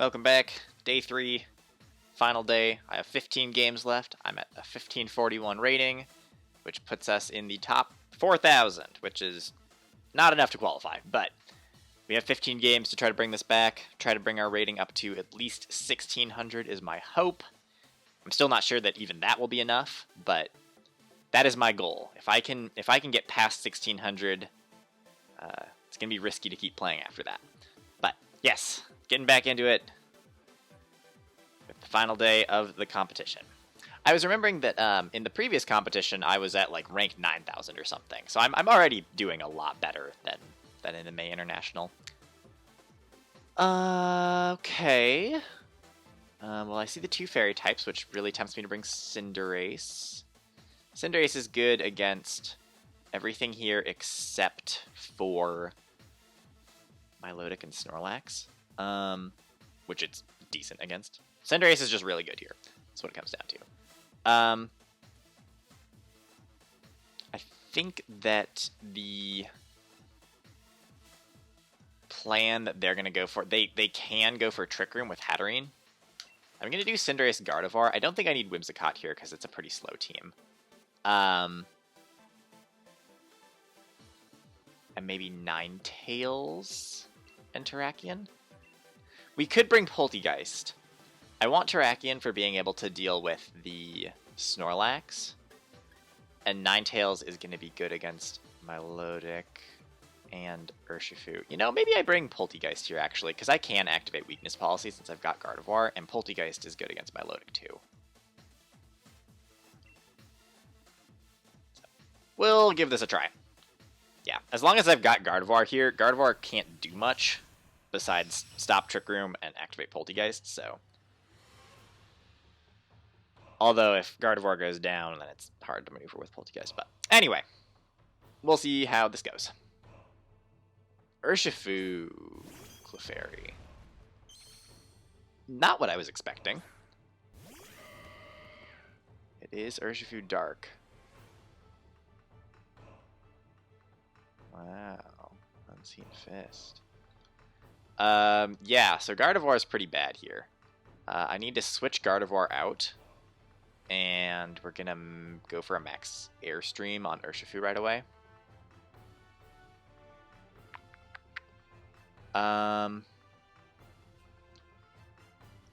Welcome back. Day 3, final day. I have 15 games left. I'm at a 1541 rating, which puts us in the top 4,000, which is not enough to qualify, but we have 15 games to try to bring this back. Try to bring our rating up to at least 1,600 is my hope. I'm still not sure that even that will be enough, but that is my goal. If I can get past 1,600, it's gonna be risky to keep playing after that. But yes, getting back into it with the final day of the competition. I was remembering that in the previous competition I was at like rank 9,000 or something, so I'm already doing a lot better than in the May International. Okay. Well, I see the 2 fairy types, which really tempts me to bring Cinderace. Cinderace is good against everything here except for Milotic and Snorlax, which it's decent against. Cinderace is just really good here. That's what it comes down to. I think that the plan that they're going to go for, they can go for Trick Room with Hatterene. I'm going to do Cinderace Gardevoir. I don't think I need Whimsicott here because it's a pretty slow team. And maybe Ninetales and Terrakion. We could bring Poltegeist. I want Terrakion for being able to deal with the Snorlax. And Ninetales is going to be good against Milotic and Urshifu. You know, maybe I bring Poltegeist here, actually, because I can activate Weakness Policy since I've got Gardevoir, and Poltegeist is good against Milotic, too. So, we'll give this a try. Yeah, as long as I've got Gardevoir here, Gardevoir can't do much besides stop Trick Room and activate Poltegeist, so... Although if Gardevoir goes down, then it's hard to maneuver with Poltegeist. But anyway, we'll see how this goes. Urshifu, Clefairy. Not what I was expecting. It is Urshifu Dark. Wow, Unseen Fist. Yeah, so Gardevoir is pretty bad here. I need to switch Gardevoir out. And we're going to go for a max Airstream on Urshifu right away.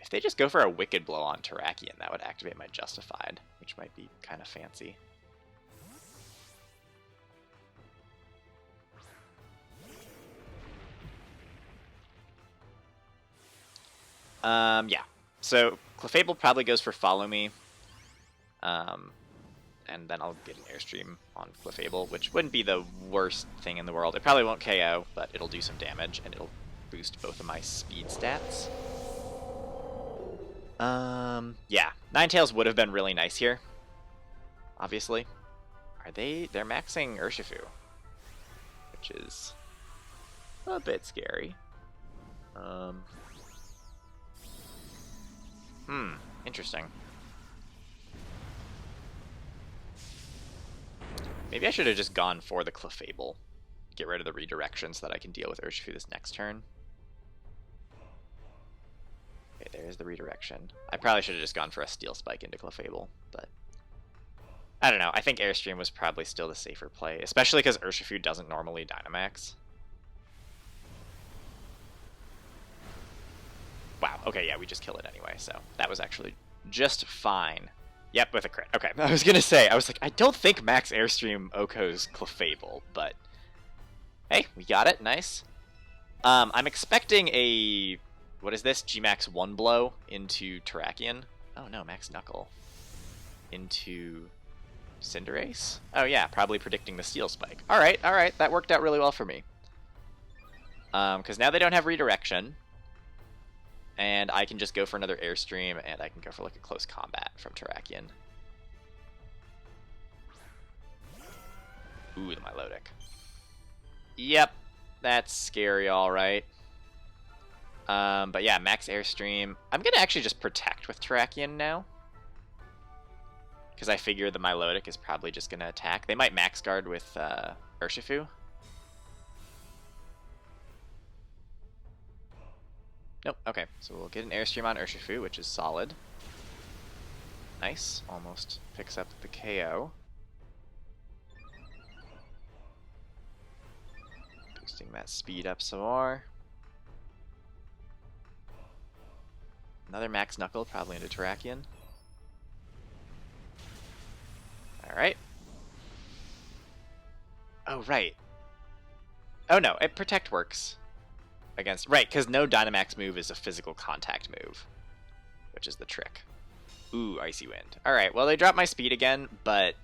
If they just go for a Wicked Blow on Terrakion, that would activate my Justified, which might be kind of fancy. Yeah. So Clefable probably goes for Follow Me. And then I'll get an Airstream on Clefable, which wouldn't be the worst thing in the world. It probably won't KO, but it'll do some damage, and it'll boost both of my speed stats. Yeah. Ninetales would have been really nice here, obviously. They're maxing Urshifu, which is a bit scary. Interesting. Maybe I should have just gone for the Clefable. Get rid of the redirection so that I can deal with Urshifu this next turn. Okay, there's the redirection. I probably should have just gone for a Steel Spike into Clefable, but... I don't know, I think Airstream was probably still the safer play, especially because Urshifu doesn't normally Dynamax. Wow, okay, yeah, we just kill it anyway, so that was actually just fine. Yep, with a crit. Okay, I was gonna say, I was like, I don't think Max Airstream Oko's Clefable, but hey, we got it, nice. I'm expecting a, what is this, G-Max 1 blow into Terrakion. Oh no, Max Knuckle into Cinderace. Oh yeah, probably predicting the Steel Spike. Alright, that worked out really well for me. Because now they don't have redirection. And I can just go for another Airstream, and I can go for like a close combat from Terrakion. Ooh, the Milotic. Yep, that's scary, alright. But yeah, max Airstream. I'm going to actually just protect with Terrakion now. Because I figure the Milotic is probably just going to attack. They might max guard with Urshifu. Nope, okay. So we'll get an Airstream on Urshifu, which is solid. Nice. Almost picks up the KO. Boosting that speed up some more. Another Max Knuckle, probably into Terrakion. Alright. Oh, right. Oh no, Protect works against... Right, because no Dynamax move is a physical contact move, which is the trick. Ooh, Icy Wind. Alright, well, they dropped my speed again, but...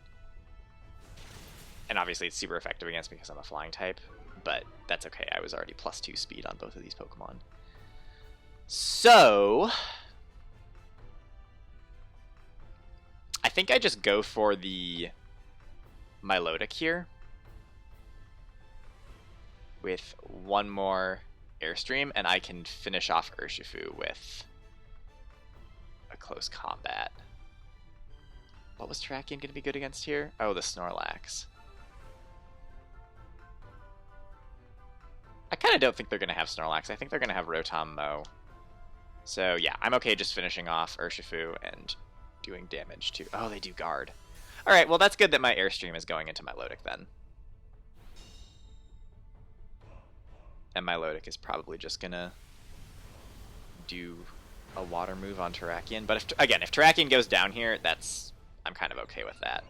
And obviously it's super effective against me because I'm a flying type, but that's okay. I was already +2 speed on both of these Pokemon. So... I think I just go for the Milotic here with one more Airstream, and I can finish off Urshifu with a close combat. What was Terrakion going to be good against here? Oh, the Snorlax. I kind of don't think they're going to have Snorlax. I think they're going to have Rotom Mow. So yeah, I'm okay just finishing off Urshifu and doing damage to... Oh, they do Guard. Alright, well that's good that my Airstream is going into Milotic then. And Milotic is probably just gonna do a water move on Terrakion. But if Terrakion goes down here, I'm kind of okay with that.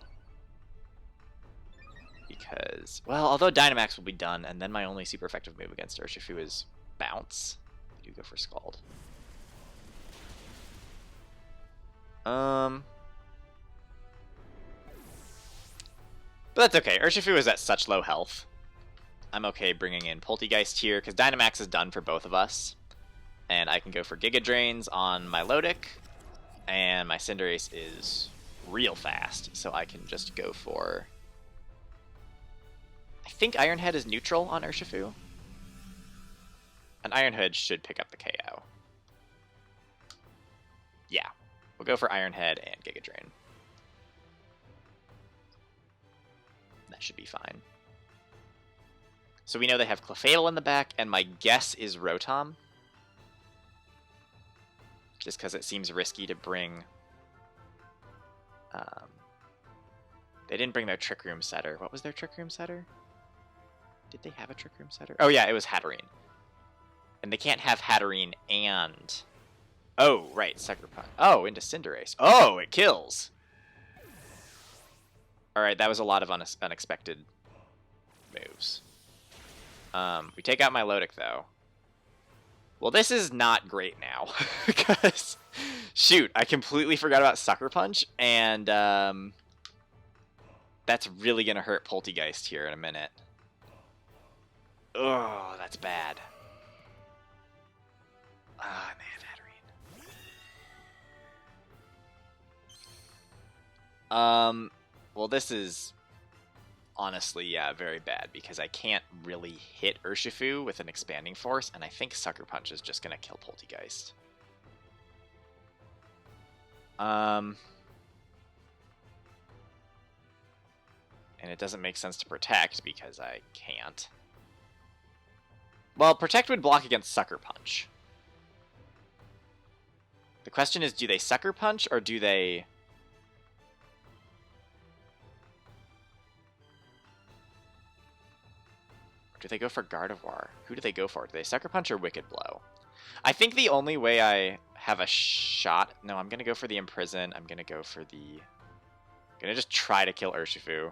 Because, well, although Dynamax will be done, and then my only super effective move against Urshifu is Bounce. I do go for Scald. But that's okay. Urshifu is at such low health. I'm okay bringing in Poltegeist here, because Dynamax is done for both of us. And I can go for Giga Drains on Milotic, and my Cinderace is real fast, so I can just go for... I think Iron Head is neutral on Urshifu. And Iron Head should pick up the KO. Yeah, we'll go for Iron Head and Giga Drain. That should be fine. So we know they have Clefable in the back, and my guess is Rotom. Just because it seems risky to bring... They didn't bring their Trick Room setter. What was their Trick Room setter? Did they have a Trick Room setter? Oh yeah, it was Hatterene. And they can't have Hatterene and... Oh, right, Sucker Punch. Oh, into Cinderace. Oh, it kills! Alright, that was a lot of unexpected moves. We take out Milotic, though. Well, this is not great now. Because, shoot, I completely forgot about Sucker Punch, and that's really going to hurt Poltegeist here in a minute. Oh, that's bad. Ah, and they have Hatterene. Well, this is honestly, yeah, very bad, because I can't really hit Urshifu with an Expanding Force, and I think Sucker Punch is just going to kill Poltegeist. And it doesn't make sense to Protect, because I can't. Well, Protect would block against Sucker Punch. The question is, do they Sucker Punch, or do they... Do they go for Gardevoir? Who do they go for? Do they Sucker Punch or Wicked Blow? I think the only way I have a shot... No, I'm going to go for the Imprison. I'm going to go for the... I'm going to just try to kill Urshifu.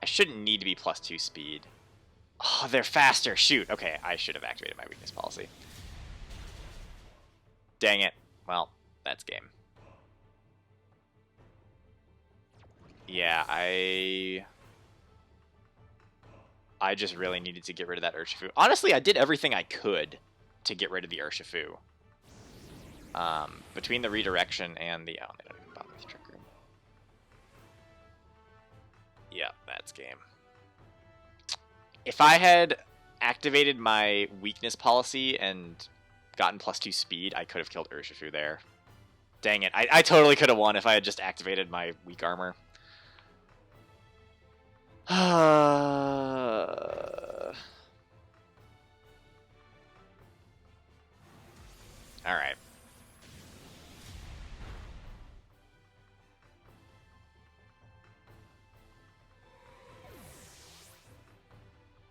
I shouldn't need to be +2 speed. Oh, they're faster. Shoot. Okay, I should have activated my weakness policy. Dang it. Well, that's game. Yeah, I just really needed to get rid of that Urshifu. Honestly, I did everything I could to get rid of the Urshifu. Between the redirection and the... Oh, they don't even bother with the Trick Room. Yeah, that's game. If I had activated my weakness policy and gotten +2 speed, I could have killed Urshifu there. Dang it. I totally could have won if I had just activated my weak armor. Alright.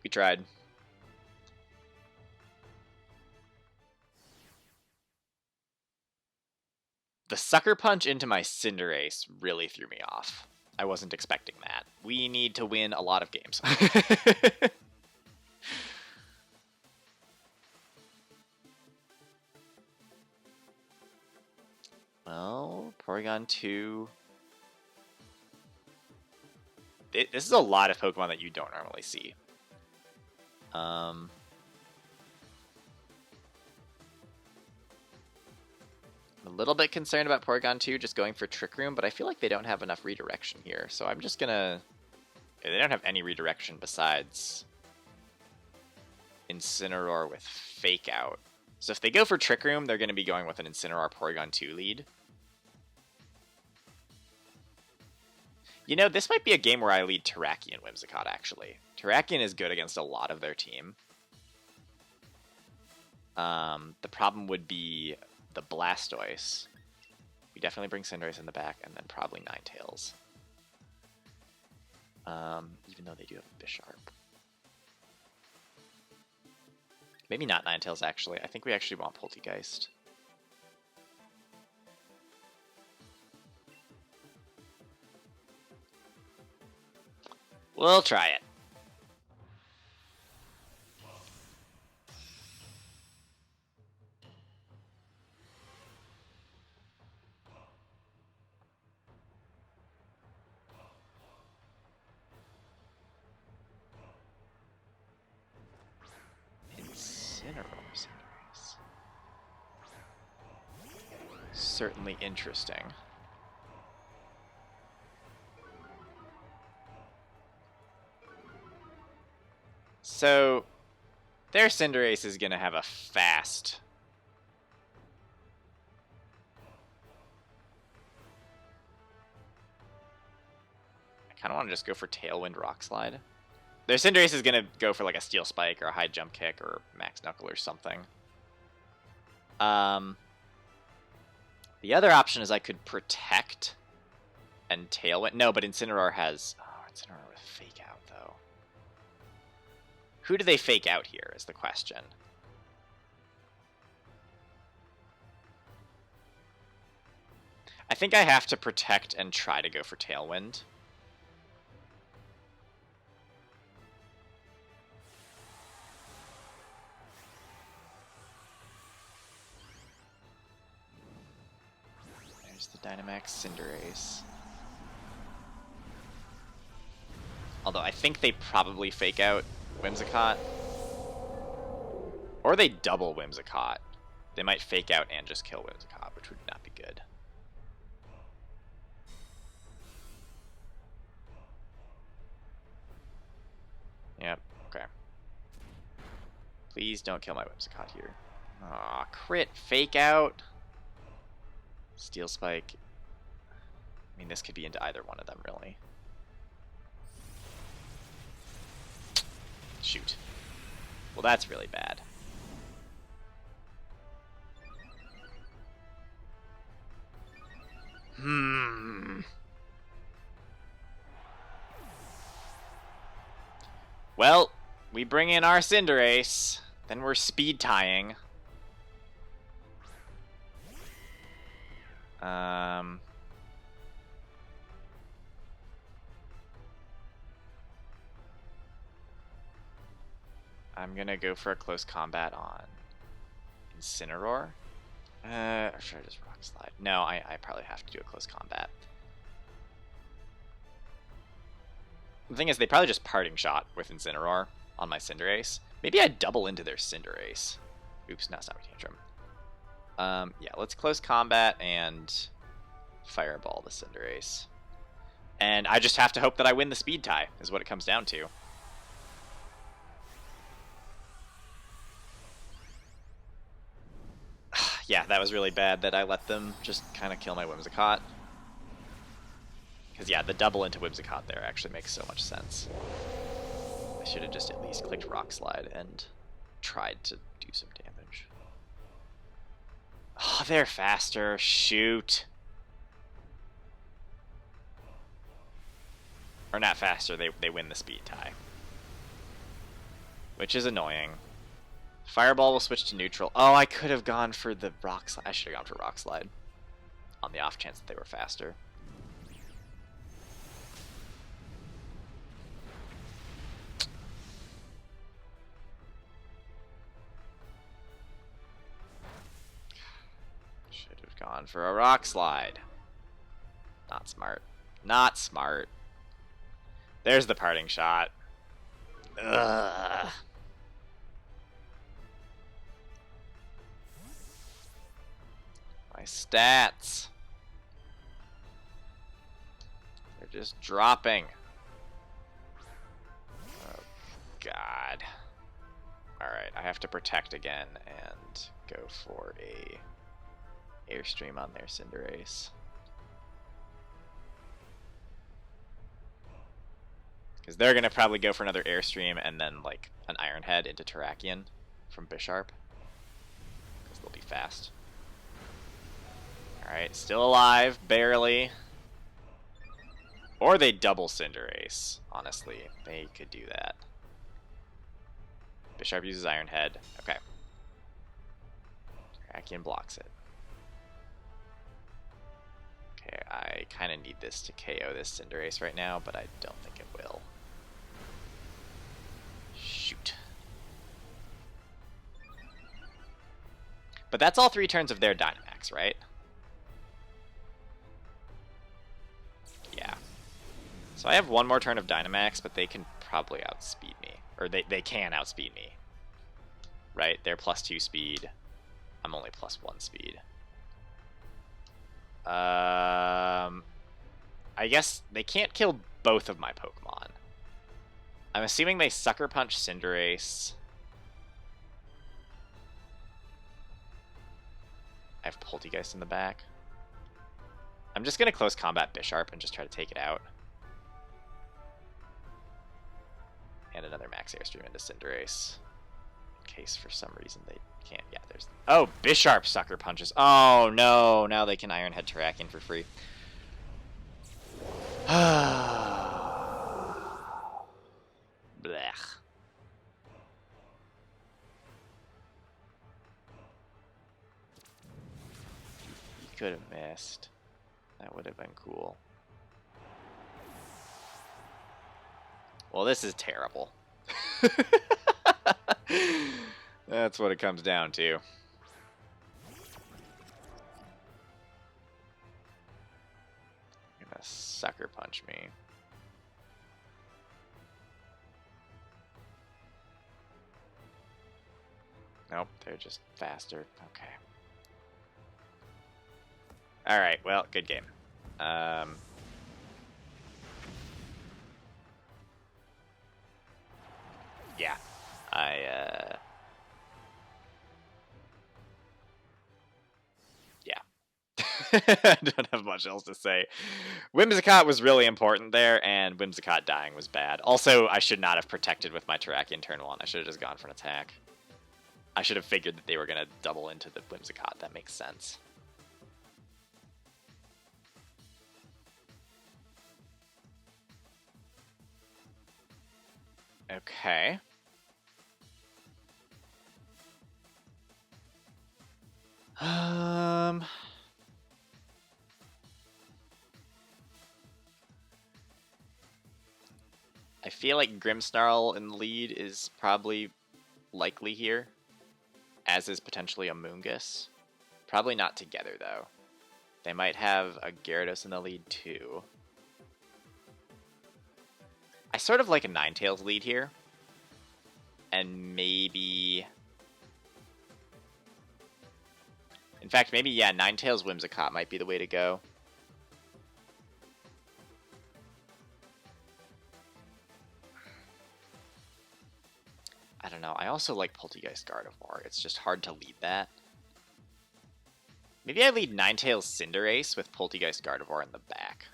We tried. The Sucker Punch into my Cinderace really threw me off. I wasn't expecting that. We need to win a lot of games. Well, Porygon 2. This is a lot of Pokemon that you don't normally see. I'm a little bit concerned about Porygon 2 just going for Trick Room, but I feel like they don't have enough redirection here, so I'm just gonna... They don't have any redirection besides Incineroar with Fake Out. So if they go for Trick Room, they're going to be going with an Incineroar Porygon 2 lead. You know, this might be a game where I lead Terrakion Whimsicott, actually. Terrakion is good against a lot of their team. The problem would be the Blastoise. We definitely bring Cinderace in the back, and then probably Ninetales. Even though they do have a Bisharp. Maybe not Ninetales, actually. I think we actually want Poltegeist. We'll try it. Cinderace. Certainly interesting. So, their Cinderace is going to have a fast... I kind of want to just go for Tailwind Rock Slide. Their Cinderace is going to go for like a Steel Spike or a High Jump Kick or Max Knuckle or something. The other option is I could Protect and Tailwind. No, but Incineroar has... Oh, Incineroar with Fake Out, though. Who do they Fake Out here is the question. I think I have to Protect and try to go for Tailwind. There's the Dynamax Cinderace. Although I think they probably Fake Out Whimsicott. Or they double Whimsicott. They might Fake Out and just kill Whimsicott, which would not be good. Yep, okay. Please don't kill my Whimsicott here. Aw, crit, Fake Out. Steel Spike. I mean, this could be into either one of them, really. Shoot. Well, that's really bad. Well, we bring in our Cinderace. Then we're speed tying. I'm gonna go for a close combat on Incineroar. Or should I just Rock Slide? No, I probably have to do a close combat. The thing is, they probably just Parting Shot with Incineroar on my Cinderace. Maybe I double into their Cinderace. Oops, no, it's not Tantrum. Yeah, let's close combat and Fireball the Cinderace. And I just have to hope that I win the speed tie, is what it comes down to. Yeah, that was really bad that I let them just kind of kill my Whimsicott. Because, yeah, the double into Whimsicott there actually makes so much sense. I should have just at least clicked Rock Slide and tried to do some damage. Oh, they're faster. Shoot. Or not faster, they win the speed tie. Which is annoying. Fireball will switch to neutral. Oh, I could have gone for the rock slide. I should have gone for rock slide. On the off chance that they were faster. Should have gone for a rock slide. Not smart. Not smart. There's the parting shot. Ugh. My stats. They're just dropping. Oh, God. Alright, I have to protect again and go for a airstream on their Cinderace. Because they're going to probably go for another airstream and then like an Iron Head into Terrakion from Bisharp. Because they'll be fast. Alright, still alive, barely. Or they double Cinderace, honestly. They could do that. Bisharp uses Iron Head. Okay. Terrakion blocks it. Okay, I kind of need this to KO this Cinderace right now, but I don't think it will. Shoot. But that's all 3 turns of their Dynamax, right? Yeah. So I have 1 more turn of Dynamax, but they can probably outspeed me. Or they can outspeed me. Right? They're +2 speed. I'm only +1 speed. I guess they can't kill both of my Pokemon. I'm assuming they Sucker Punch Cinderace. I have Poltegeist in the back. I'm just going to close combat Bisharp and just try to take it out. And another Max Airstream into Cinderace. In case for some reason they can't. Yeah, there's... Oh, Bisharp Sucker Punches. Oh, no. Now they can Iron Head Terrakion for free. Blech. You could have missed. That would have been cool. Well, this is terrible. That's what it comes down to. You're gonna Sucker Punch me. Nope, they're just faster. Okay. Alright, well, good game. Yeah. Yeah. I don't have much else to say. Whimsicott was really important there, and Whimsicott dying was bad. Also, I should not have protected with my Terrakion turn 1. I should have just gone for an attack. I should have figured that they were going to double into the Whimsicott. That makes sense. Okay. I feel like Grimmsnarl in the lead is probably likely here, as is potentially a Moongus. Probably not together, though. They might have a Gyarados in the lead, too. I sort of like a Ninetales lead here. And maybe... In fact, maybe, yeah, Ninetales Whimsicott might be the way to go. I don't know. I also like Poltegeist Gardevoir. It's just hard to lead that. Maybe I lead Ninetales Cinderace with Poltegeist Gardevoir in the back.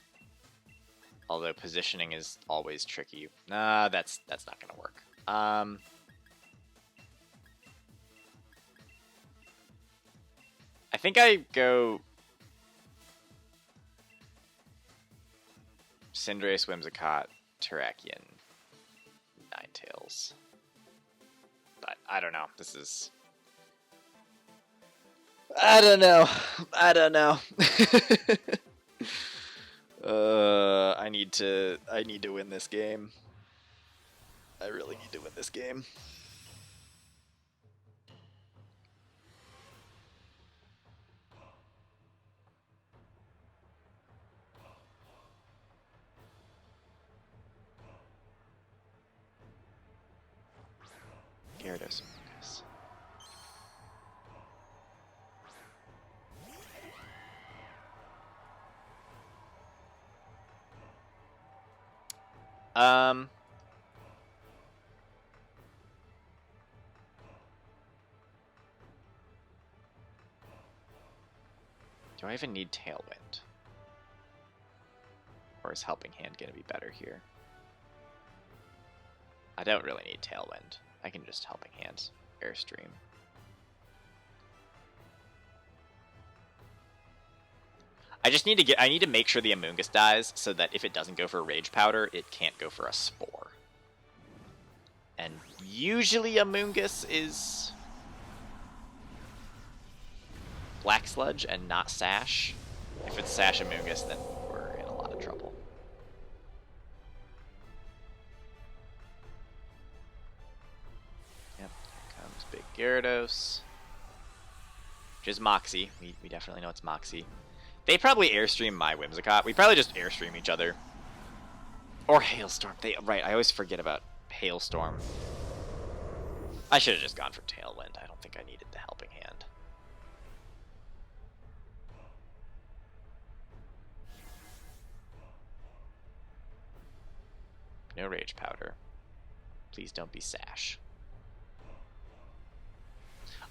Although positioning is always tricky. Nah, that's not going to work. I think I go Cinderace, Whimsicott, Terrakion, Ninetales. But I don't know. This is... I don't know. I need to win this game. I really need to win this game. Gyarados. Do I even need Tailwind? Or is Helping Hand going to be better here? I don't really need Tailwind. I can just Helping Hand Airstream. I need to make sure the Amoonguss dies so that if it doesn't go for Rage Powder, it can't go for a Spore. And usually Amoonguss is Black Sludge and not Sash. If it's Sash Amoonguss, then we're in a lot of trouble. Yep, here comes Big Gyarados. Which is Moxie. We definitely know it's Moxie. They probably Airstream my Whimsicott. We probably just Airstream each other. Or Hailstorm. Right, I always forget about Hailstorm. I should have just gone for Tailwind. I don't think I needed the Helping Hand. No Rage Powder. Please don't be Sash.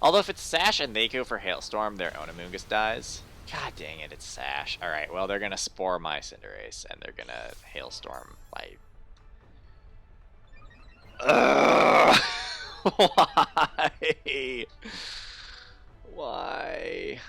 Although if it's Sash and they go for Hailstorm, their own Amoonguss dies. God dang it, it's Sash. Alright, well, they're going to Spore my Cinderace, and they're going to Hailstorm my... Why? Why?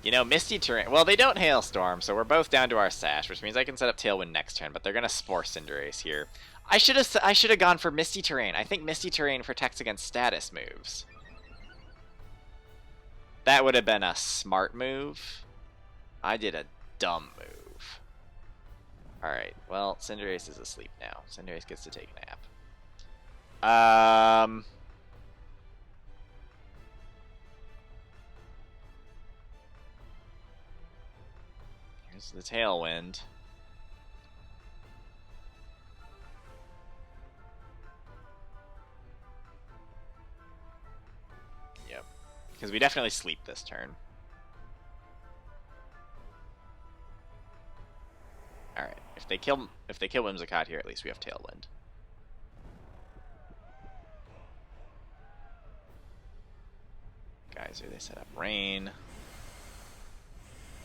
You know, Misty Terrain... Well, they don't Hailstorm, so we're both down to our Sash, which means I can set up Tailwind next turn, but they're going to Spore Cinderace here. I should have gone for Misty Terrain. I think Misty Terrain protects against status moves. That would have been a smart move. I did a dumb move. Alright, well, Cinderace is asleep now. Cinderace gets to take a nap. Here's the Tailwind. Because we definitely sleep this turn. Alright, if they kill Whimsicott here, at least we have Tailwind. Geyser, they set up Rain.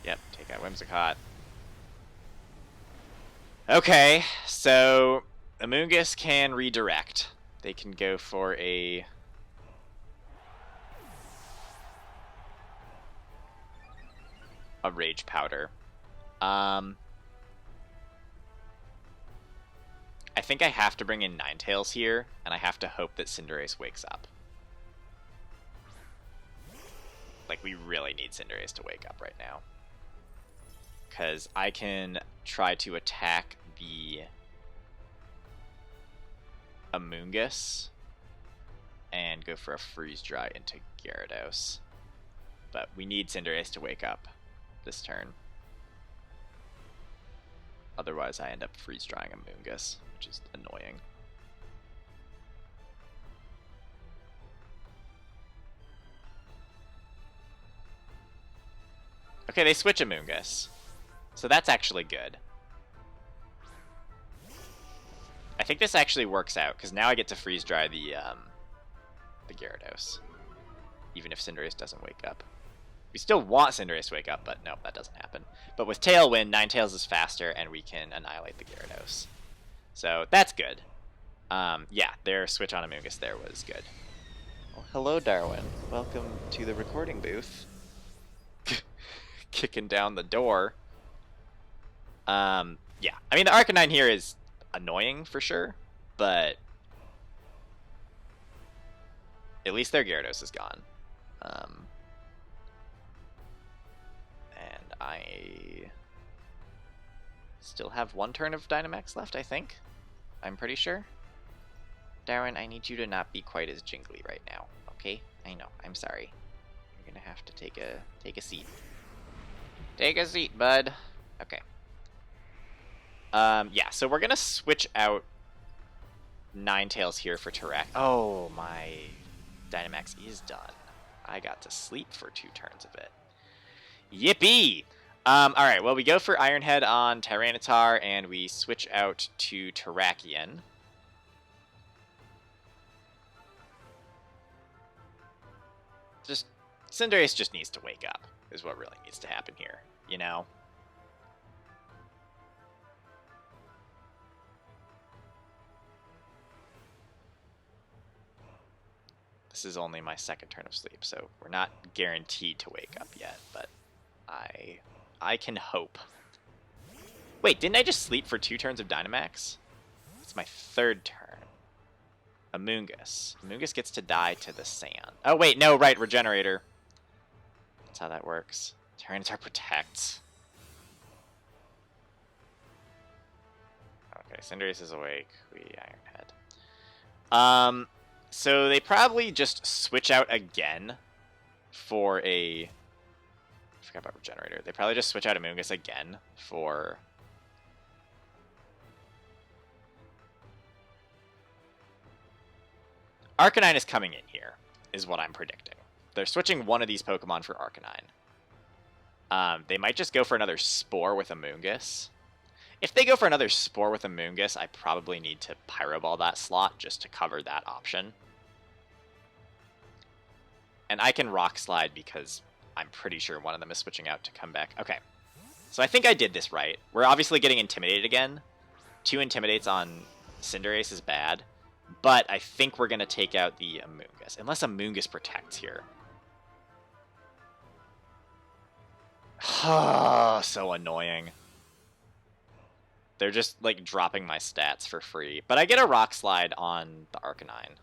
Yep, take out Whimsicott. Okay, so Amoonguss can redirect. They can go for a... Rage Powder. I think I have to bring in Ninetales here, and I have to hope that Cinderace wakes up. Like, we really need Cinderace to wake up right now. Because I can try to attack the Amoonguss and go for a Freeze Dry into Gyarados. But we need Cinderace to wake up this turn. Otherwise, I end up freeze drying Amoonguss, which is annoying. Okay, they switch Amoonguss, so that's actually good. I think this actually works out because now I get to freeze dry the Gyarados, even if Cinderace doesn't wake up. We still want Cinderace to wake up, but no, that doesn't happen. But with Tailwind, Ninetales is faster, and we can annihilate the Gyarados. So that's good. Yeah, their switch on Amoonguss there was good. Well, hello, Darwin. Welcome to the recording booth. Kicking down the door. Yeah. I mean, the Arcanine here is annoying for sure, but at least their Gyarados is gone. And I still have one turn of Dynamax left, I think. I'm pretty sure. Darwin, I need you to not be quite as jingly right now, okay? I know. I'm sorry. You're gonna have to take a seat. Take a seat, bud. Okay. Yeah, so we're gonna switch out Ninetales here for Terrac. Oh, my Dynamax is done. I got to sleep for 2 turns of it. Yippee! Alright, well, we go for Iron Head on Tyranitar, and we switch out to Terrakion. Cinderace just needs to wake up, is what really needs to happen here, you know? This is only my 2nd turn of sleep, so we're not guaranteed to wake up yet, but I can hope. Wait, didn't I just sleep for 2 turns of Dynamax? It's my 3rd turn. Amoonguss. Amoonguss gets to die to the sand. Oh, wait, no, right, Regenerator. That's how that works. Tyranitar protects. Okay, Cinderace is awake. We Iron Head. So they probably just switch out again for a... I forgot about Regenerator. They probably just switch out Amoonguss again for... Arcanine is coming in here, is what I'm predicting. They're switching one of these Pokemon for Arcanine. They might just go for another Spore with Amoonguss. If they go for another Spore with Amoonguss, I probably need to Pyro Ball that slot just to cover that option. And I can Rock Slide because I'm pretty sure one of them is switching out to come back. Okay, so I think I did this right. We're obviously getting Intimidated again. 2 Intimidates on Cinderace is bad. But I think we're going to take out the Amoonguss. Unless Amoonguss protects here. So annoying. They're just, like, dropping my stats for free. But I get a Rock Slide on the Arcanine.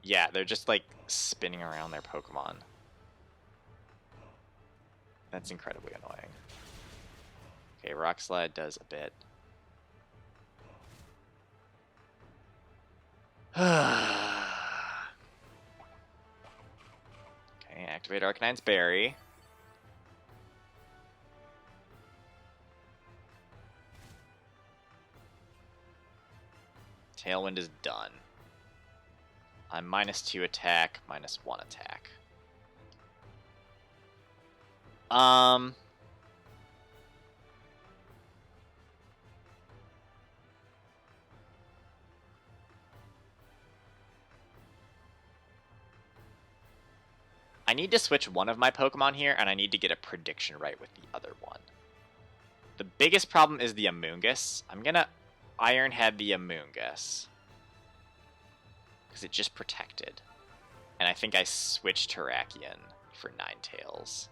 Yeah, they're just, like, spinning around their Pokemon. That's incredibly annoying. Okay, Rock Slide does a bit. Okay, activate Arcanine's Berry. Tailwind is done. I'm -2 attack, -1 attack. I need to switch one of my Pokemon here, and I need to get a prediction right with the other one. The biggest problem is the Amoonguss. I'm gonna Iron Head the Amoonguss. Because it just protected. And I think I switched Terrakion for Ninetales.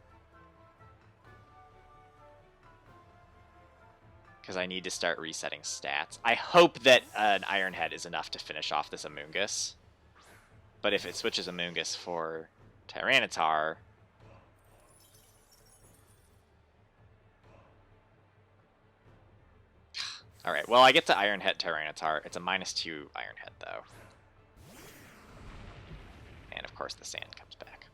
Because I need to start resetting stats. I hope that an Iron Head is enough to finish off this Amoonguss. But if it switches Amoonguss for Tyranitar... Alright, well, I get to Iron Head Tyranitar. It's a -2 Iron Head, though. And, of course, the sand comes back.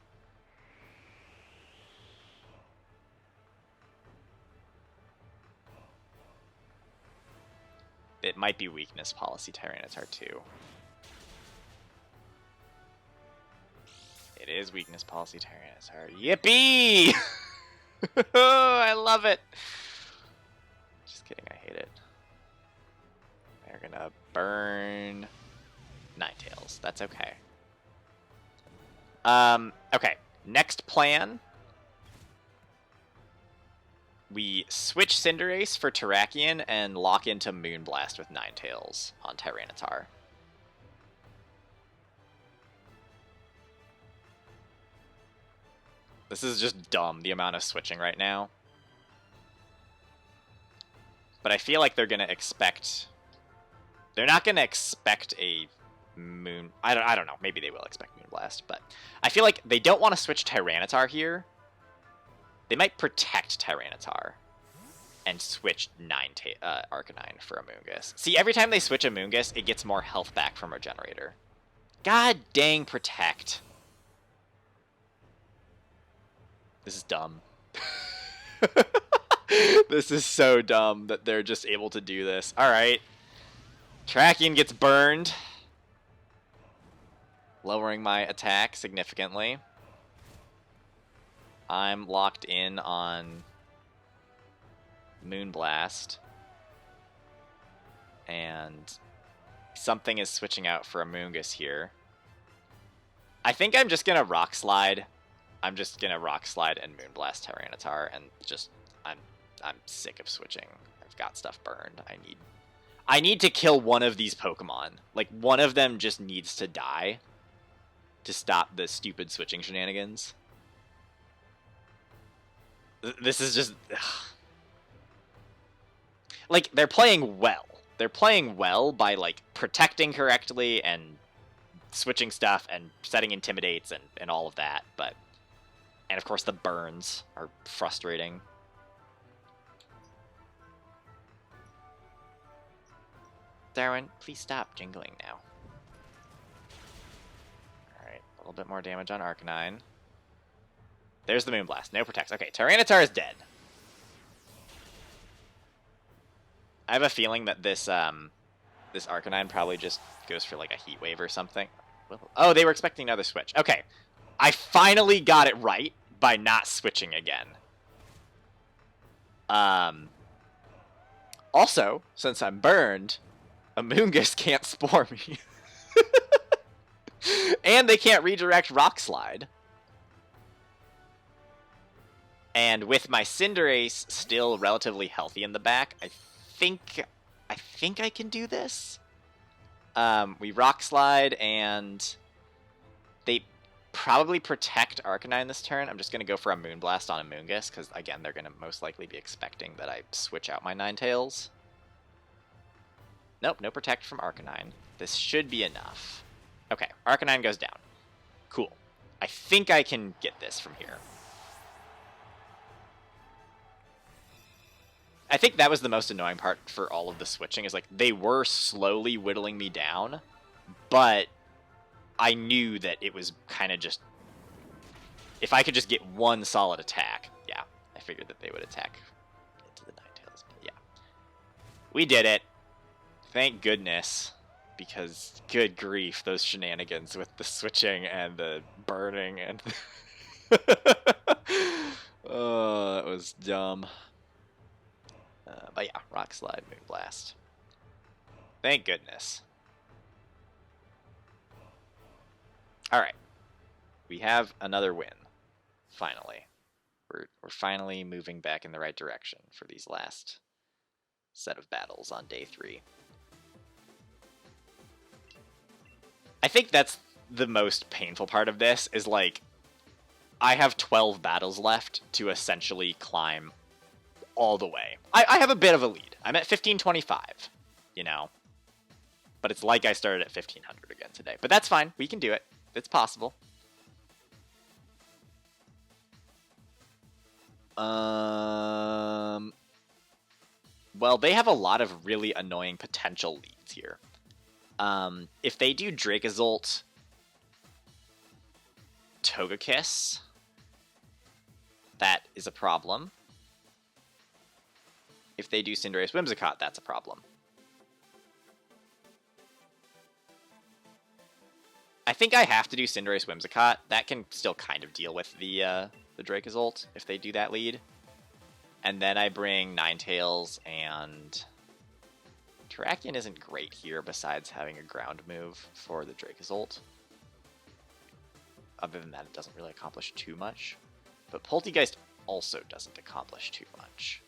It might be Weakness Policy Tyranitar, too. It is Weakness Policy Tyranitar. Yippee! I love it! Just kidding, I hate it. They're gonna burn Ninetales. That's okay. Okay. Next plan. We switch Cinderace for Terrakion and lock into Moonblast with Ninetales on Tyranitar. This is just dumb, the amount of switching right now. But I feel like they're going to expect... They're not going to expect a Moon... I don't know. Maybe they will expect Moonblast, but... I feel like they don't want to switch Tyranitar here. They might protect Tyranitar and switch Arcanine for Amoonguss. See, every time they switch Amoonguss, it gets more health back from Regenerator. God dang, protect. This is dumb. This is so dumb that they're just able to do this. Alright. Tracking gets burned. Lowering my attack significantly. I'm locked in on Moonblast. And something is switching out for Amoonguss here. I think I'm just going to Rock Slide. I'm just going to Rock Slide and Moonblast Tyranitar, and just, I'm sick of switching. I've got stuff burned. I need to kill one of these Pokemon. Like, one of them just needs to die to stop the stupid switching shenanigans. This is just... Ugh. Like, they're playing well. They're playing well by, like, protecting correctly and switching stuff and setting Intimidates and all of that, but... And, of course, the burns are frustrating. Darwin, please stop jingling now. Alright, a little bit more damage on Arcanine. There's the Moonblast. No protects. Okay, Tyranitar is dead. I have a feeling that this this Arcanine probably just goes for, like, a Heat Wave or something. Oh, they were expecting another switch. Okay. I finally got it right by not switching again. Also, since I'm burned, Amoonguss can't Spore me. And they can't redirect Rock Slide. And with my Cinderace still relatively healthy in the back, I think I can do this. We Rock Slide, and they probably protect Arcanine this turn. I'm just going to go for a Moonblast on Amoonguss, because, again, they're going to most likely be expecting that I switch out my Ninetales. Nope, no protect from Arcanine. This should be enough. Okay, Arcanine goes down. Cool. I think I can get this from here. I think that was the most annoying part for all of the switching, is like they were slowly whittling me down, but I knew that it was kind of just, if I could just get one solid attack, yeah, I figured that they would attack into the Ninetales. But yeah, we did it. Thank goodness, because good grief, those shenanigans with the switching and the burning and oh, that was dumb. But yeah, Rock Slide, Moonblast. Thank goodness. Alright. We have another win. Finally. We're finally moving back in the right direction for these last set of battles on day 3. I think that's the most painful part of this, is like, I have 12 battles left to essentially climb all the way. I have a bit of a lead. I'm at 1525, you know. But it's like I started at 1500 again today. But that's fine. We can do it. It's possible. Well, they have a lot of really annoying potential leads here. If they do Dracozolt, Togekiss, that is a problem. If they do Cinderace Whimsicott, that's a problem. I think I have to do Cinderace Whimsicott. That can still kind of deal with the Dracozolt if they do that lead. And then I bring Ninetales, and Terrakion isn't great here besides having a ground move for the Dracozolt. Other than that, it doesn't really accomplish too much. But Poltegeist also doesn't accomplish too much.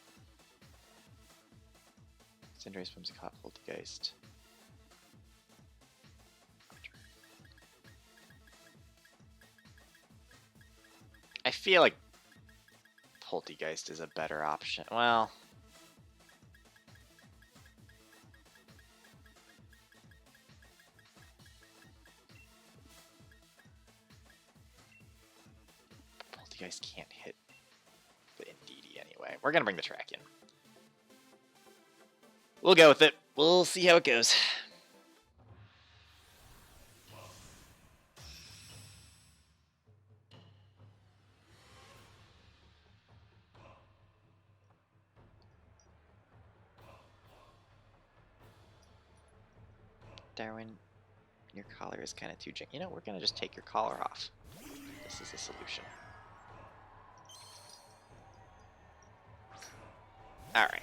Cinderace, Whimsicott, Poltegeist. I feel like Poltegeist is a better option. Well, Poltegeist can't hit the Indeedee anyway. We're gonna bring the track in. We'll go with it. We'll see how it goes. Darwin, your collar is kind of too janky. You know, we're going to just take your collar off. This is the solution. Alright.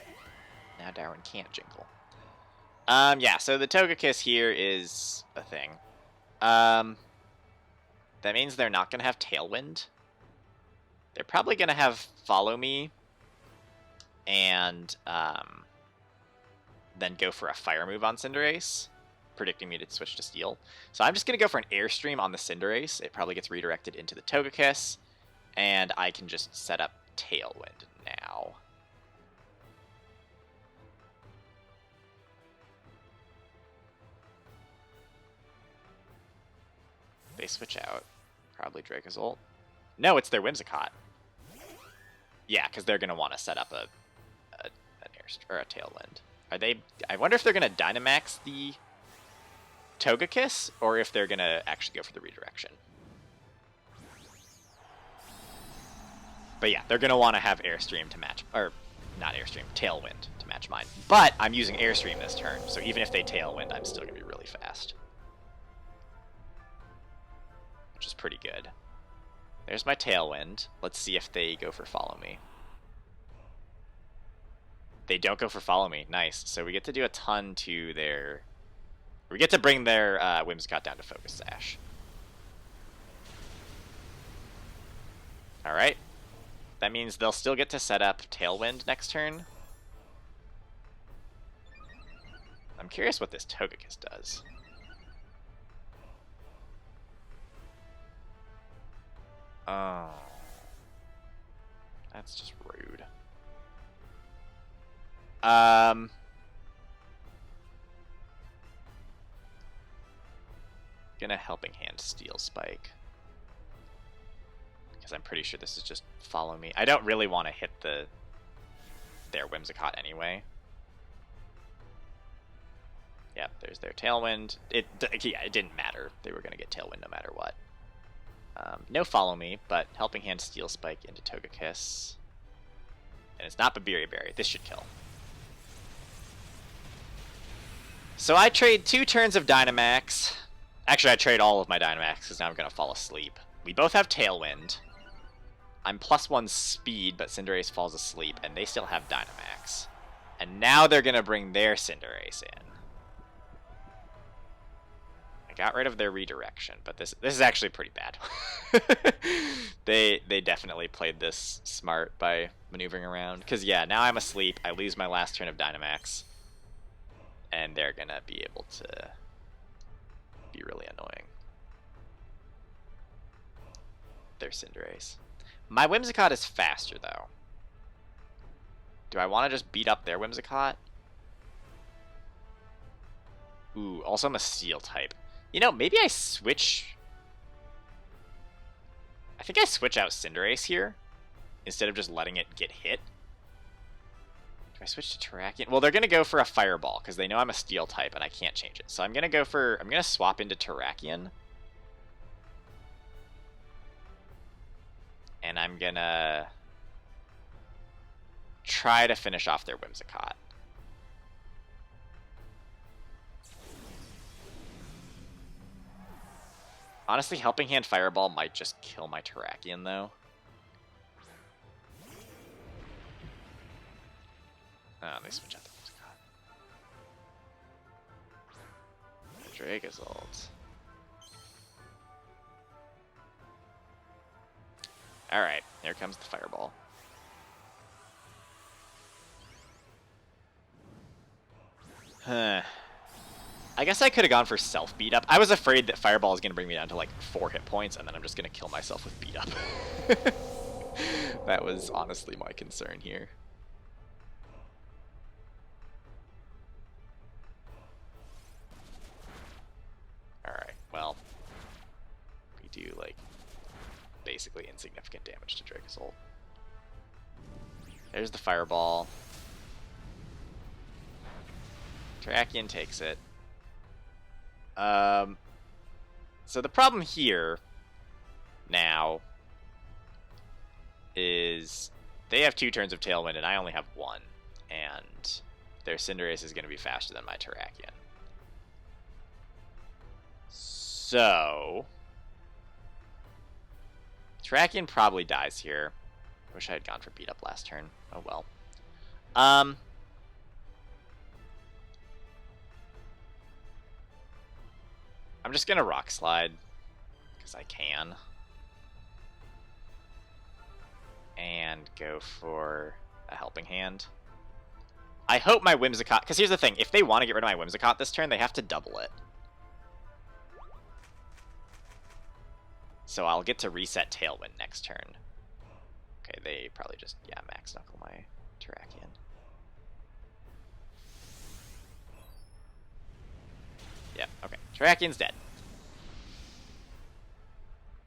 Now Darwin can't jinkle. Yeah, so the Togekiss here is a thing. That means they're not going to have Tailwind. They're probably going to have Follow Me. And then go for a Fire move on Cinderace, predicting me to switch to Steel. So I'm just going to go for an Airstream on the Cinderace. It probably gets redirected into the Togekiss, and I can just set up Tailwind now. They switch out. Probably Dracozolt. No, it's their Whimsicott. Yeah, because they're going to want to set up an Airstream or a Tailwind. Are they? I wonder if they're going to Dynamax the Togekiss, or if they're going to actually go for the redirection. But yeah, they're going to want to have Airstream to match, or not Airstream, Tailwind to match mine. But I'm using Airstream this turn, so even if they Tailwind, I'm still going to be really fast. Which is pretty good. There's my Tailwind. Let's see if they go for Follow Me. They don't go for Follow Me. Nice. So we get to do a ton to their... We get to bring their Whimsicott down to Focus Sash. Alright. That means they'll still get to set up Tailwind next turn. I'm curious what this Togekiss does. Oh. That's just rude. Gonna Helping Hand Steel Spike. Because I'm pretty sure this is just Follow Me. I don't really want to hit their Whimsicott anyway. Yep, there's their Tailwind. Yeah, it didn't matter. They were gonna get Tailwind no matter what. No Follow Me, but Helping Hand Steel Spike into Togekiss. And it's not Babiri Berry. This should kill. So I trade 2 turns of Dynamax. Actually, I trade all of my Dynamax because now I'm going to fall asleep. We both have Tailwind. I'm +1 speed, but Cinderace falls asleep, and they still have Dynamax. And now they're going to bring their Cinderace in. I got rid of their redirection, but this is actually pretty bad. They definitely played this smart by maneuvering around. Because, yeah, now I'm asleep. I lose my last turn of Dynamax. And they're going to be able to be really annoying. Their Cinderace. My Whimsicott is faster, though. Do I want to just beat up their Whimsicott? Ooh, also I'm a Steel type. You know, maybe I switch... I think I switch out Cinderace here, instead of just letting it get hit. Do I switch to Terrakion? Well, they're going to go for a Fireball, because they know I'm a Steel type, and I can't change it. So I'm going to go for... I'm going to swap into Terrakion. And I'm going to try to finish off their Whimsicott. Honestly, Helping Hand Fireball might just kill my Terrakion, though. Oh, they switch out the Whimsicott. Dracozolt. Alright, here comes the Fireball. Huh. I guess I could have gone for self beat up. I was afraid that Fireball is going to bring me down to like 4 hit points, and then I'm just going to kill myself with beat up. That was honestly my concern here. Alright, well, we do, like, basically insignificant damage to Dracozolt. There's the Fireball. Terrakion takes it. So the problem here now is they have 2 turns of Tailwind and I only have 1, and their Cinderace is going to be faster than my Terrakion. So Terrakion probably dies here. I wish I had gone for beat up last turn. Oh well. I'm just gonna Rock Slide because I can, and go for a Helping Hand. I hope my Whimsicott, because here's the thing, if they want to get rid of my Whimsicott this turn, they have to double it. So I'll get to reset Tailwind next turn. Okay, they probably just, yeah, Max Knuckle my Terrakion. Yeah, okay. Terrakion's dead.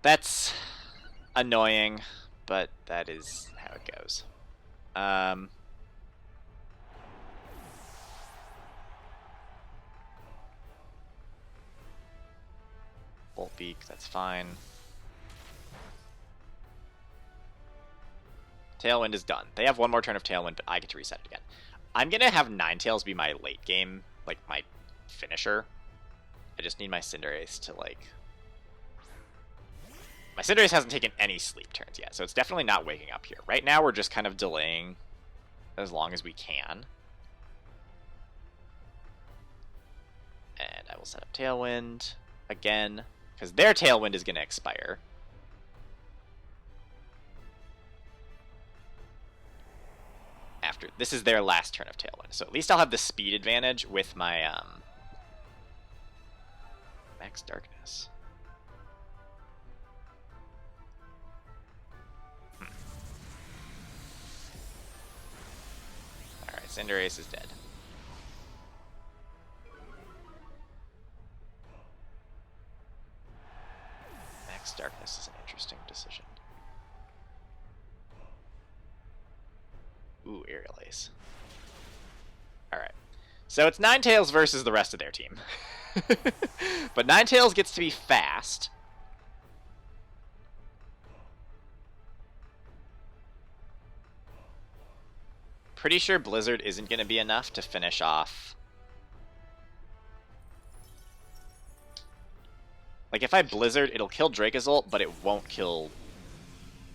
That's annoying, but that is how it goes. Bolt Beak, that's fine. Tailwind is done. They have 1 more turn of Tailwind, but I get to reset it again. I'm going to have Ninetales be my late game, like, my finisher. I just need my Cinderace to, like... My Cinderace hasn't taken any sleep turns yet, so it's definitely not waking up here. Right now, we're just kind of delaying as long as we can. And I will set up Tailwind again, because their Tailwind is going to expire. After this is their last turn of Tailwind, so at least I'll have the speed advantage with my Max Darkness. Alright, Cinderace is dead. Max Darkness is an interesting decision. Ooh, Aerial Ace. Alright. So it's Ninetales versus the rest of their team. But Ninetales gets to be fast. Pretty sure Blizzard isn't going to be enough to finish off. Like, if I Blizzard, it'll kill Dracozolt, but it won't kill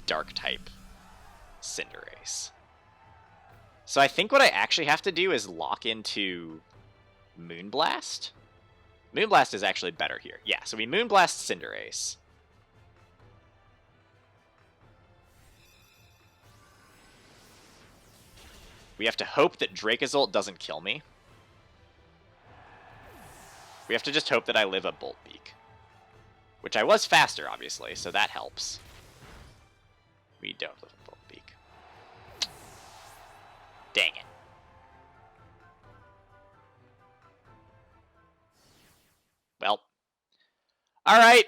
Dark-type Cinderace. So I think what I actually have to do is lock into Moonblast. Moonblast is actually better here. Yeah, so we Moonblast Cinderace. We have to hope that Dracozolt doesn't kill me. We have to just hope that I live a Bolt Beak. Which I was faster, obviously, so that helps. We don't live a Bolt Beak. Dang it. Well. Alright.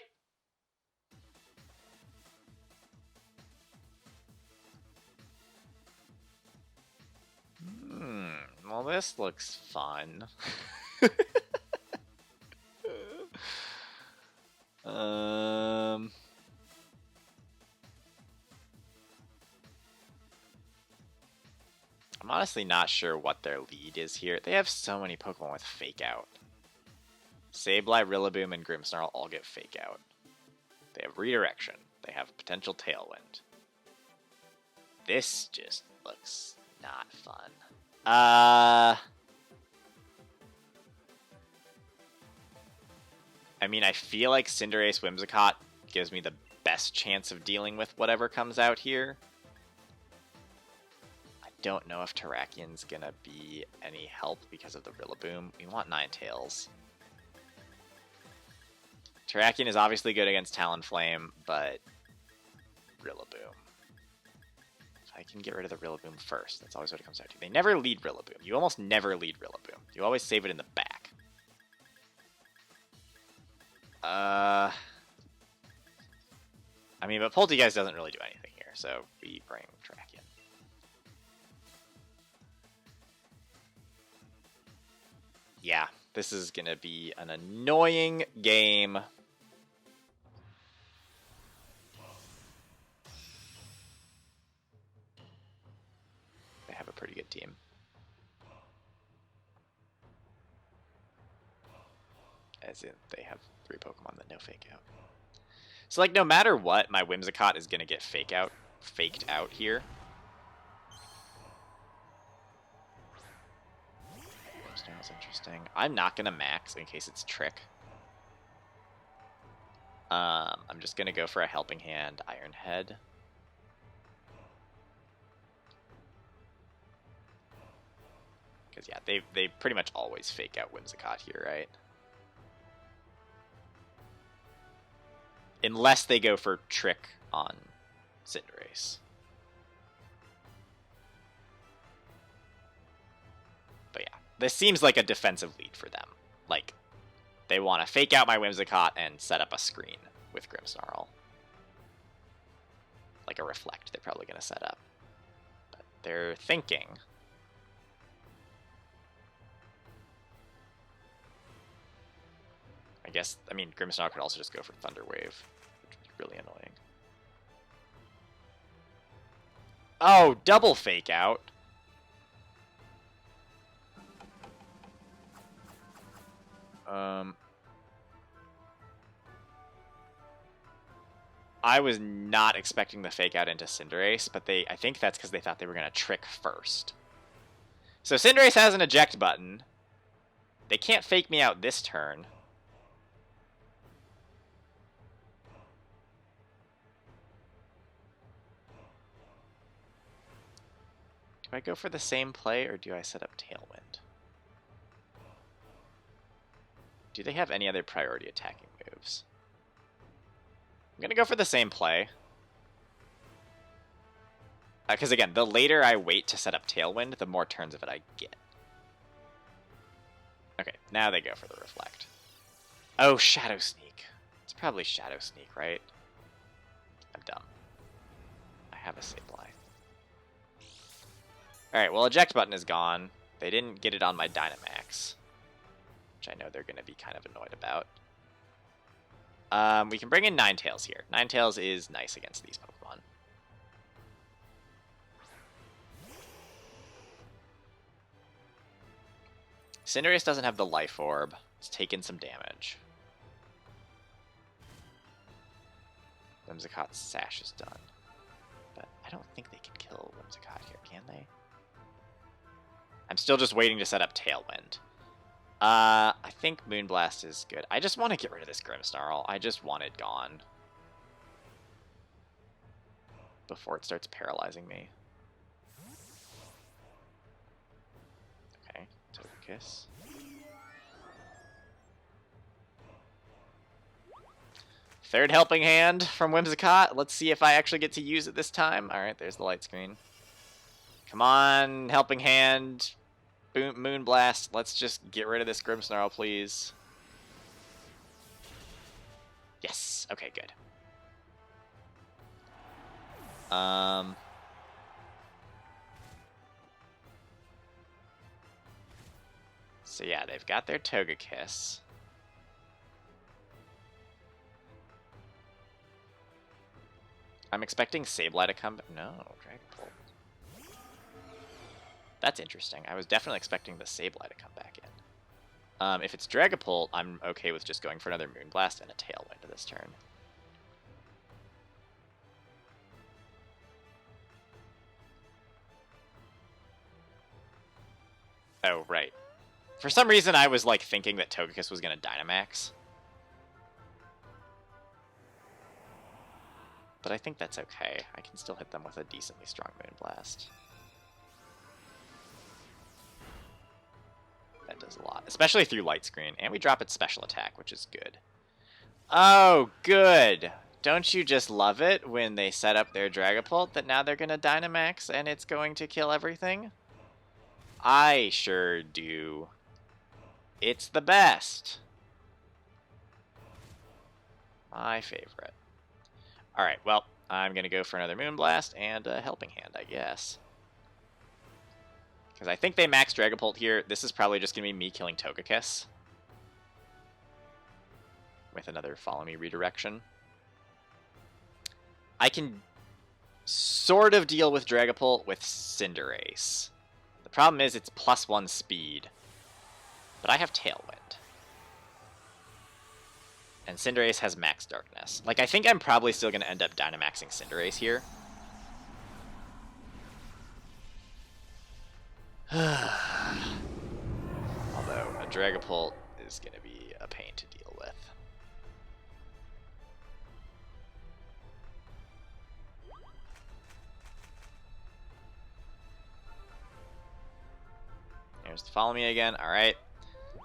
Well, this looks fun. I'm honestly not sure what their lead is here. They have so many Pokemon with Fake Out. Sableye, Rillaboom, and Grimmsnarl all get Fake Out. They have Redirection. They have potential Tailwind. This just looks not fun. I mean, I feel like Cinderace Whimsicott gives me the best chance of dealing with whatever comes out here. I don't know if Terrakion's gonna be any help because of the Rillaboom. We want Ninetales. Terrakion is obviously good against Talonflame, but Rillaboom. I can get rid of the Rillaboom first. That's always what it comes down to. They never lead Rillaboom. You almost never lead Rillaboom. You always save it in the back. I mean, but Poltergeist doesn't really do anything here, so we bring Track in. Yeah, this is going to be an annoying game. They have a pretty good team. As in, they have 3 Pokemon that no Fake Out. So, like, no matter what, my Whimsicott is going to get faked out here. That's interesting. I'm not going to max in case it's Trick. I'm just going to go for a Helping Hand, Iron Head. Because, yeah, they pretty much always fake out Whimsicott here, right? Unless they go for Trick on Cinderace. But yeah, this seems like a defensive lead for them. Like, they want to fake out my Whimsicott and set up a screen with Grimmsnarl. Like a Reflect they're probably going to set up. But they're thinking. I guess, I mean, Grimmsnarl could also just go for Thunder Wave, which would be really annoying. Oh, double fake out. I was not expecting the fake out into Cinderace, but I think that's because they thought they were going to Trick first. So Cinderace has an eject button. They can't fake me out this turn. Do I go for the same play, or do I set up Tailwind? Do they have any other priority attacking moves? I'm going to go for the same play. Because again, the later I wait to set up Tailwind, the more turns of it I get. Okay, now they go for the Reflect. Oh, Shadow Sneak. It's probably Shadow Sneak, right? I'm dumb. I have a Sableye. Alright, well, eject button is gone. They didn't get it on my Dynamax, which I know they're going to be kind of annoyed about. We can bring in Ninetales here. Ninetales is nice against these Pokemon. Cinderace doesn't have the Life Orb. It's taken some damage. Whimsicott's Sash is done. But I don't think they can kill Whimsicott here, can they? I'm still just waiting to set up Tailwind. I think Moonblast is good. I just want to get rid of this Grimmsnarl. I just want it gone. Before it starts paralyzing me. Okay, Togekiss. Third Helping Hand from Whimsicott. Let's see if I actually get to use it this time. Alright, there's the light screen. Come on, Helping Hand. Moonblast. Let's just get rid of this Grimmsnarl, please. Yes. Okay, good. So yeah, they've got their Togekiss. I'm expecting Sableye to come. No, Dragapult. That's interesting. I was definitely expecting the Sableye to come back in. If it's Dragapult, I'm okay with just going for another Moonblast and a Tailwind this turn. Oh, right. For some reason, I was like thinking that Togekiss was going to Dynamax. But I think that's okay. I can still hit them with a decently strong Moonblast. That does a lot, especially through Light Screen. And we drop its special attack, which is good. Oh, good. Don't you just love it when they set up their Dragapult that now they're going to Dynamax and it's going to kill everything? I sure do. It's the best. My favorite. Alright, well, I'm going to go for another Moonblast and a Helping Hand, I guess. Because I think they max Dragapult here. This is probably just going to be me killing Togekiss. With another Follow Me redirection. I can sort of deal with Dragapult with Cinderace. The problem is it's +1 speed. But I have Tailwind. And Cinderace has max Darkness. Like, I think I'm probably still going to end up Dynamaxing Cinderace here. Although, a Dragapult is going to be a pain to deal with. Here's the Follow Me again. Alright.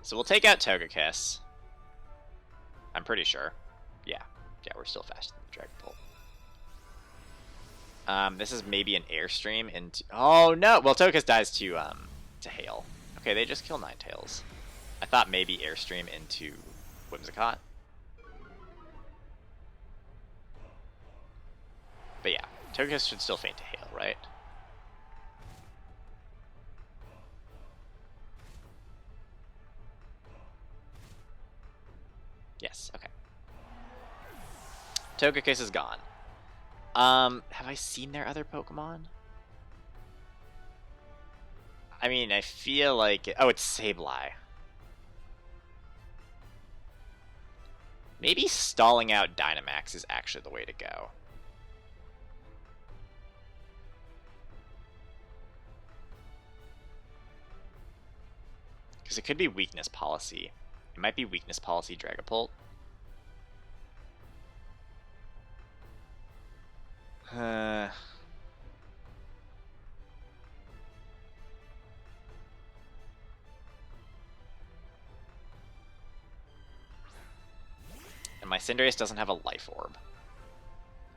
So we'll take out Togekiss. I'm pretty sure. Yeah. Yeah, we're still faster than the Dragapult. This is maybe an Airstream into... Oh, no! Well, Togekiss dies to Hail. Okay, they just kill Ninetales. I thought maybe Airstream into Whimsicott. But yeah, Togekiss should still faint to Hail, right? Yes, okay. Togekiss is gone. Have I seen their other Pokemon? I mean, I feel like... Oh, it's Sableye. Maybe stalling out Dynamax is actually the way to go. Because it could be Weakness Policy. It might be Weakness Policy Dragapult. And my Cinderace doesn't have a Life Orb.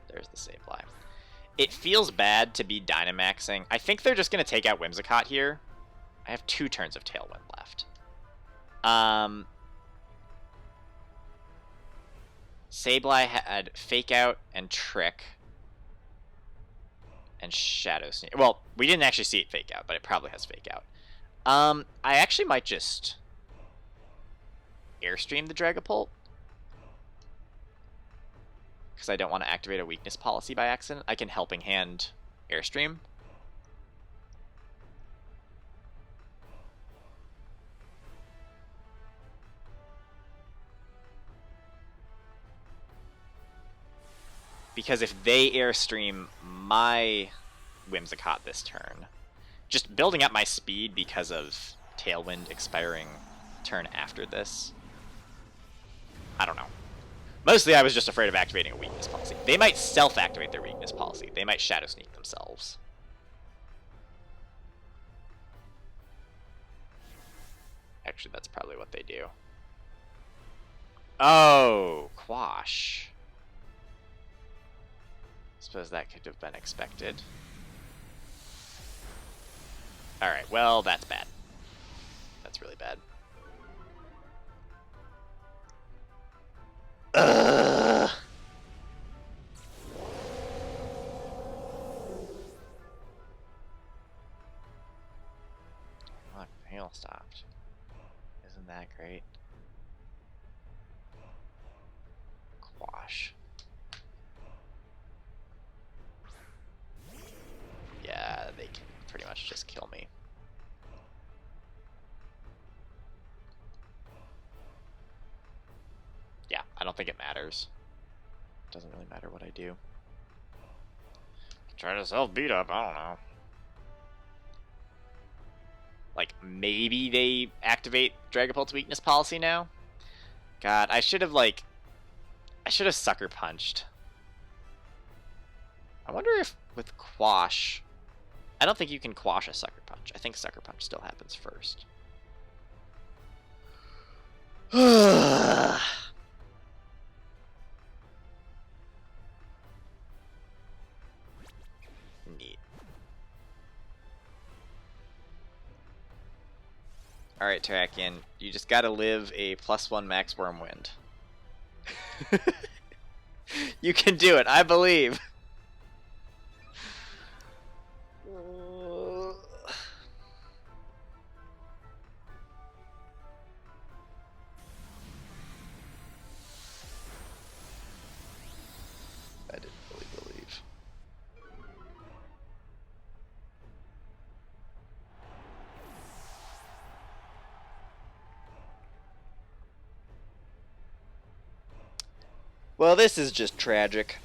There's the Sableye. It feels bad to be Dynamaxing. I think they're just going to take out Whimsicott here. I have 2 turns of Tailwind left. Sableye had Fake Out and Trick. And Shadow Sneak. Well, we didn't actually see it Fake Out, but it probably has Fake Out. I actually might just Airstream the Dragapult. Because I don't want to activate a Weakness Policy by accident. I can Helping Hand Airstream. Because if they Airstream my Whimsicott this turn, just building up my speed because of Tailwind expiring turn after this, I don't know. Mostly I was just afraid of activating a Weakness Policy. They might self-activate their Weakness Policy. They might Shadow Sneak themselves. Actually, that's probably what they do. Oh, Quash. Suppose that could have been expected. Alright, well, that's bad. That's really bad. Ugh. Look, the hail stopped. Isn't that great? Quash. Yeah, they can pretty much just kill me. Yeah, I don't think it matters. It doesn't really matter what I do. Try to self-beat up, I don't know. Like, maybe they activate Dragapult's Weakness Policy now? God, I should have Sucker Punched. I wonder if with Quash... I don't think you can Quash a Sucker Punch. I think Sucker Punch still happens first. Alright, Terrakion, you just gotta live a +1 max worm wind. You can do it, I believe. I didn't really believe. Well, this is just tragic.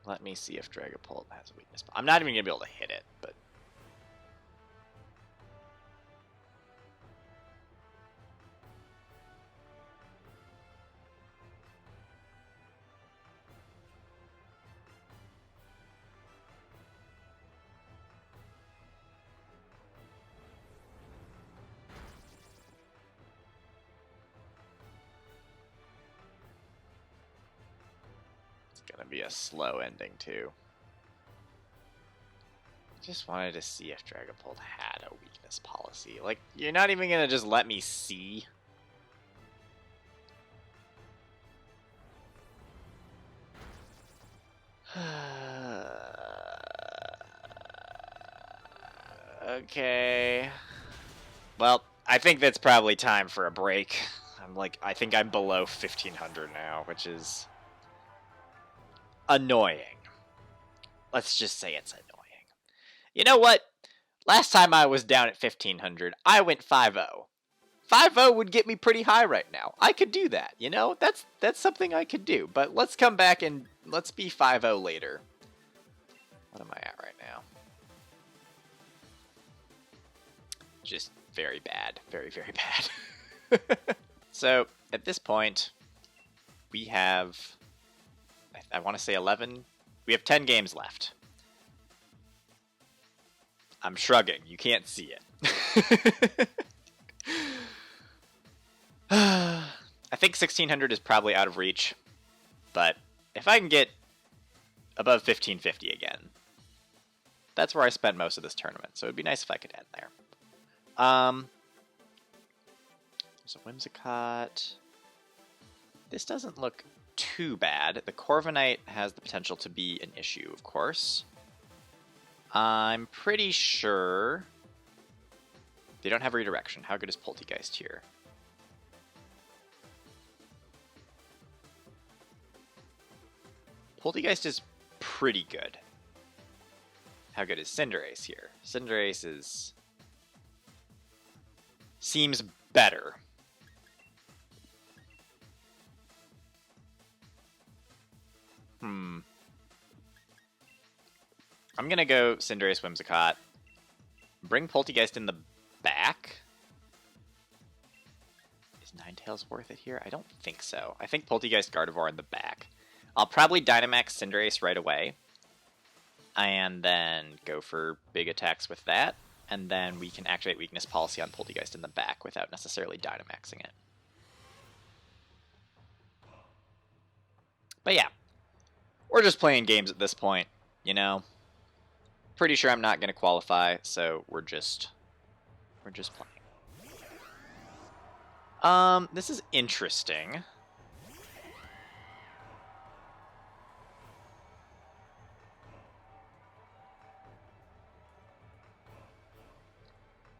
Let me see if Dragapult has a weakness. I'm not even going to be able to hit it, but... gonna be a slow ending too. Just wanted to see if Dragapult had a weakness policy. Like, you're not even gonna just let me see? Okay. Well, I think that's probably time for a break. I think I'm below 1500 now, which is annoying. Let's just say it's annoying. You know what? Last time I was down at 1500, I went 5-0. 5-0 would get me pretty high right now. I could do that, you know? That's something I could do. But let's come back and let's be 5-0 later. What am I at right now? Just very bad. Very, very bad. So, at this point, we have... I want to say 11. We have 10 games left. I'm shrugging. You can't see it. I think 1600 is probably out of reach. But if I can get above 1550 again, that's where I spent most of this tournament. So it would be nice if I could end there. There's a Whimsicott. This doesn't look too bad. The Corviknight has the potential to be an issue, of course. I'm pretty sure they don't have redirection. How good is Poltegeist here? Poltegeist is pretty good. How good is Cinderace here? Cinderace seems better. I'm gonna go Cinderace, Whimsicott. Bring Poltegeist in the back. Is Ninetales worth it here? I don't think so. I think Poltegeist, Gardevoir in the back. I'll probably Dynamax Cinderace right away. And then go for big attacks with that. And then we can activate Weakness Policy on Poltegeist in the back without necessarily Dynamaxing it. But yeah. We're just playing games at this point, you know? Pretty sure I'm not going to qualify, so we're just playing. This is interesting.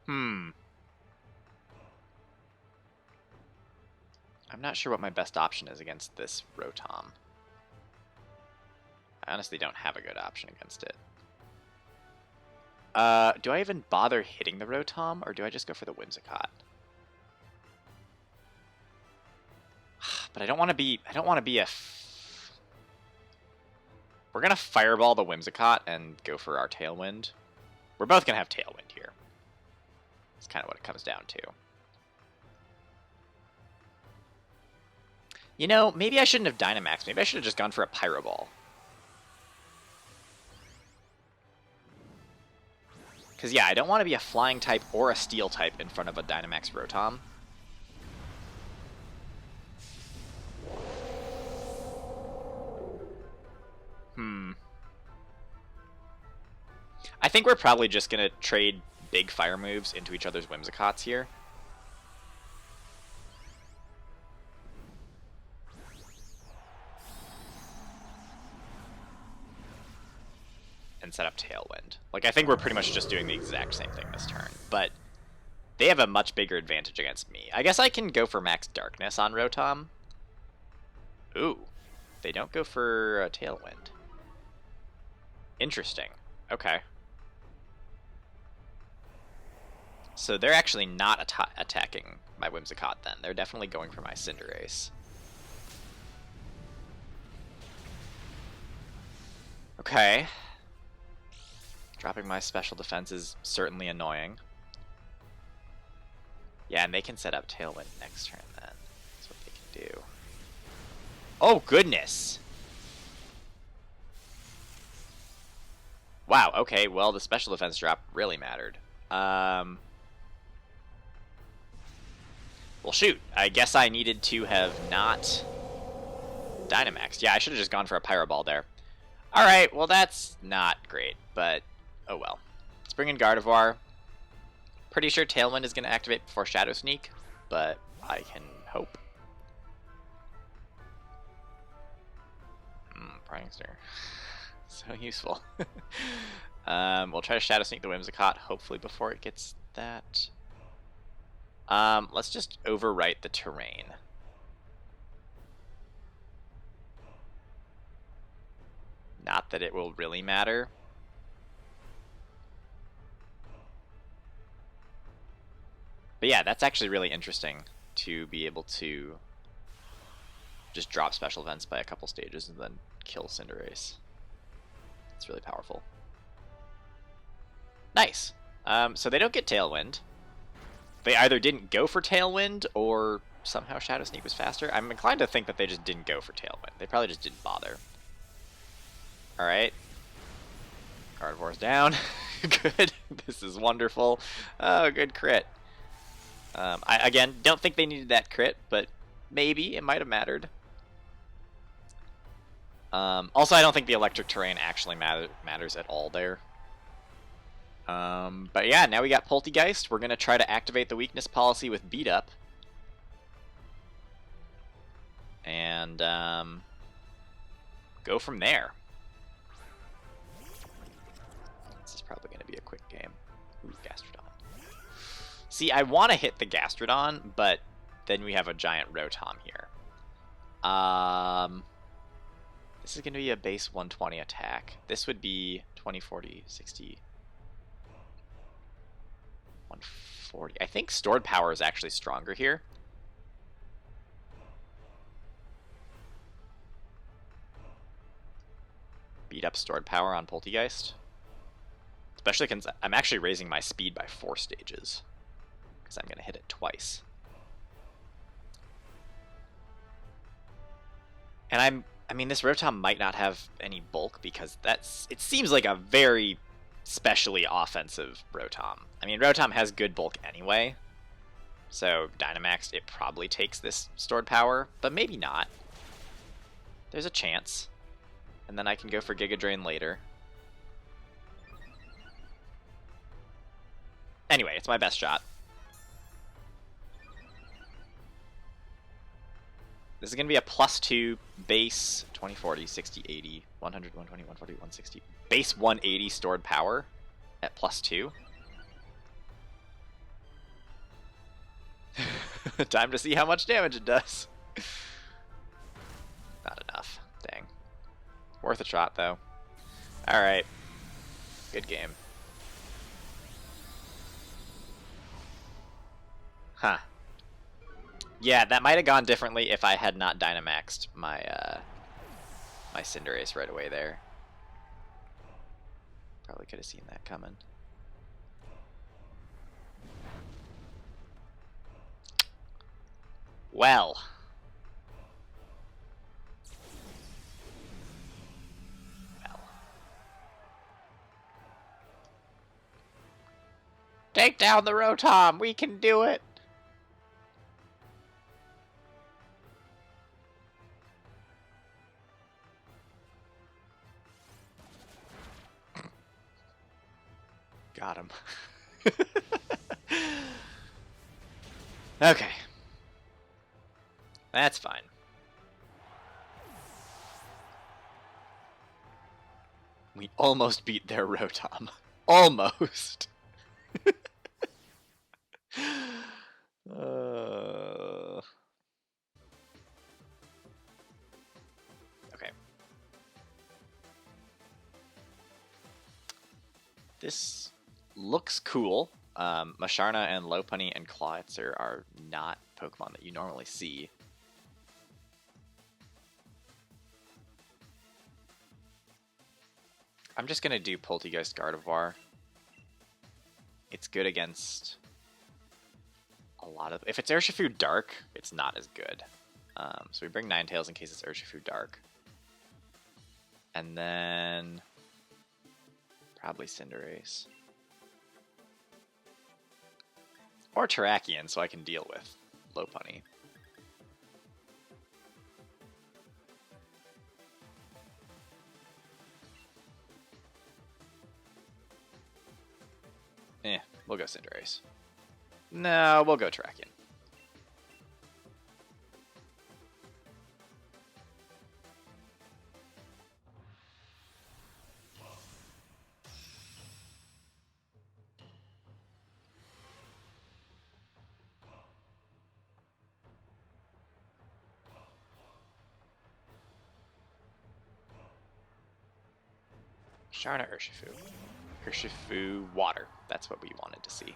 I'm not sure what my best option is against this Rotom. I honestly don't have a good option against it. Do I even bother hitting the Rotom, or do I just go for the Whimsicott? But I don't want to be a... We're going to Fireball the Whimsicott and go for our Tailwind. We're both going to have Tailwind here. That's kind of what it comes down to. You know, maybe I shouldn't have Dynamaxed. Maybe I should have just gone for a Pyro Ball. Because, yeah, I don't want to be a Flying type or a Steel type in front of a Dynamax Rotom. I think we're probably just going to trade big fire moves into each other's Whimsicots here. And set up Tailwind. Like, I think we're pretty much just doing the exact same thing this turn, but they have a much bigger advantage against me. I guess I can go for Max Darkness on Rotom. Ooh, they don't go for Tailwind. Interesting. Okay. So they're actually not attacking my Whimsicott then. They're definitely going for my Cinderace. Okay. Dropping my special defense is certainly annoying. Yeah, and they can set up Tailwind next turn then. That's what they can do. Oh, goodness! Wow, okay, well, the special defense drop really mattered. Well, shoot. I guess I needed to have not Dynamaxed. Yeah, I should have just gone for a Pyro Ball there. Alright, well, that's not great, but oh well. Let's bring in Gardevoir. Pretty sure Tailwind is going to activate before Shadow Sneak, but I can hope. Prankster. So useful. We'll try to Shadow Sneak the Whimsicott, hopefully before it gets that. Let's just overwrite the terrain. Not that it will really matter. But yeah, that's actually really interesting to be able to just drop special events by a couple stages and then kill Cinderace. It's really powerful. Nice. So they don't get Tailwind. They either didn't go for Tailwind or somehow Shadow Sneak was faster. I'm inclined to think that they just didn't go for Tailwind. They probably just didn't bother. Alright. Gardevoir's down. Good. This is wonderful. Oh, good crit. I, again, don't think they needed that crit, but maybe it might have mattered. Also, I don't think the electric terrain actually matters at all there. But yeah, now we got Poltegeist. We're going to try to activate the weakness policy with Beat Up. And go from there. This is probably going to be a quick game. Ooh, Gastrodon. See, I want to hit the Gastrodon, but then we have a giant Rotom here. This is going to be a base 120 attack. This would be 20, 40, 60, 140. I think stored power is actually stronger here. Beat up stored power on Poltegeist. Especially because I'm actually raising my speed by 4 stages. Because I'm going to hit it twice. And I mean, this Rotom might not have any bulk because it seems like a very specially offensive Rotom. I mean, Rotom has good bulk anyway. So, Dynamaxed, it probably takes this stored power, but maybe not. There's a chance. And then I can go for Giga Drain later. Anyway, it's my best shot. This is going to be a +2 base 20, 40, 60, 80, 100, 120, 140, 160. Base 180 stored power at +2. Time to see how much damage it does. Not enough. Dang. Worth a shot, though. Alright. Good game. Huh. Yeah, that might have gone differently if I had not Dynamaxed my my Cinderace right away there. Probably could have seen that coming. Well. Take down the Rotom! We can do it! got him. Okay. That's fine. We almost beat their Rotom. Almost. Okay. This looks cool. Masharna and Lopunny and Clawitzer are not Pokemon that you normally see. I'm just going to do Polteageist Gardevoir. It's good against a lot of... If it's Urshifu Dark, it's not as good. So we bring Ninetales in case it's Urshifu Dark. And then... probably Cinderace. Or Terrakion, so I can deal with Lopunny. We'll go Cinderace. No, we'll go Terrakion. Sharna Urshifu. Urshifu Water. That's what we wanted to see.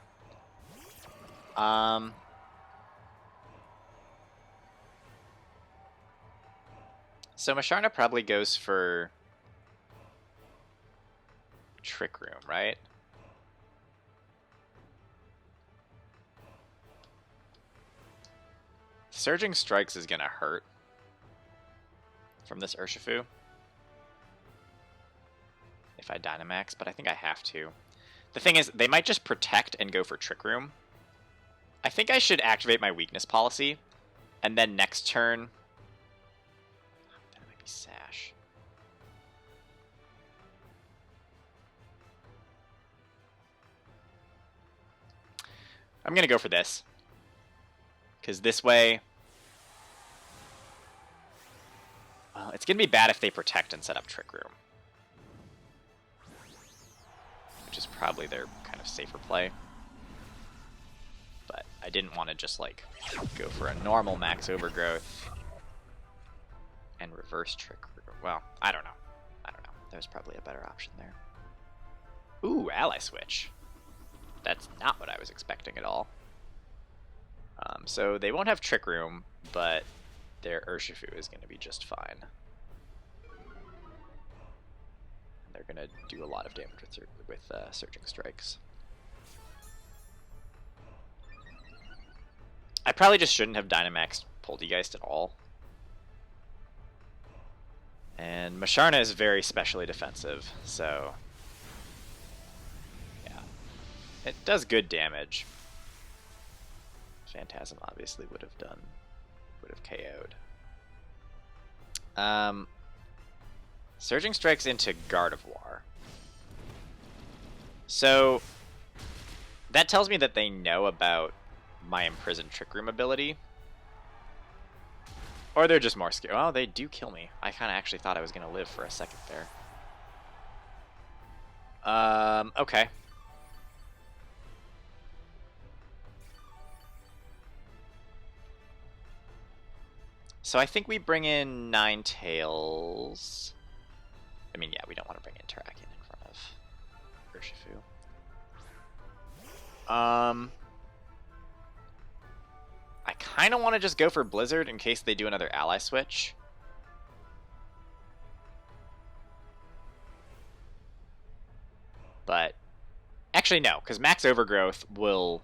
So Masharna probably goes for Trick Room, right? Surging Strikes is gonna hurt from this Urshifu if I Dynamax, but I think I have to. The thing is, they might just protect and go for Trick Room. I think I should activate my weakness policy, and then next turn... That might be Sash. I'm gonna go for this. Because this way... Well, it's gonna be bad if they protect and set up Trick Room. Which is probably their kind of safer play. But I didn't want to just, like, go for a normal max overgrowth and reverse Trick Room. Well, I don't know. There's probably a better option there. Ooh, Ally Switch. That's not what I was expecting at all. So they won't have Trick Room, but their Urshifu is going to be just fine. They're going to do a lot of damage with Surging Strikes. I probably just shouldn't have Dynamaxed Polteageist at all. And Masharna is very specially defensive, so... yeah. It does good damage. Phantasm obviously would have KO'd. Surging Strikes into Gardevoir. So that tells me that they know about my Imprisoned Trick Room ability. Or they're just more scared. Oh, they do kill me. I kind of actually thought I was going to live for a second there. Okay. So I think we bring in Ninetales. I mean, yeah, we don't want to bring in Terrakion in front of Urshifu. I kind of want to just go for Blizzard in case they do another ally switch. But actually no, because Max Overgrowth will...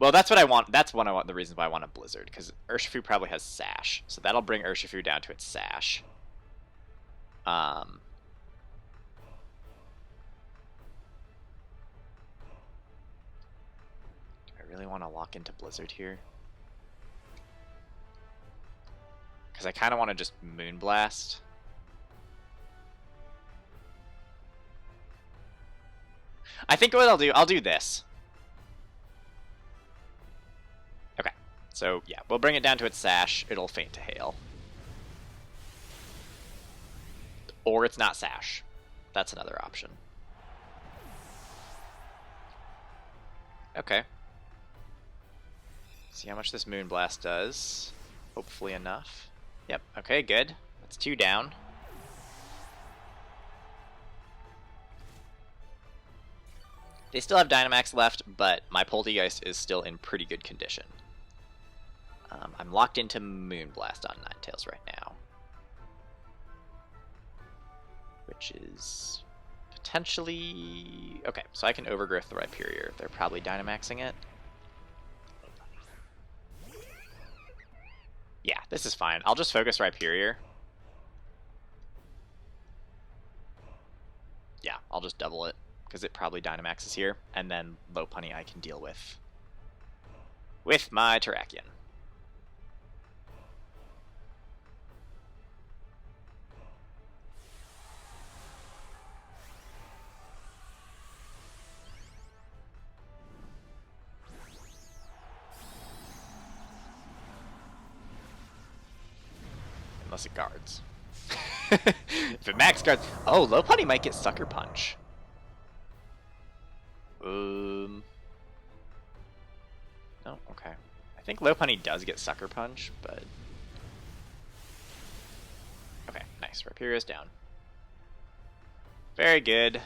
Well, that's what I want. That's one of the reasons why I want a Blizzard, because Urshifu probably has Sash, so that'll bring Urshifu down to its Sash. Do I really want to lock into Blizzard here? Because I kind of want to just Moonblast. I think what I'll do this. Okay, so yeah, we'll bring it down to its sash. It'll faint to hail. Or it's not sash. That's another option. Okay. See how much this Moonblast does. Hopefully enough. Yep, okay, good. That's 2 down. They still have Dynamax left, but my Poltegeist is still in pretty good condition. I'm locked into Moonblast on Ninetales right now. Which is potentially... Okay, so I can Overgrowth the Rhyperior. They're probably Dynamaxing it. Yeah, this is fine. I'll just focus Rhyperior. Yeah, I'll just double it, because it probably Dynamaxes here. And then Lopunny I can deal with my Terrakion. Unless it guards. If it max guards... Oh, Lopunny might get Sucker Punch. No, okay. I think Lopunny does get Sucker Punch, but... Okay, nice. Rhyperior's down. Very good.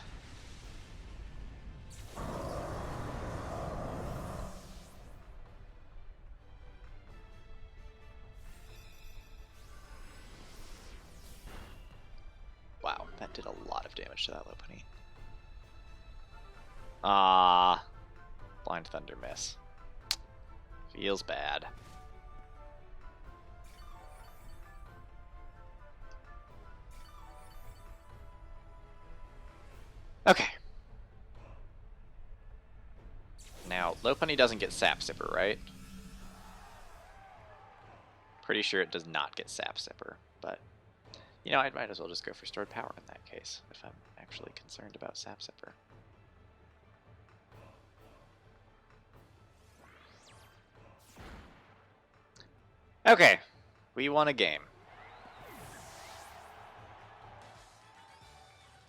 Wow, that did a lot of damage to that Lopunny. Blind Thunder miss. Feels bad. Okay. Now, Lopunny doesn't get Sap Sipper, right? Pretty sure it does not get Sap Sipper, but... You know, I might as well just go for Stored Power in that case, if I'm actually concerned about Sap Sipper. Okay, we won a game.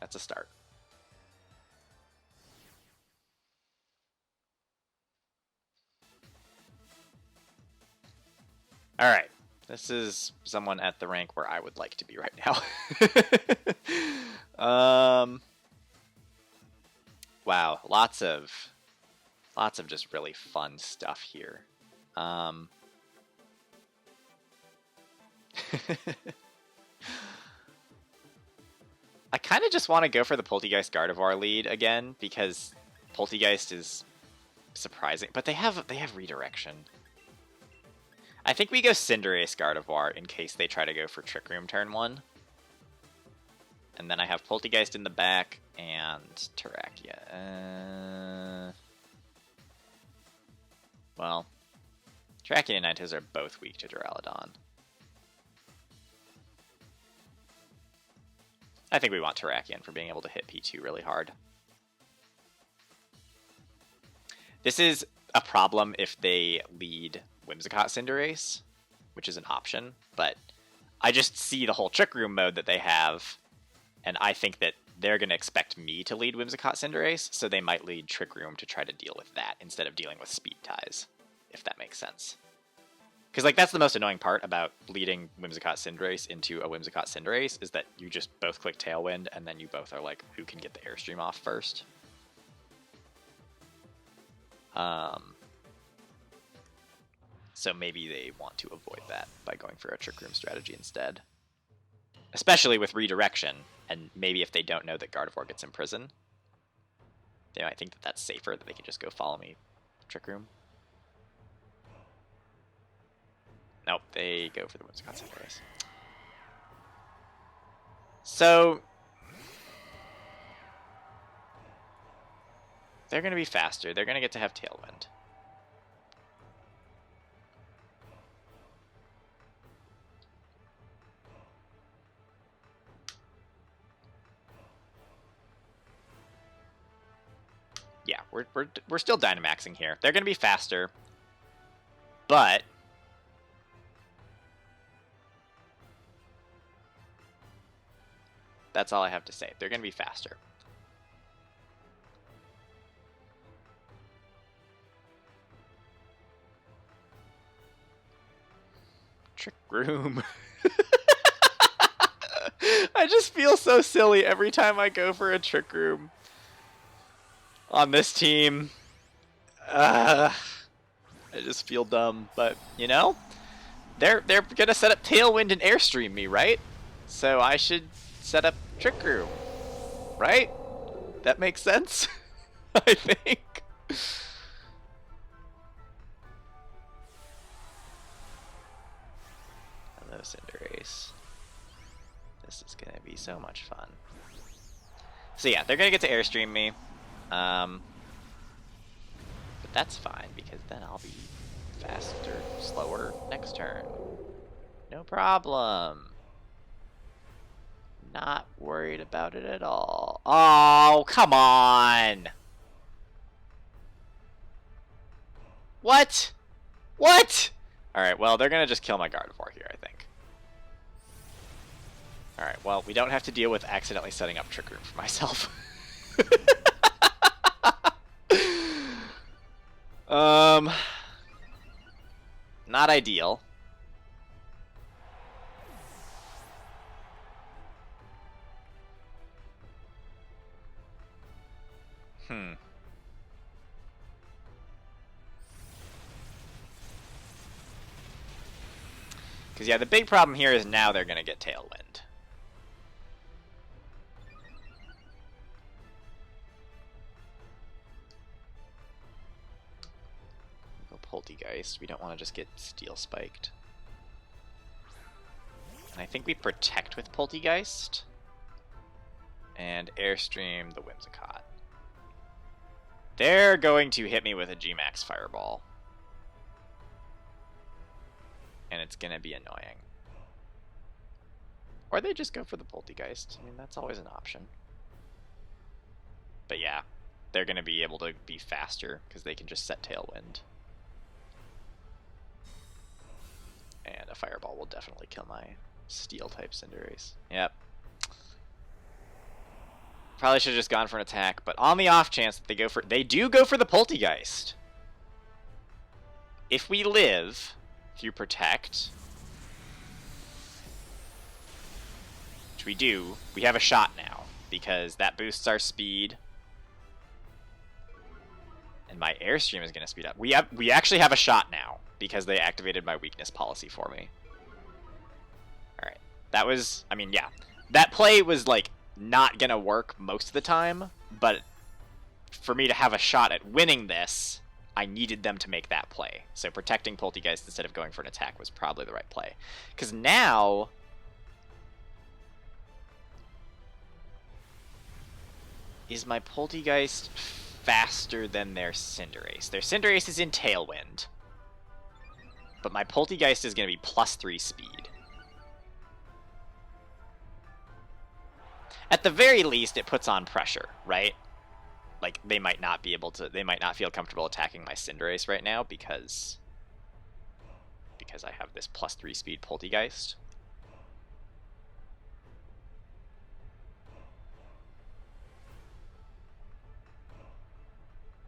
That's a start. Alright, this is someone at the rank where I would like to be right now. Wow, lots of just really fun stuff here. I kind of just want to go for the Poltegeist Gardevoir lead again, because Poltegeist is surprising, but they have redirection. I think we go Cinderace Gardevoir in case they try to go for Trick Room turn 1. And then I have Poltegeist in the back and Terrakion. Well, Terrakion and Ninetales are both weak to Duraludon. I think we want Terrakion for being able to hit P2 really hard. This is a problem if they lead Whimsicott Cinderace, which is an option, but I just see the whole Trick Room mode that they have, and I think that they're going to expect me to lead Whimsicott Cinderace, so they might lead Trick Room to try to deal with that instead of dealing with Speed Ties, if that makes sense. Because, like, that's the most annoying part about leading Whimsicott Cinderace into a Whimsicott Cinderace, is that you just both click Tailwind, and then you both are like, who can get the Airstream off first? So maybe they want to avoid that by going for a Trick Room strategy instead. Especially with redirection, and maybe if they don't know that Gardevoir gets Imprison, they might think that that's safer, that they can just go follow me Trick Room. Nope, they go for the Whimsicott Cinderace. So they're going to be faster. They're going to get to have Tailwind. we're still Dynamaxing here. They're gonna be faster, but that's all I have to say. They're gonna be faster. Trick Room. I just feel so silly every time I go for a Trick Room on this team. I just feel dumb, but you know, they're gonna set up Tailwind and Airstream me, right? So I should set up Trick Room, right? That makes sense, I think. Hello, Cinderace. This is gonna be so much fun. So yeah, they're gonna get to Airstream me. But that's fine, because then I'll be faster, slower next turn. No problem. Not worried about it at all. Oh, come on! What? What? Alright, well, they're gonna just kill my Gardevoir here, I think. Alright, well, we don't have to deal with accidentally setting up Trick Room for myself. Not ideal. Because, yeah, the big problem here is now they're going to get Tailwind. Go Poltegeist. We don't want to just get Steel Spiked. And I think we protect with Poltegeist. And Airstream the Whimsicott. They're going to hit me with a G-Max Fireball. And it's going to be annoying. Or they just go for the Poltegeist. I mean, that's always an option. But yeah, they're going to be able to be faster because they can just set Tailwind. And a Fireball will definitely kill my Steel-type Cinderace. Yep. Probably should have just gone for an attack, but on the off chance that they do go for the Poltegeist. If we live through Protect, which we do, we have a shot now, because that boosts our speed. And my Airstream is going to speed up. We actually have a shot now, because they activated my weakness policy for me. Alright. That was, I mean, yeah. That play was, like, not going to work most of the time, but for me to have a shot at winning this, I needed them to make that play. So protecting Poltegeist instead of going for an attack was probably the right play. Because now, is my Poltegeist faster than their Cinderace? Their Cinderace is in Tailwind, but my Poltegeist is going to be +3 speed. At the very least, it puts on pressure, right? Like, they might not be able to, they might not feel comfortable attacking my Cinderace right now because I have this +3 speed Poltegeist.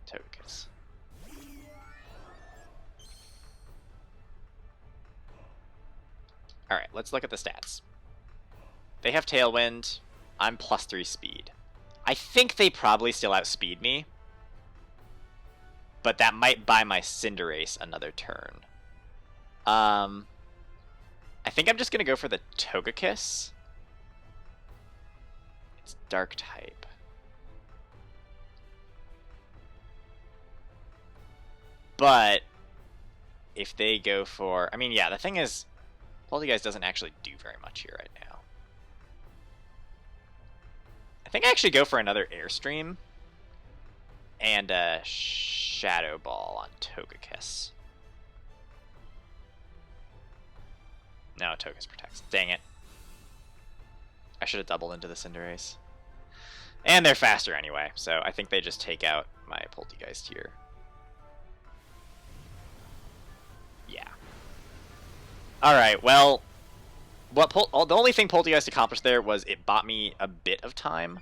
Togekiss. Alright, let's look at the stats. They have Tailwind. I'm +3 speed. I think they probably still outspeed me, but that might buy my Cinderace another turn. I think I'm just going to go for the Togekiss. It's Dark type. But if they go for... I mean, yeah, the thing is, Poltegeist doesn't actually do very much here right now. I think I actually go for another Airstream and a Shadow Ball on Togekiss. No, Togekiss protects. Dang it. I should have doubled into the Cinderace. And they're faster anyway, so I think they just take out my Poltegeist here. Yeah. Alright, well, the only thing Poltegeist accomplished there was it bought me a bit of time.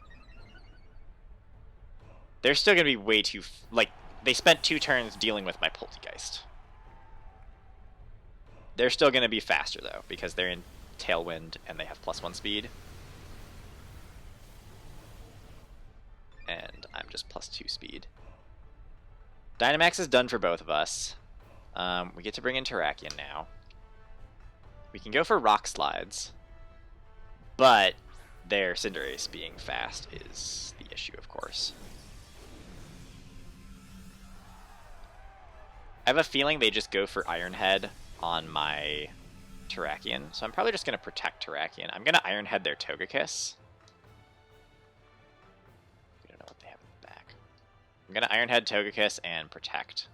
They're still going to be way too... like, they spent 2 turns dealing with my Poltegeist. They're still going to be faster, though, because they're in Tailwind and they have +1 speed. And I'm just +2 speed. Dynamax is done for both of us. We get to bring in Terrakion now. We can go for Rock Slides, but their Cinderace being fast is the issue, of course. I have a feeling they just go for Iron Head on my Terrakion, so I'm probably just going to protect Terrakion. I'm going to Iron Head their Togekiss. We don't know what they have in the back. I'm going to Iron Head Togekiss and protect.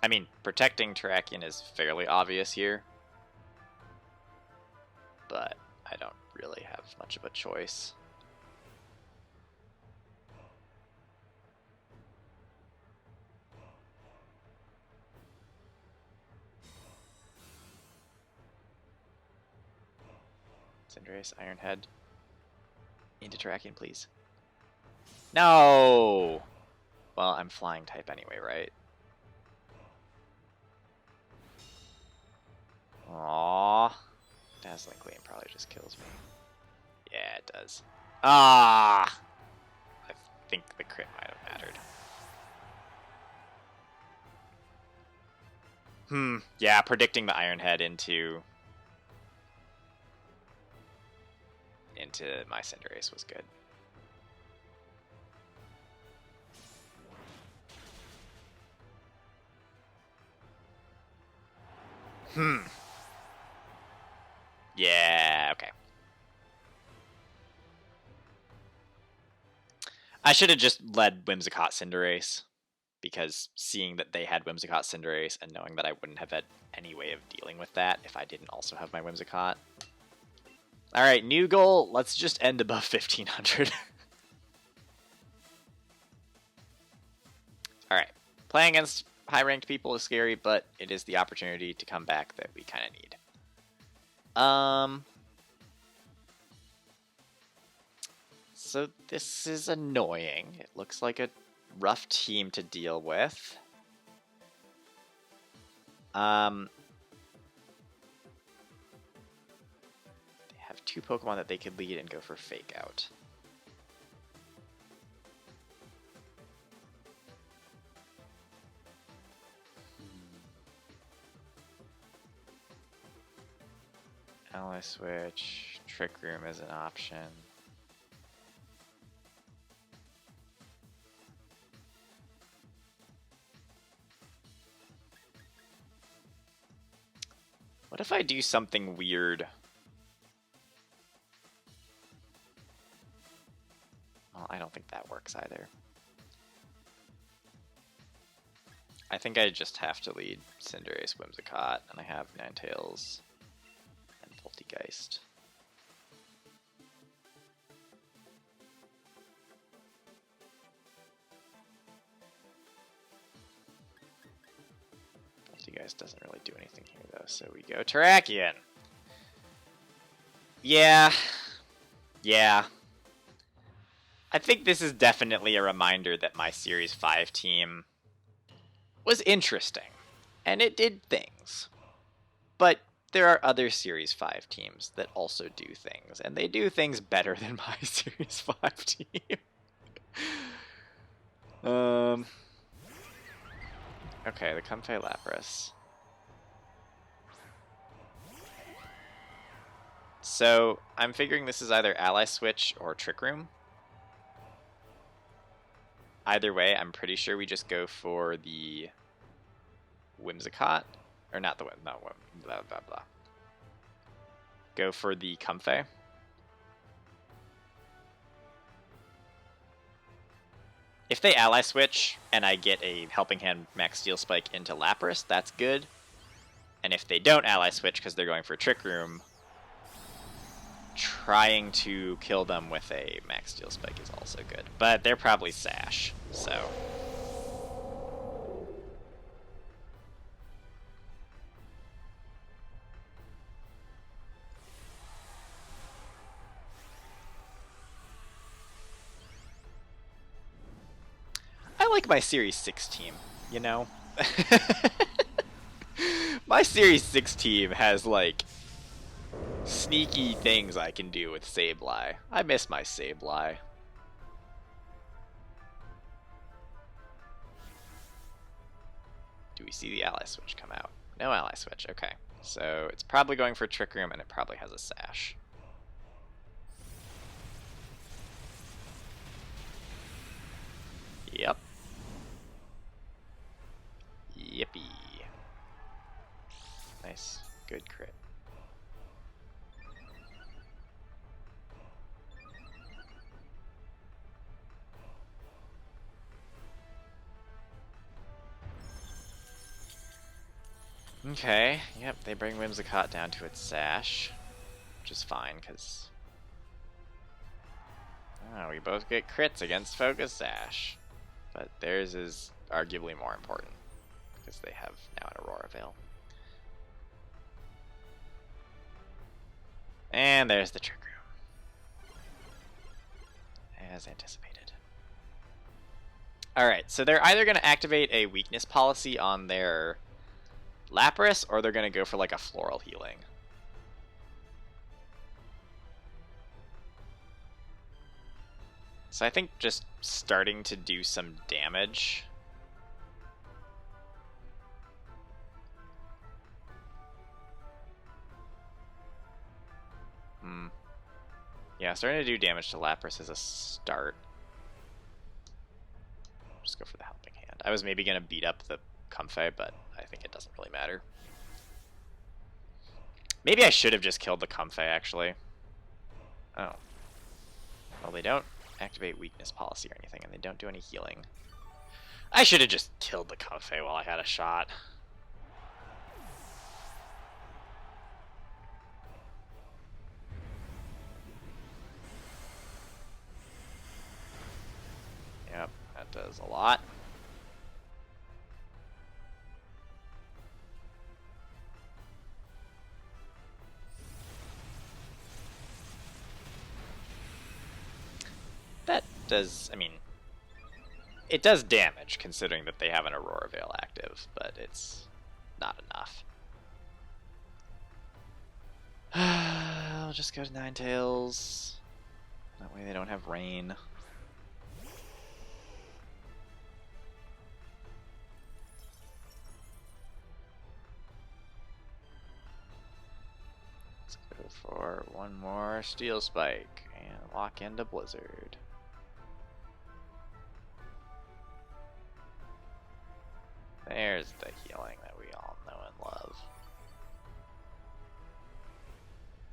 I mean, protecting Terrakion is fairly obvious here, but I don't really have much of a choice. Cinderace, Iron Head. Into Terrakion, please. No! Well, I'm flying type anyway, right? Aww. Dazzling Gleam probably just kills me. Yeah, it does. Ah! I think the crit might have mattered. Yeah, predicting the Iron Head into my Cinderace was good. Yeah, okay. I should have just led Whimsicott Cinderace, because seeing that they had Whimsicott Cinderace and knowing that I wouldn't have had any way of dealing with that if I didn't also have my Whimsicott. Alright, new goal, let's just end above 1500. Alright, playing against high-ranked people is scary, but it is the opportunity to come back that we kind of need. So this is annoying. It looks like a rough team to deal with. They have 2 Pokemon that they could lead and go for Fake Out. Ally Switch, Trick Room is an option. What if I do something weird? Well, I don't think that works either. I think I just have to lead Cinderace, Whimsicott, and I have Ninetales and Poltegeist. Poltegeist doesn't really do anything here, though, so we go Terrakion. Yeah. I think this is definitely a reminder that my Series 5 team was interesting, and it did things. But there are other Series 5 teams that also do things, and they do things better than my Series 5 team. Okay, the Comfey Lapras. So, I'm figuring this is either Ally Switch or Trick Room. Either way, I'm pretty sure we just go for the Whimsicott Or not the no, blah, blah, blah. Go for the Comfey. If they ally switch and I get a Helping Hand Max Steel Spike into Lapras, that's good. And if they don't ally switch because they're going for Trick Room, trying to kill them with a Max Steel Spike is also good. But they're probably Sash, so... I like my Series 6 team, you know? My Series 6 team has, like, sneaky things I can do with Sableye. I miss my Sableye. Do we see the ally switch come out? No ally switch, okay. So it's probably going for Trick Room, and it probably has a Sash. Yep. Yippee. Nice. Good crit. Okay, yep, they bring Whimsicott down to its Sash, which is fine, because... Oh, we both get crits against Focus Sash. But theirs is arguably more important, because they have now an Aurora Veil. And there's the Trick Room. As anticipated. Alright, so they're either going to activate a weakness policy on their Lapras, or they're going to go for like a Floral Healing. So I think just starting to do some damage. Yeah, starting to do damage to Lapras is a start. Just go for the Helping Hand. I was maybe going to beat up the Comfey, but I think it doesn't really matter. Maybe I should have just killed the Comfey, actually. Oh. Well, they don't activate weakness policy or anything, and they don't do any healing. I should have just killed the Comfey while I had a shot. Yep, that does a lot. That does, I mean, it does damage considering that they have an Aurora Veil active, but it's not enough. I'll just go to Ninetales. That way they don't have rain. Let's go for one more Steel Spike and lock into Blizzard. There's the healing that we all know and love.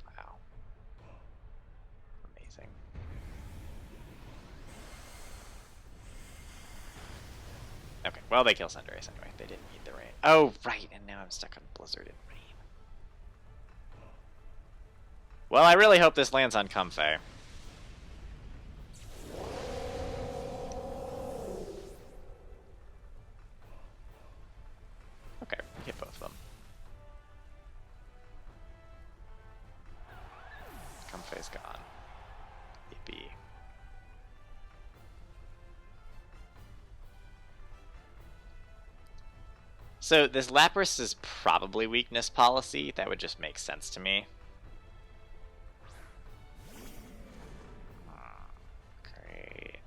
Wow. Amazing. Okay, well, they kill Cinderace anyway. They didn't need the rain. Oh, right, and now I'm stuck on Blizzard and rain. Well, I really hope this lands on Comfey. Okay, hit both of them. Comfey's gone. Yippee. So this Lapras is probably weakness policy. That would just make sense to me. Great.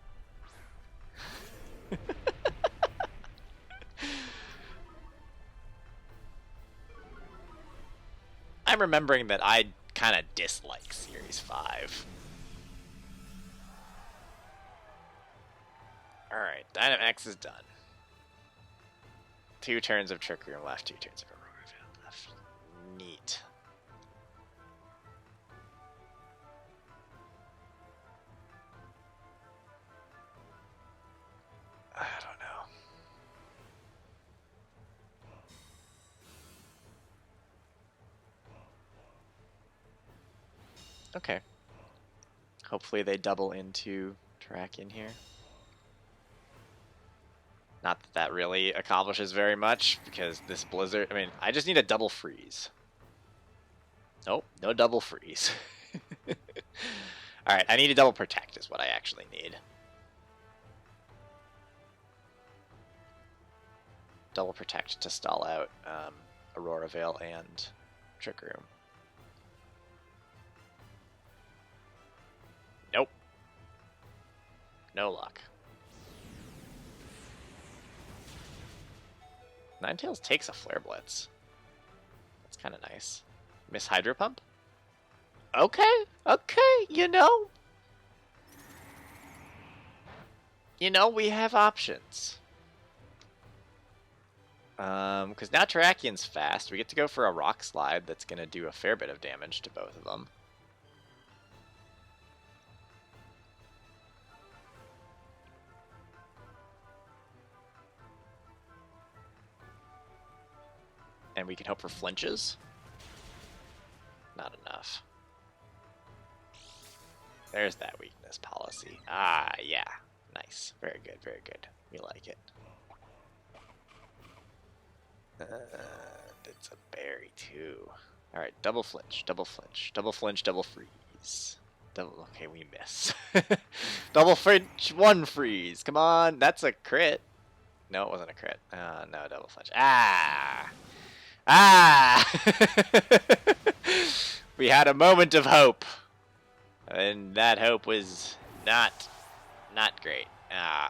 I'm remembering that I kind of dislike Series 5. Alright, Dynamax is done. 2 turns of Trick Room left, 2 turns of Aurora Veil. Okay. Hopefully they double into Terrakion here. Not that that really accomplishes very much, because this Blizzard... I mean, I just need a double freeze. Nope, no double freeze. Alright, I need a double protect is what I actually need. Double protect to stall out Aurora Veil and Trick Room. Nope. No luck. Ninetales takes a Flare Blitz. That's kind of nice. Miss Hydro Pump? Okay, okay, you know. You know, we have options. Because now Terrakion's fast. We get to go for a Rock Slide that's going to do a fair bit of damage to both of them. And we can hope for flinches. Not enough. There's that weakness policy. Ah, yeah. Nice. Very good, very good. We like it. It's a berry, too. Alright, double flinch, double flinch, double flinch, double freeze. Double, okay, we miss. Double flinch, one freeze. Come on, that's a crit. No, it wasn't a crit. No, double flinch. Ah! Ah! We had a moment of hope. And that hope was not great.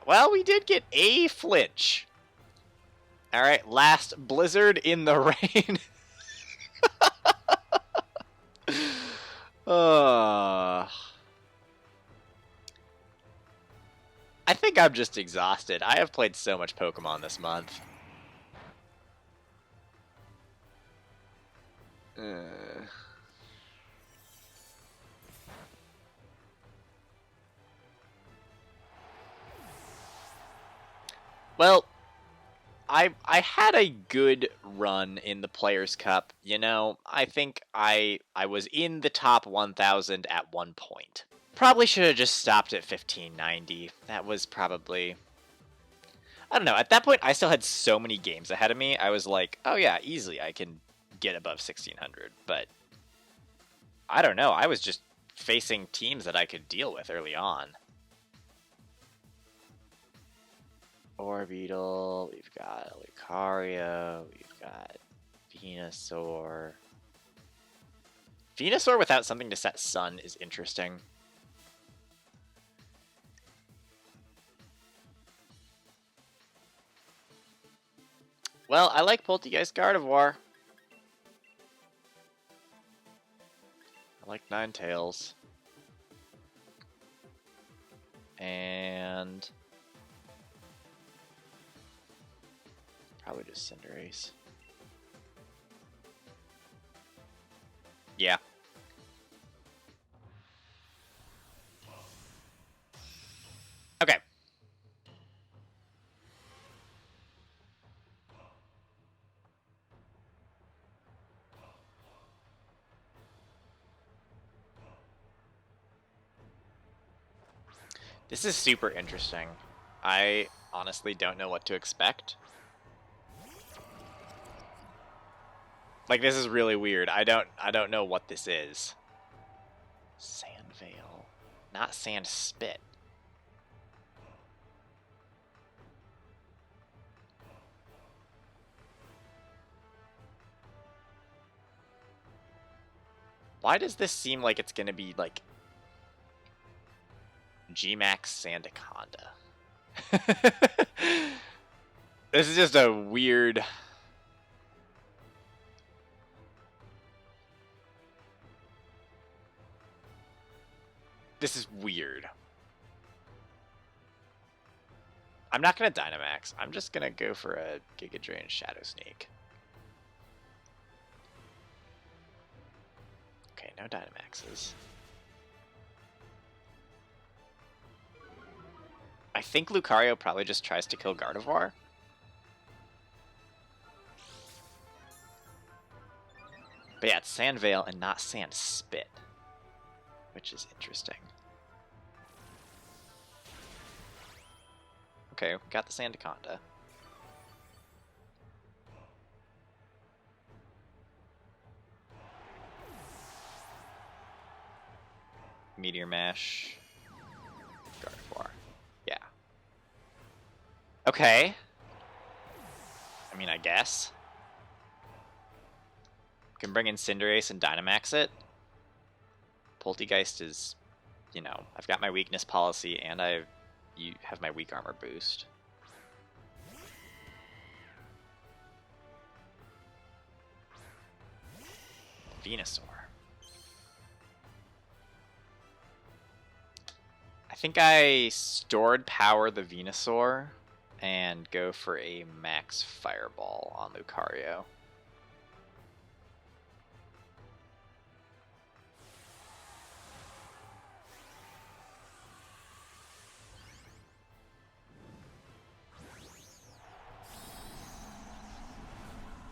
Well, we did get a flinch. Alright, last Blizzard in the rain. I think I'm just exhausted. I have played so much Pokemon this month. Well, I had a good run in the Players' Cup. You know, I think I was in the top 1,000 at one point. Probably should have just stopped at 1590. That was probably... I don't know. At that point, I still had so many games ahead of me. I was like, oh yeah, easily I can get above 1,600. But I don't know. I was just facing teams that I could deal with early on. Orbeetle, we've got Lucario, we've got Venusaur. Venusaur without something to set Sun is interesting. Well, I like Poltergeist Gardevoir. I like Ninetales. And... probably just Cinderace. Yeah. Okay. This is super interesting. I honestly don't know what to expect. Like, this is really weird. I don't know what this is. Sandveil. Not Sand Spit. Why does this seem like it's gonna be, like, G-Max Sandaconda? This is just a weird... This is weird. I'm not going to Dynamax. I'm just going to go for a Giga Drain Shadow Sneak. Okay, no Dynamaxes. I think Lucario probably just tries to kill Gardevoir. But yeah, it's Sandveil and not Sand Spit. which is interesting. Okay, got the Sandaconda. Meteor Mash. Gardevoir. Yeah. Okay. I mean, I guess. Can bring in Cinderace and Dynamax it. Poltegeist is, you know, I've got my weakness policy and you have my weak armor boost. Venusaur. I think I stored power the Venusaur and go for a max Fireball on Lucario.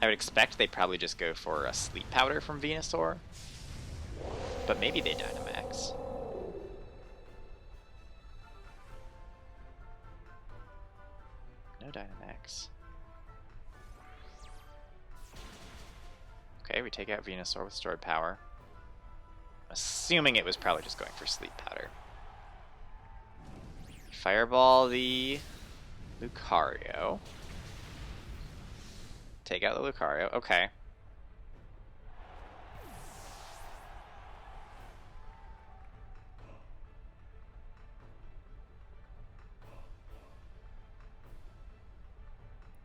I would expect they probably just go for a Sleep Powder from Venusaur, but maybe they Dynamax. No Dynamax. Okay, we take out Venusaur with stored power. I'm assuming it was probably just going for Sleep Powder. Fireball the Lucario. Take out the Lucario. Okay.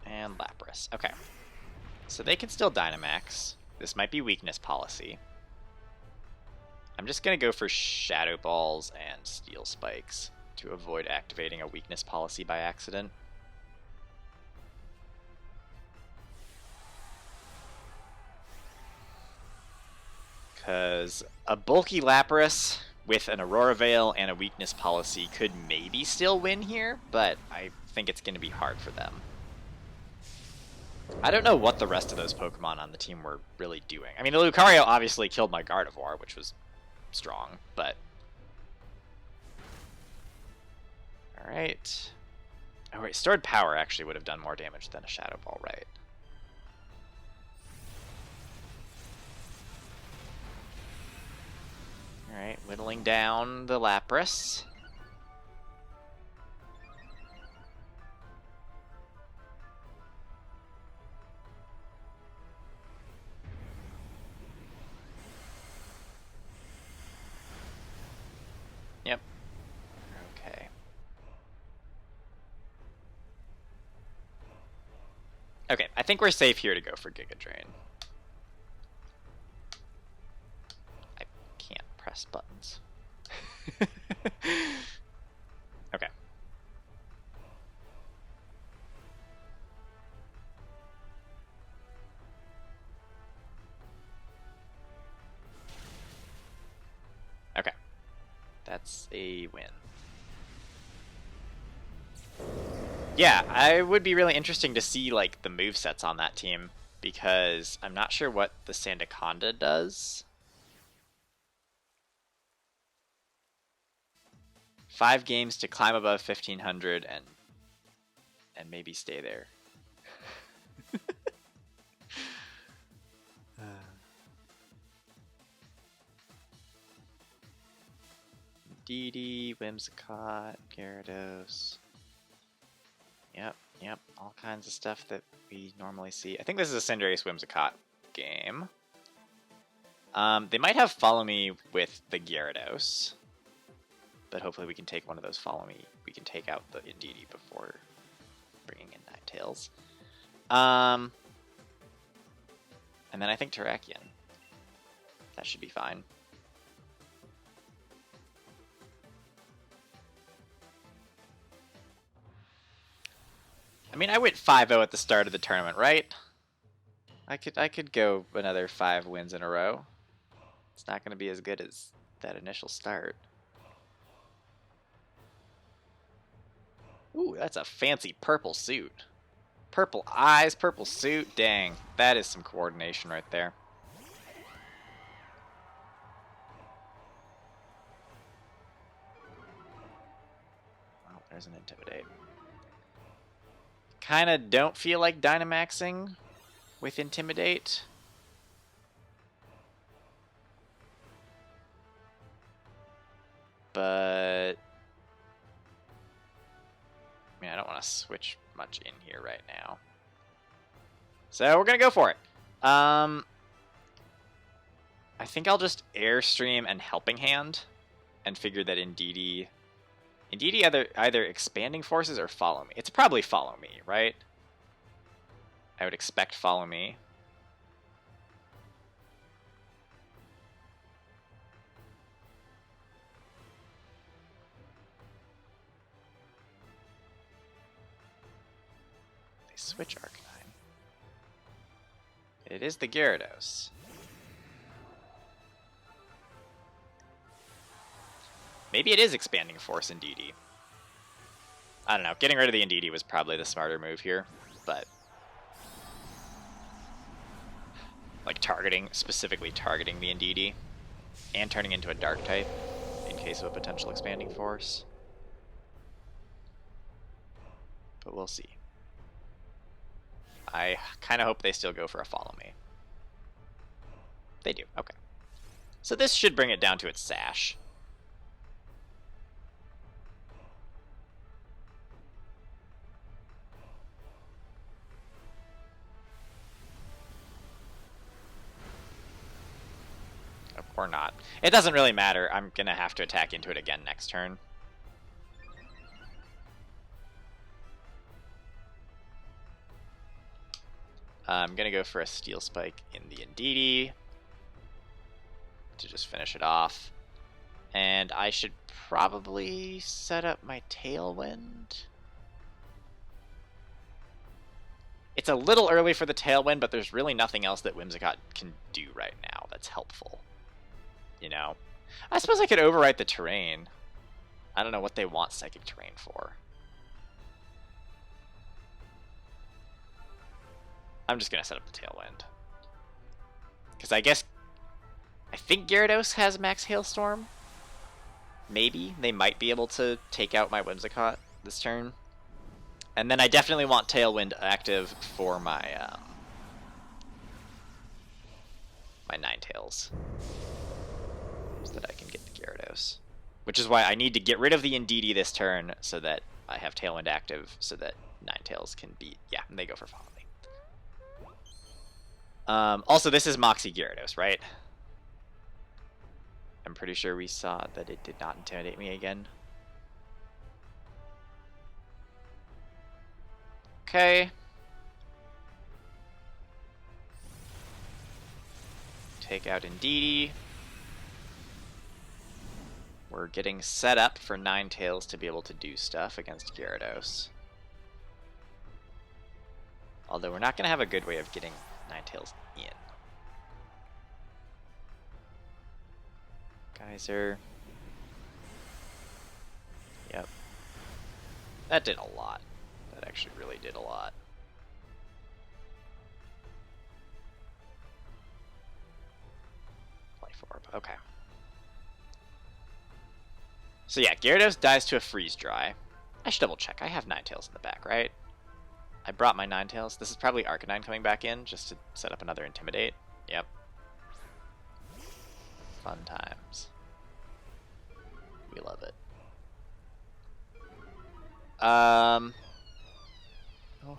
And Lapras. Okay. So they can still Dynamax. This might be weakness policy. I'm just going to go for Shadow Balls and Steel Spikes to avoid activating a weakness policy by accident. Because a bulky Lapras with an Aurora Veil and a weakness policy could maybe still win here, but I think it's going to be hard for them. I don't know what the rest of those Pokemon on the team were really doing. I mean, the Lucario obviously killed my Gardevoir, which was strong, but... Alright. Oh wait, Stored Power actually would have done more damage than a Shadow Ball, right? Alright, whittling down the Lapras. Yep. Okay. Okay, I think we're safe here to go for Giga Drain. I can't press buttons. Okay. Okay. That's a win. Yeah, I would be really interesting to see like the movesets on that team, because I'm not sure what the Sandaconda does. 5 games to climb above 1500 and maybe stay there. Didi, Whimsicott, Gyarados. Yep, all kinds of stuff that we normally see. I think this is a Cinderace Whimsicott game. They might have Follow Me with the Gyarados, but hopefully we can take one of those Follow Me. We can take out the Indeedee before bringing in Ninetales. And then I think Terrakion. That should be fine. I mean, I went 5-0 at the start of the tournament, right? I could go another 5 wins in a row. It's not going to be as good as that initial start. Ooh, that's a fancy purple suit. Purple eyes, purple suit. Dang, that is some coordination right there. There's an Intimidate. Kind of don't feel like Dynamaxing with Intimidate. But I mean, I don't want to switch much in here right now. So we're going to go for it. I think I'll just Airstream and Helping Hand and figure that Indeedee either Expanding Forces or Follow Me. It's probably Follow Me, right? I would expect Follow Me. They switch Arcanine. It is the Gyarados. Maybe it is Expanding Force Indeedee. I don't know. Getting rid of the Indeedee was probably the smarter move here, but like specifically targeting the Indeedee and turning into a Dark type in case of a potential Expanding Force. But we'll see. I kind of hope they still go for a Follow Me. They do. Okay. So this should bring it down to its Sash. Or not. It doesn't really matter. I'm going to have to attack into it again next turn. I'm going to go for a Steel Spike in the Indeedee to just finish it off. And I should probably set up my Tailwind. It's a little early for the Tailwind, but there's really nothing else that Whimsicott can do right now that's helpful. You know? I suppose I could overwrite the terrain. I don't know what they want Psychic Terrain for. I'm just going to set up the Tailwind. Because I think Gyarados has Max Hailstorm. Maybe. They might be able to take out my Whimsicott this turn. And then I definitely want Tailwind active for my my Ninetales, so that I can get the Gyarados. Which is why I need to get rid of the Indeedee this turn so that I have Tailwind active so that Ninetales can beat... Yeah, and they go for Follow Me. Also, this is Moxie Gyarados, right? I'm pretty sure we saw that it did not intimidate me again. Okay. Take out Indeedee. We're getting set up for Ninetales to be able to do stuff against Gyarados. Although we're not going to have a good way of getting Ninetales in. Geyser. Yep. That did a lot. That actually really did a lot. Life Orb. Okay. So yeah, Gyarados dies to a Freeze Dry. I should double check. I have Ninetales in the back, right? I brought my Ninetales. This is probably Arcanine coming back in just to set up another Intimidate. Yep. Fun times. We love it. Oh,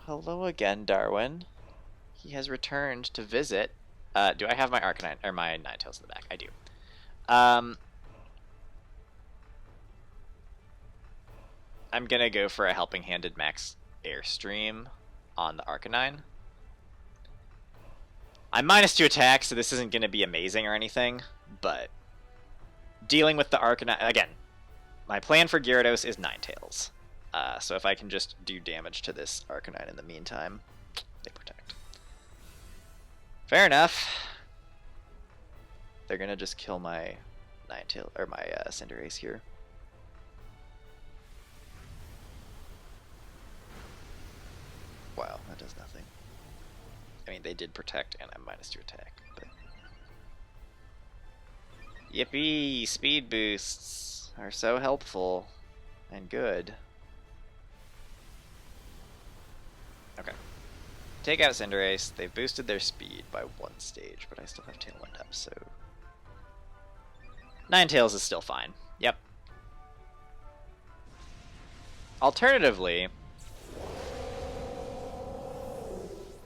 hello again, Darwin. He has returned to visit. Do I have my Arcanine or my Ninetales in the back? I do. I'm gonna go for a Helping Handed Max Airstream on the Arcanine. I'm -2 attack, so this isn't gonna be amazing or anything, but dealing with the Arcanine again. My plan for Gyarados is Ninetales. So if I can just do damage to this Arcanine in the meantime, they protect. Fair enough. They're gonna just kill my Ninetales or my Cinderace here. Wow, that does nothing. I mean, they did protect, and I'm -2 attack. But... Yippee! Speed boosts are so helpful and good. Okay. Take out Cinderace. They've boosted their speed by 1 stage, but I still have Tailwind up, so... Ninetales is still fine. Yep. Alternatively... I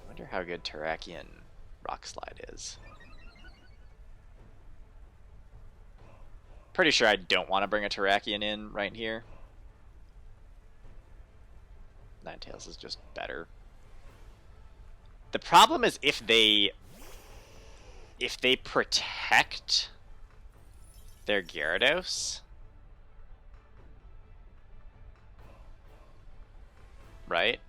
wonder how good Terrakion Rock Slide is. Pretty sure I don't want to bring a Terrakion in right here. Ninetales is just better. The problem is if they protect their Gyarados, right?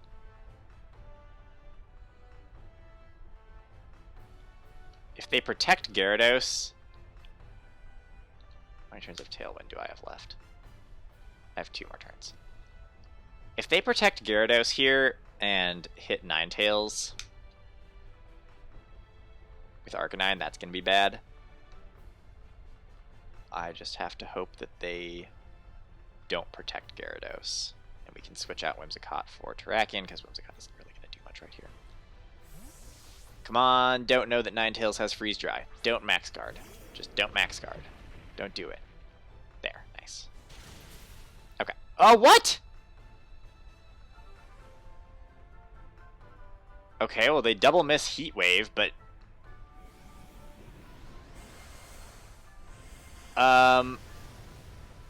If they protect Gyarados, how many turns of Tailwind do I have left? I have 2 more turns. If they protect Gyarados here and hit Ninetales with Arcanine, that's going to be bad. I just have to hope that they don't protect Gyarados. And we can switch out Whimsicott for Terrakion, because Whimsicott isn't really going to do much right here. Come on, don't know that Ninetales has Freeze Dry. Don't Max Guard. Just don't Max Guard. Don't do it. There, nice. Okay. Oh, what?! Okay, well they double miss Heat Wave, but...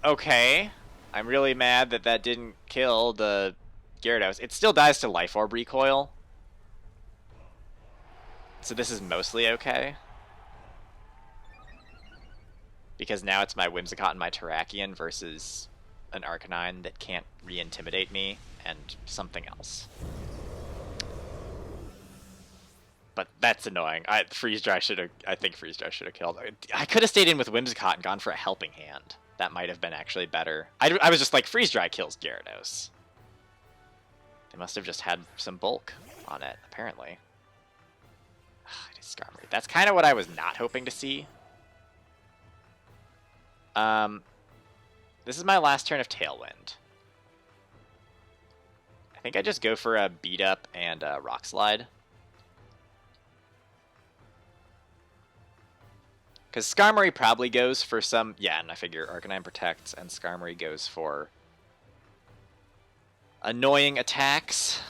Okay. I'm really mad that that didn't kill the Gyarados. It still dies to Life Orb Recoil. So this is mostly okay. Because now it's my Whimsicott and my Terrakion versus an Arcanine that can't re-intimidate me, and something else. But that's annoying. I think Freeze Dry should have killed. I could have stayed in with Whimsicott and gone for a Helping Hand. That might have been actually better. I was just like, Freeze Dry kills Gyarados. They must have just had some bulk on it, apparently. It is Skarmory. That's kind of what I was not hoping to see. This is my last turn of Tailwind. I think I just go for a Beat Up and a Rock Slide. Because Skarmory probably goes for some... Yeah, and I figure Arcanine protects, and Skarmory goes for annoying attacks.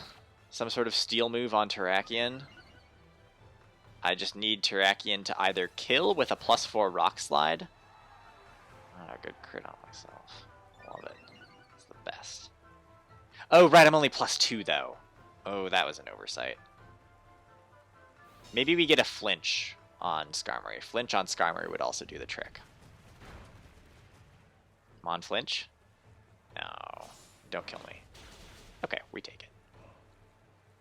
Some sort of Steel move on Terrakion. I just need Terrakion to either kill with a +4 Rock Slide. Oh, a good crit on myself. Love it. It's the best. Oh, right, I'm only +2, though. Oh, that was an oversight. Maybe we get a flinch on Skarmory. Flinch on Skarmory would also do the trick. Come on, flinch. No. Don't kill me. Okay, we take it.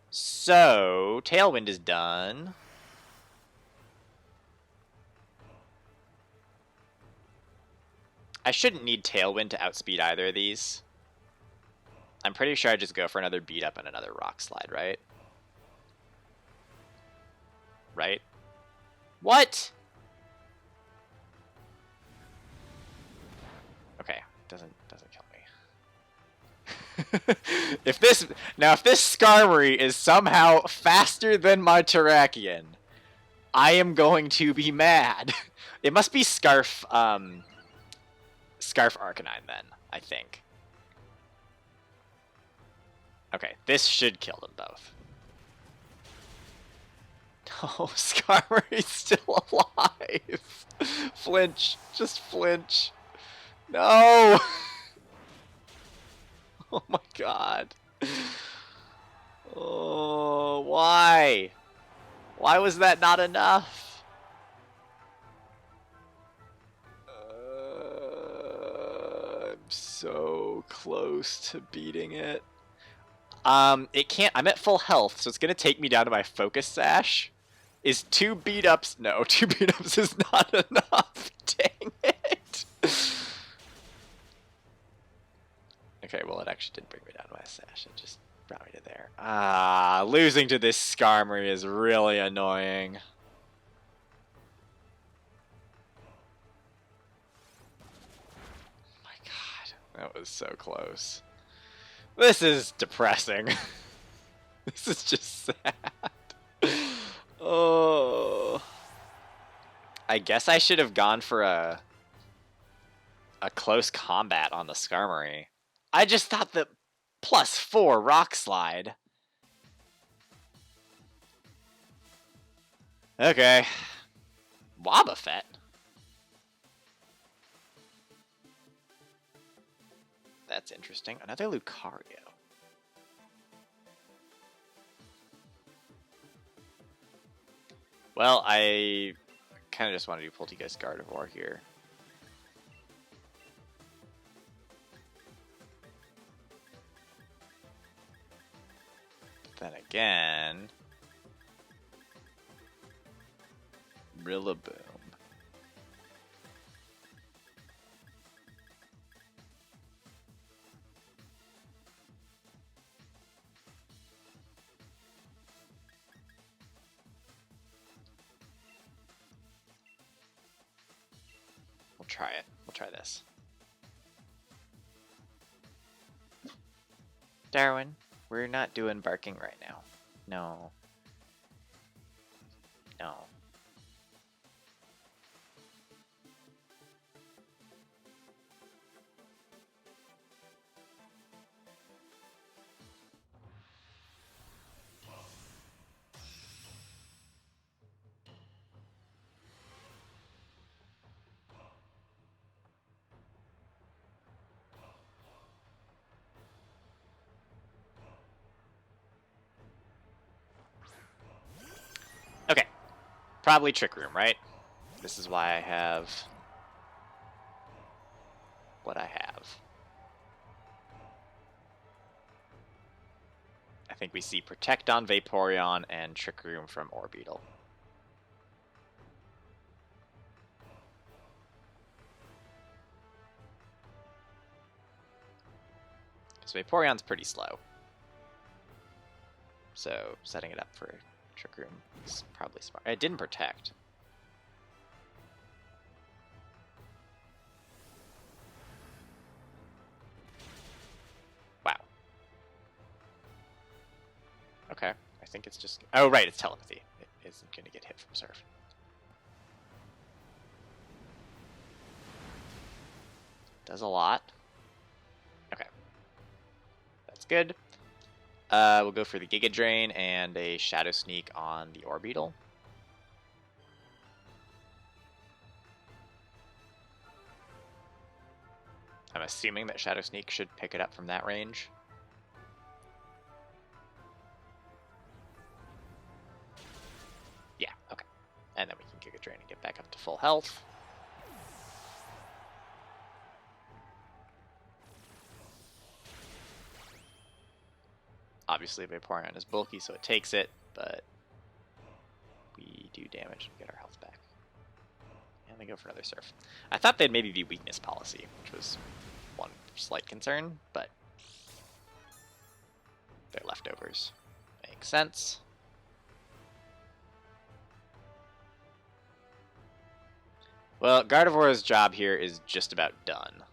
So, Tailwind is done. I shouldn't need Tailwind to outspeed either of these. I'm pretty sure I just go for another Beat Up and another Rock Slide, right? Right? What? Okay, doesn't kill me. if this Skarmory is somehow faster than my Terrakion, I am going to be mad. It must be Scarf Arcanine then, I think. Okay, this should kill them both. No, Skarmory's still alive. Flinch. Just flinch. No! Oh my god. Oh, why? Why was that not enough? I'm so close to beating it. It can't. I'm at full health, so it's gonna take me down to my Focus Sash. Is 2 Beat Ups? No, 2 Beat Ups is not enough. Dang it. Okay, well, it actually didn't bring me down to my Sash. It just brought me to there. Ah, losing to this Skarmory is really annoying. Oh my god, that was so close. This is depressing. This is just sad. Oh. I guess I should have gone for a close combat on the Skarmory. I just thought that +4 Rock Slide. Okay. Wobbuffet? That's interesting. Another Lucario. Well, I kind of just want to do Polteageist Gardevoir here. But then again, Rillaboom. We'll try it. We'll try this. Darwin, we're not doing barking right now. No. No. Okay. Probably Trick Room, right? This is why I have what I have. I think we see Protect on Vaporeon and Trick Room from Orbeetle. So Vaporeon's pretty slow. So setting it up for Trick Room is probably smart. It didn't Protect. Wow. Okay. I think it's just... Oh, right, it's Telepathy. It isn't going to get hit from Surf. Does a lot. Okay. That's good. We'll go for the Giga Drain and a Shadow Sneak on the Orbeetle. I'm assuming that Shadow Sneak should pick it up from that range. Yeah, okay. And then we can Giga Drain and get back up to full health. Obviously, Vaporeon is bulky, so it takes it, but we do damage and get our health back. And they go for another Surf. I thought they'd maybe be Weakness Policy, which was one slight concern, but they're leftovers. Makes sense. Well, Gardevoir's job here is just about done.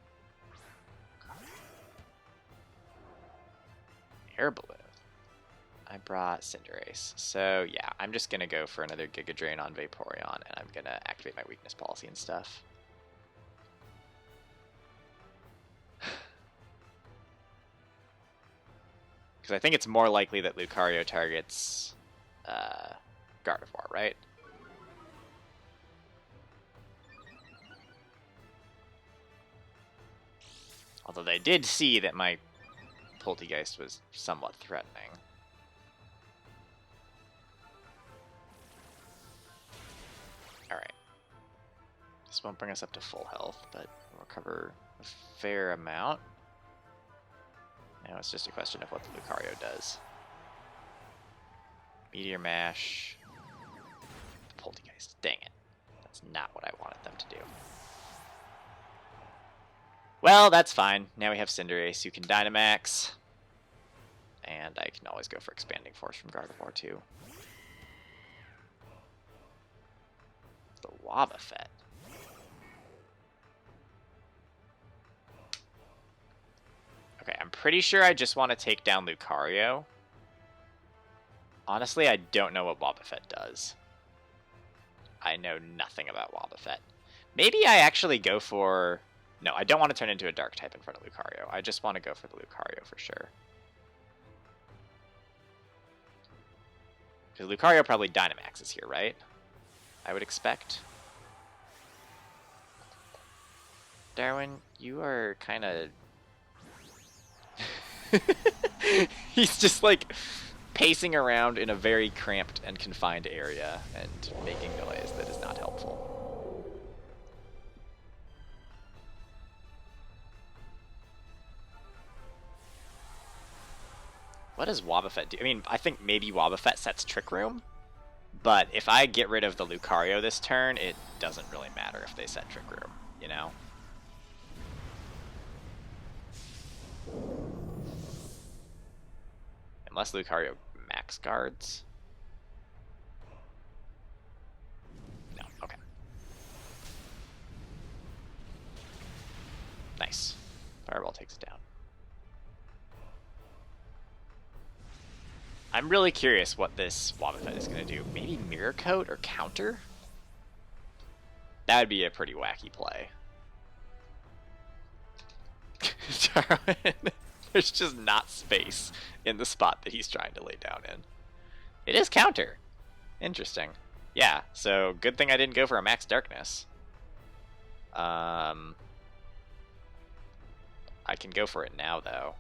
Air Balloon. I brought Cinderace. So, yeah, I'm just going to go for another Giga Drain on Vaporeon, and I'm going to activate my Weakness Policy and stuff. Because I think it's more likely that Lucario targets Gardevoir, right? Although they did see that my Polteageist was somewhat threatening. Alright. This won't bring us up to full health, but we'll recover a fair amount. Now it's just a question of what the Lucario does. Meteor Mash. The Polteageist. Dang it. That's not what I wanted them to do. Well, that's fine. Now we have Cinderace, who can Dynamax. And I can always go for Expanding Force from Gardevoir, too. The Wobbuffet. Okay, I'm pretty sure I just want to take down Lucario. Honestly, I don't know what Wobbuffet does. I know nothing about Wobbuffet. Maybe I actually go for... No, I don't want to turn into a dark type in front of Lucario. I just want to go for the Lucario for sure. Because Lucario probably Dynamaxes here, right? I would expect. Darwin, you are kind of... He's just like pacing around in a very cramped and confined area and making noise that is not helpful. What does Wobbuffet do? I mean, I think maybe Wobbuffet sets Trick Room, but if I get rid of the Lucario this turn, it doesn't really matter if they set Trick Room, you know? Unless Lucario max guards. No, okay. Nice. Fireball takes it down. I'm really curious what this Wobbuffet is going to do. Maybe Mirror Coat or Counter? That would be a pretty wacky play. Darwin, there's just not space in the spot that he's trying to lay down in. It is Counter. Interesting. Yeah, so good thing I didn't go for a Max Darkness. I can go for it now, though.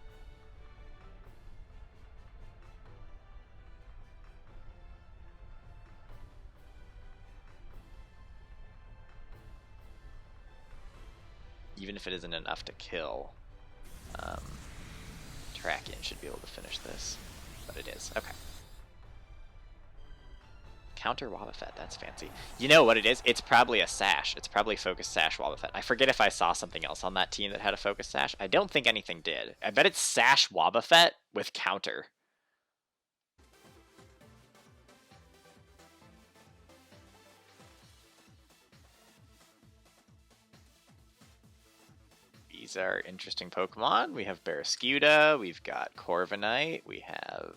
Even if it isn't enough to kill, Terrakion should be able to finish this, but it is. Okay. Counter Wobbuffet, that's fancy. You know what it is? It's probably a Sash. It's probably Focus Sash Wobbuffet. I forget if I saw something else on that team that had a Focus Sash. I don't think anything did. I bet it's Sash Wobbuffet with Counter. These are interesting Pokemon. We have Barraskewda, we've got Corviknight, we have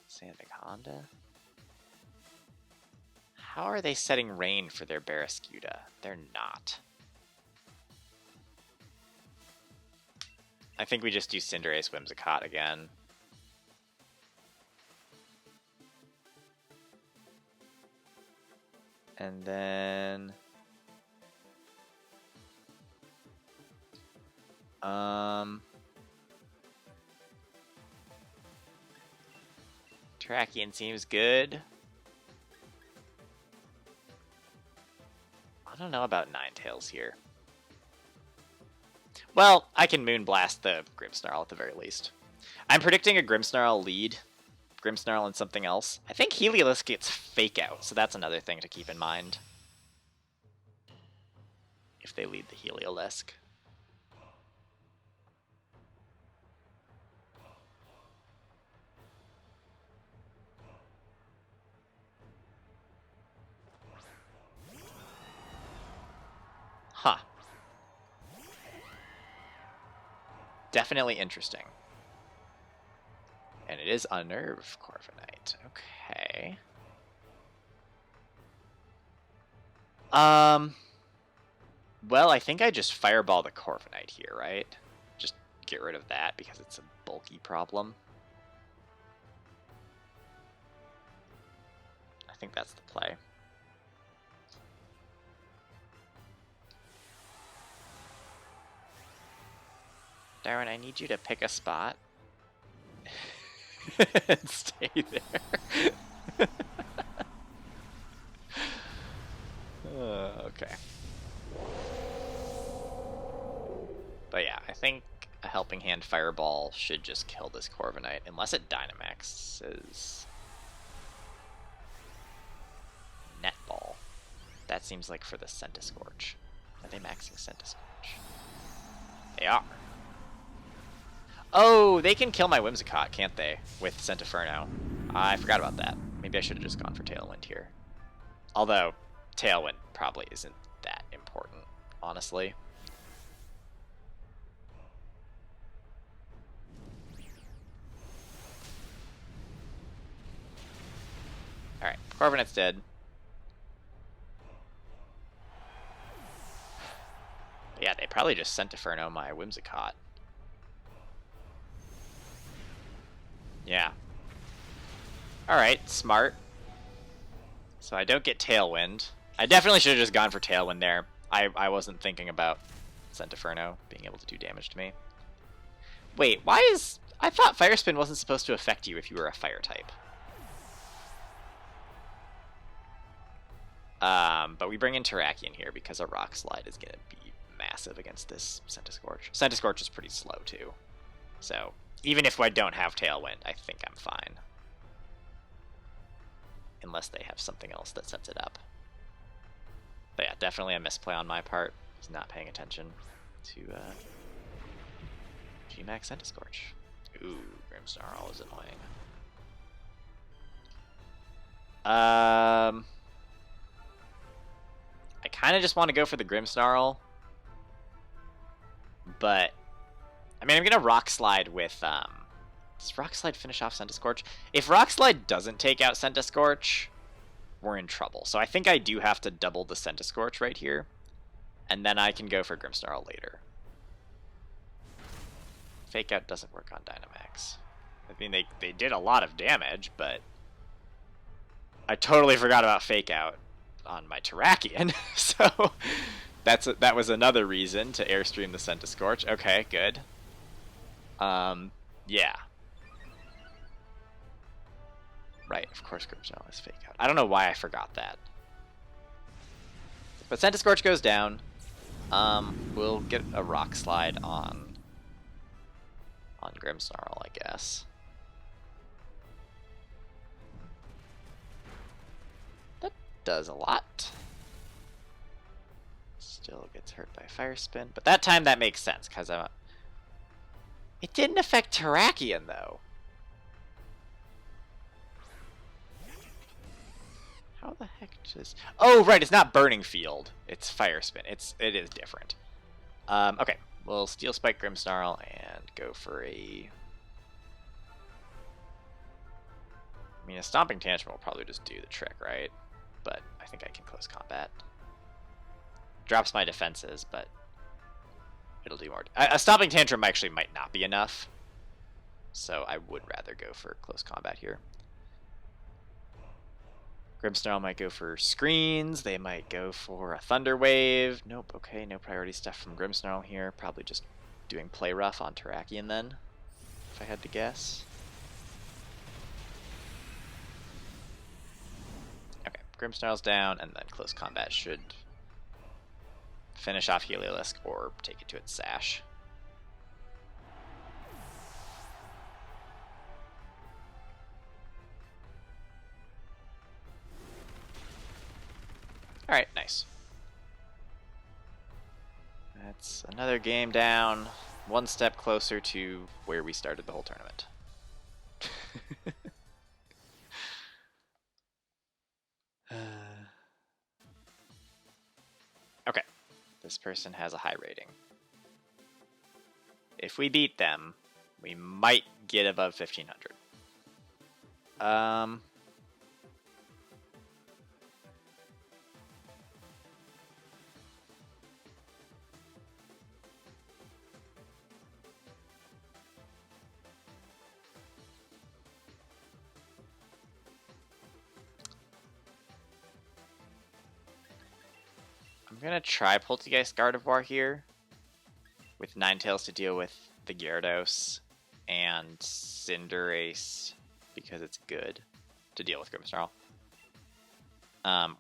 Sandaconda. How are they setting rain for their Barraskewda? They're not. I think we just do Cinderace Whimsicott again. And then... Terrakion seems good. I don't know about Ninetales here. Well, I can Moonblast the Grimmsnarl at the very least. I'm predicting a Grimmsnarl lead. Grimmsnarl and something else. I think Heliolisk gets Fake Out, so that's another thing to keep in mind. If they lead the Heliolisk. Huh. Definitely interesting. And it is Unnerve Corviknight. Okay. Well, I think I just Fireball the Corviknight here, right? Just get rid of that because it's a bulky problem. I think that's the play. Darwin, I need you to pick a spot and stay there. Okay. But yeah, I think a Helping Hand Fireball should just kill this Corviknight, unless it Dynamaxes. Netball. That seems like for the Centiskorch. Are they maxing Centiskorch? They are. Oh, they can kill my Whimsicott, can't they? With Centiferno. I forgot about that. Maybe I should have just gone for Tailwind here. Although, Tailwind probably isn't that important, honestly. Corviknet's dead. But yeah, they probably just sent Inferno my Whimsicott. Yeah. Alright, smart. So I don't get Tailwind. I definitely should have just gone for Tailwind there. I wasn't thinking about Inferno being able to do damage to me. Wait, why is... I thought Fire Spin wasn't supposed to affect you if you were a fire type. But we bring in Terrakion here because a Rock Slide is going to be massive against this Centiskorch. Centiskorch is pretty slow too. So even if I don't have Tailwind, I think I'm fine. Unless they have something else that sets it up. But yeah, definitely a misplay on my part. He's not paying attention to G-Max Centiskorch. Ooh, Grimmsnarl is annoying. I kind of just want to go for the Grimmsnarl. But, I mean, I'm going to Rock Slide with... does Rock Slide finish off Centiskorch? If Rock Slide doesn't take out Centiskorch, we're in trouble. So I think I do have to double the Centiskorch right here. And then I can go for Grimmsnarl later. Fake Out doesn't work on Dynamax. I mean, they did a lot of damage, but... I totally forgot about Fake Out on my Terrakion. So that was another reason to Airstream the Centiskorch. Okay, good. Yeah. Right, of course Grimmsnarl is Fake Out. I don't know why I forgot that. But Centiskorch goes down. We'll get a Rock Slide on Grimmsnarl, I guess. That does a lot. Still gets hurt by Fire Spin, but that time that makes sense because it didn't affect Terrakion though. How the heck does... Oh, right, it's not Burning Field. It's Fire Spin. It is different. Okay, we'll Steel Spike Grimmsnarl and go for a... I mean, a Stomping Tantrum will probably just do the trick, right? But I think I can Close Combat. Drops my defenses, but it'll do more. A Stomping Tantrum actually might not be enough. So I would rather go for Close Combat here. Grimmsnarl might go for screens. They might go for a Thunder Wave. Nope, okay, no priority stuff from Grimmsnarl here. Probably just doing Play Rough on Terrakion then, if I had to guess. Okay, Grimmsnarl's down, and then Close Combat should finish off Heliolisk or take it to its Sash. Alright, nice. That's another game down, one step closer to where we started the whole tournament. Okay, this person has a high rating. If we beat them, we might get above 1500. I'm gonna try Poltergeist Gardevoir here with Ninetales to deal with the Gyarados and Cinderace because it's good to deal with Grimmsnarl.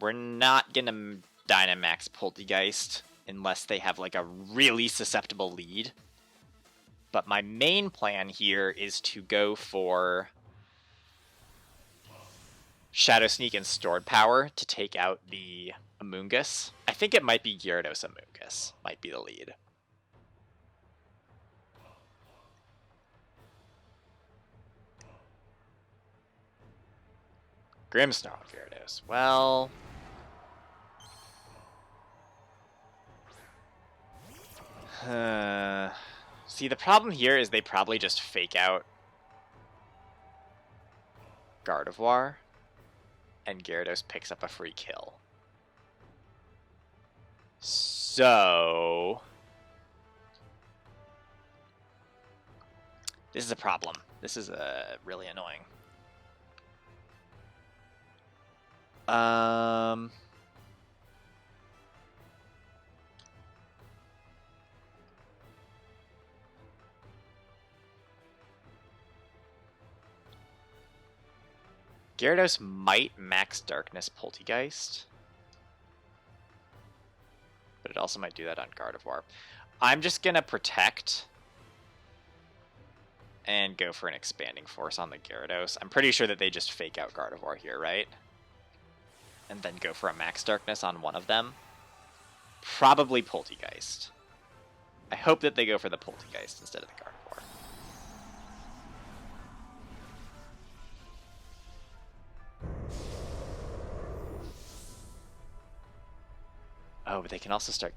We're not gonna Dynamax Poltergeist unless they have like a really susceptible lead. But my main plan here is to go for Shadow Sneak and Stored Power to take out the Amoonguss. I think it might be Gyarados Amoonguss, might be the lead. Grimmsnarl Gyarados. Well... see, the problem here is they probably just fake out Gardevoir. and Gyarados picks up a free kill. So this is a problem. This is really annoying. Gyarados might max Darkness Poltegeist, but it also might do that on Gardevoir. I'm just gonna protect and go for an Expanding Force on the Gyarados. I'm pretty sure that they just fake out Gardevoir here, right? And then go for a max Darkness on one of them. Probably Poltegeist. I hope that they go for the Poltegeist instead of the Gardevoir. Oh, but they can also start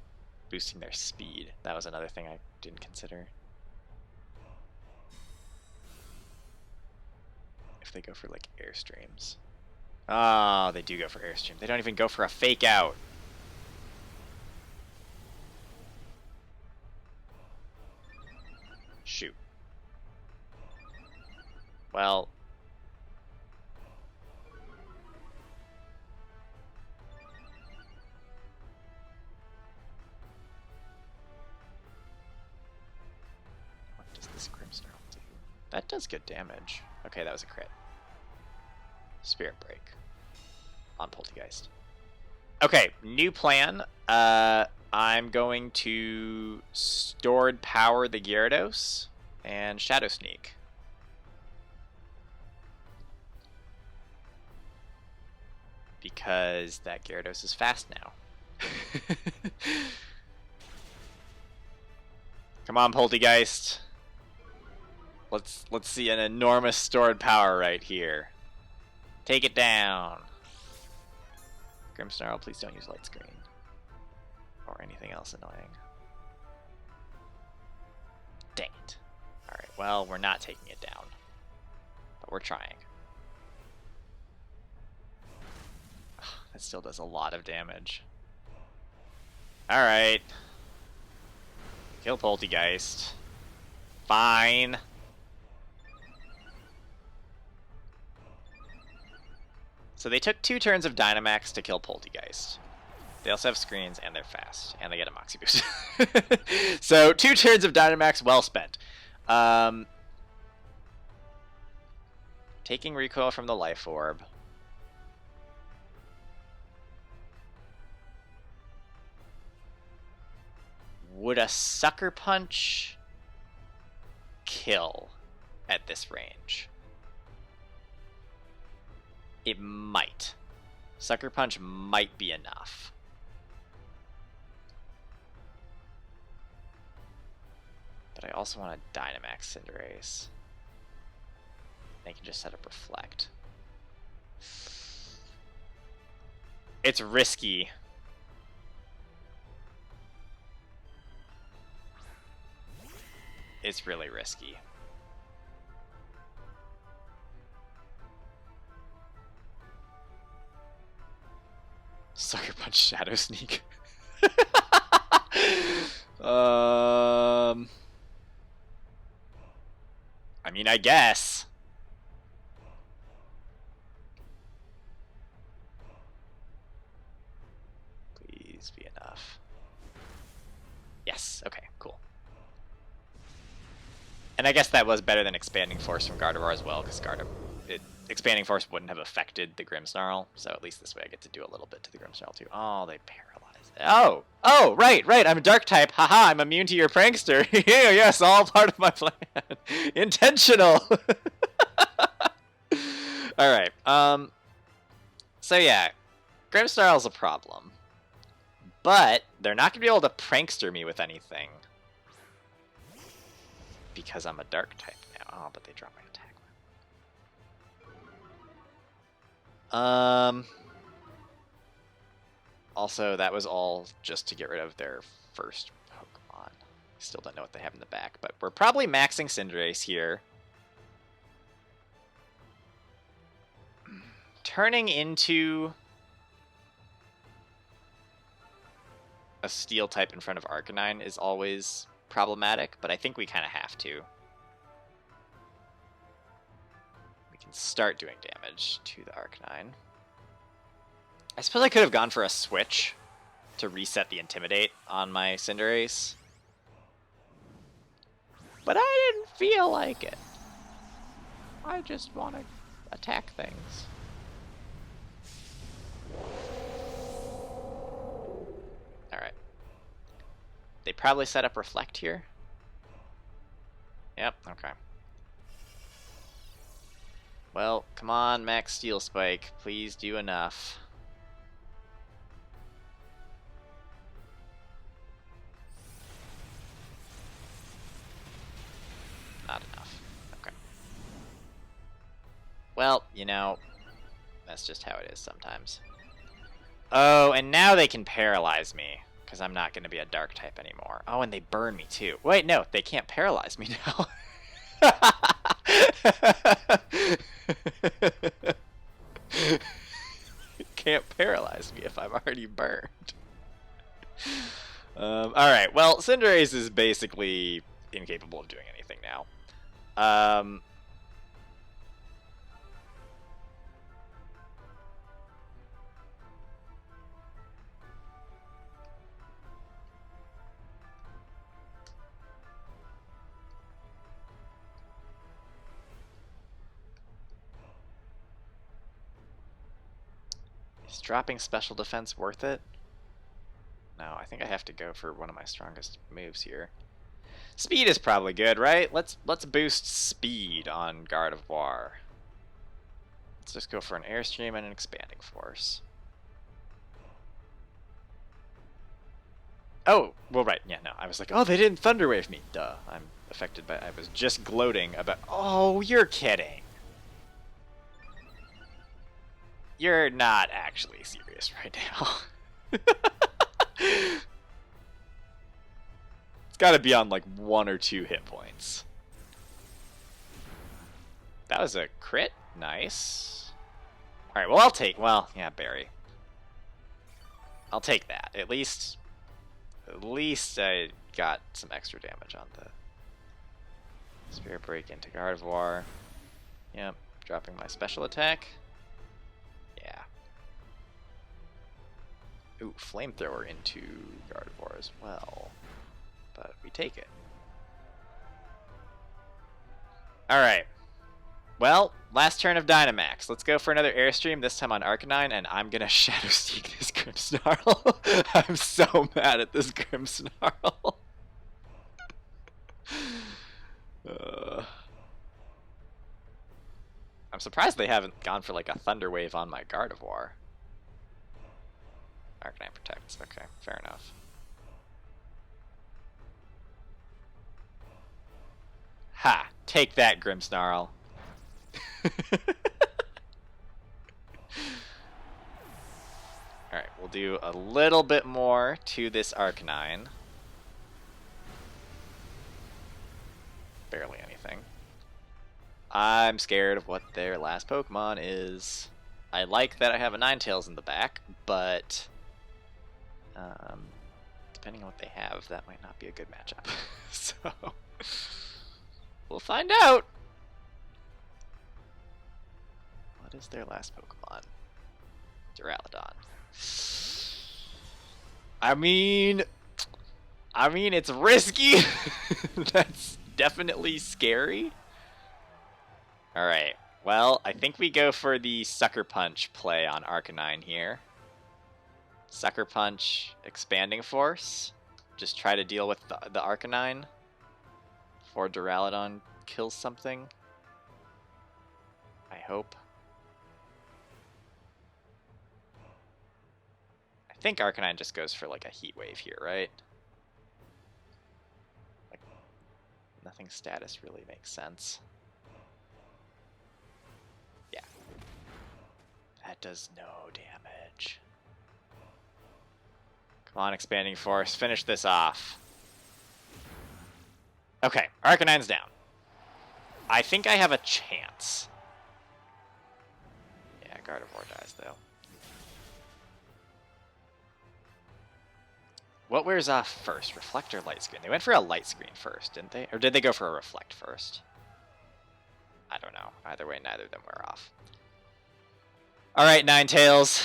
boosting their speed. That was another thing I didn't consider. If they go for, like, Airstreams. Oh, they do go for Airstream. They don't even go for a Fake Out. Shoot. Well... that does good damage. Okay, that was a crit. Spirit Break on Poltegeist. Okay, new plan. I'm going to Stored Power the Gyarados and Shadow Sneak. Because that Gyarados is fast now. Come on, Poltegeist. Let's see an enormous stored power right here. Take it down. Grimmsnarl, please don't use Light Screen. Or anything else annoying. Dang it. Alright, well, we're not taking it down. But we're trying. That still does a lot of damage. Alright. Kill Poltegeist. Fine. So they took 2 turns of Dynamax to kill Poltegeist. They also have screens, and they're fast, and they get a Moxie Boost. So 2 turns of Dynamax well spent. Taking recoil from the Life Orb. Would a Sucker Punch kill at this range? It might. Sucker Punch might be enough. But I also want a Dynamax Cinderace. They can just set up Reflect. It's risky. It's really risky. Sucker Punch Shadow Sneak. I mean, I guess. Please be enough. Yes, okay, cool. And I guess that was better than Expanding Force from Gardevoir as well, because Expanding Force wouldn't have affected the Grimmsnarl, so at least this way I get to do a little bit to the Grimmsnarl too. Oh, they paralyze it. Oh, right, I'm a Dark type. Haha, I'm immune to your Prankster. Yeah, yes, all part of my plan. Intentional. Alright, so yeah, Grimmsnarl's a problem. But they're not going to be able to Prankster me with anything. Because I'm a Dark type now. Oh, but they drop my attack. Also, that was all just to get rid of their first Pokemon. Still don't know what they have in the back, but we're probably maxing Cinderace here. turning into a steel type in front of Arcanine is always problematic, but I think we kind of have to. We can start doing damage to the Arcanine. I suppose I could have gone for a switch to reset the Intimidate on my Cinderace, but I didn't feel like it. I just want to attack things. Alright. They probably set up Reflect here. Yep, okay. Well, come on, Max Steel Spike. Please do enough. Not enough. Okay. Well, you know, that's just how it is sometimes. Oh, and now they can paralyze me, because I'm not going to be a dark type anymore. Oh, and they burn me too. Wait, no, they can't paralyze me now. Can't paralyze me if I'm already burned. Alright, well, Cinderace is basically incapable of doing anything now. Is dropping special defense worth it? No, I think I have to go for one of my strongest moves here. Speed is probably good, right? Let's boost speed on Gardevoir. Let's just go for an Airstream and an Expanding Force. Oh, well, right, yeah, no. I was like, oh, they didn't Thunder Wave me. Duh, I'm affected by... I was just gloating about... Oh, you're kidding. You're not actually serious right now. It's got to be on like 1 or 2 hit points. That was a crit. Nice. All right, well, I'll take... Well, yeah, Barry. I'll take that. At least I got some extra damage on the Spirit Break into Gardevoir. Yep, dropping my special attack. Yeah. Ooh, Flamethrower into Gardevoir as well. But we take it. Alright. Well, last turn of Dynamax. Let's go for another Airstream, this time on Arcanine, and I'm gonna Shadow Sneak this Grimmsnarl. I'm so mad at this Grimmsnarl. I'm surprised they haven't gone for like a Thunder Wave on my Gardevoir. Arcanine protects. Okay, fair enough. Ha! Take that, Grimmsnarl. Alright, we'll do a little bit more to this Arcanine. Barely anything. I'm scared of what their last Pokemon is. I like that I have a Ninetales in the back, but depending on what they have, that might not be a good matchup. So, we'll find out. What is their last Pokemon? Duraludon. I mean, it's risky. That's definitely scary. Alright, well, I think we go for the Sucker Punch play on Arcanine here. Sucker Punch, Expanding Force. Just try to deal with the Arcanine before Duraludon kills something. I hope. I think Arcanine just goes for like a Heat Wave here, right? Like, nothing status really makes sense. Yeah. That does no damage. Come on, Expanding Force. Finish this off. Okay, Arcanine's down. I think I have a chance. Yeah, Gardevoir dies, though. What wears off first? Reflect or light screen? They went for a light screen first, didn't they? Or did they go for a reflect first? I don't know. Either way, neither of them wear off. Alright, Ninetales.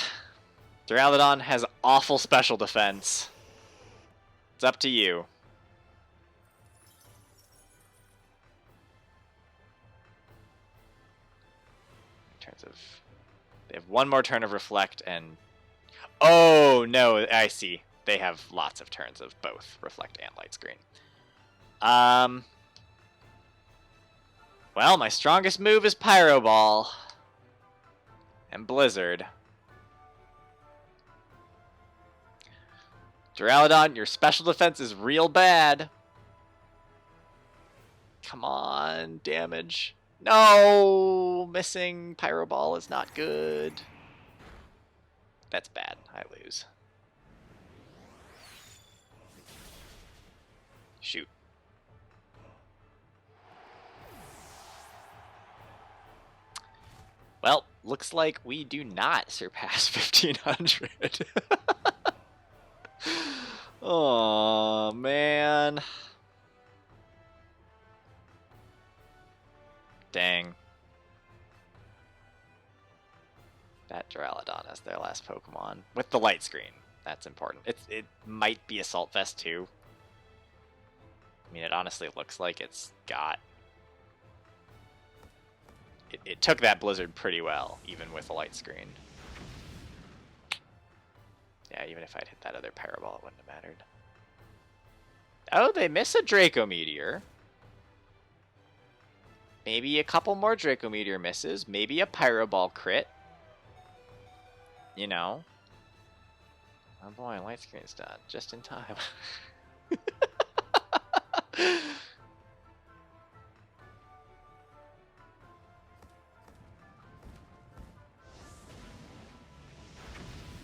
Duraludon has awful special defense. It's up to you. In terms of... They have one more turn of reflect and... Oh, no, I see. They have lots of turns of both reflect and light screen. Well, my strongest move is Pyro Ball. And Blizzard. Duraludon, your special defense is real bad. Come on, damage. No! Missing Pyro Ball is not good. That's bad. I lose. Shoot. Well, looks like we do not surpass 1500. Oh, man. Dang. That Duraludon as their last Pokemon. With the light screen. That's important. It might be Assault Vest too. I mean, it honestly looks like it's got... It took that Blizzard pretty well, even with the light screen. Yeah, even if I'd hit that other Pyro Ball, it wouldn't have mattered. Oh, they miss a Draco Meteor. Maybe a couple more Draco Meteor misses. Maybe a Pyro Ball crit. You know. Oh boy, light screen's done. Just in time.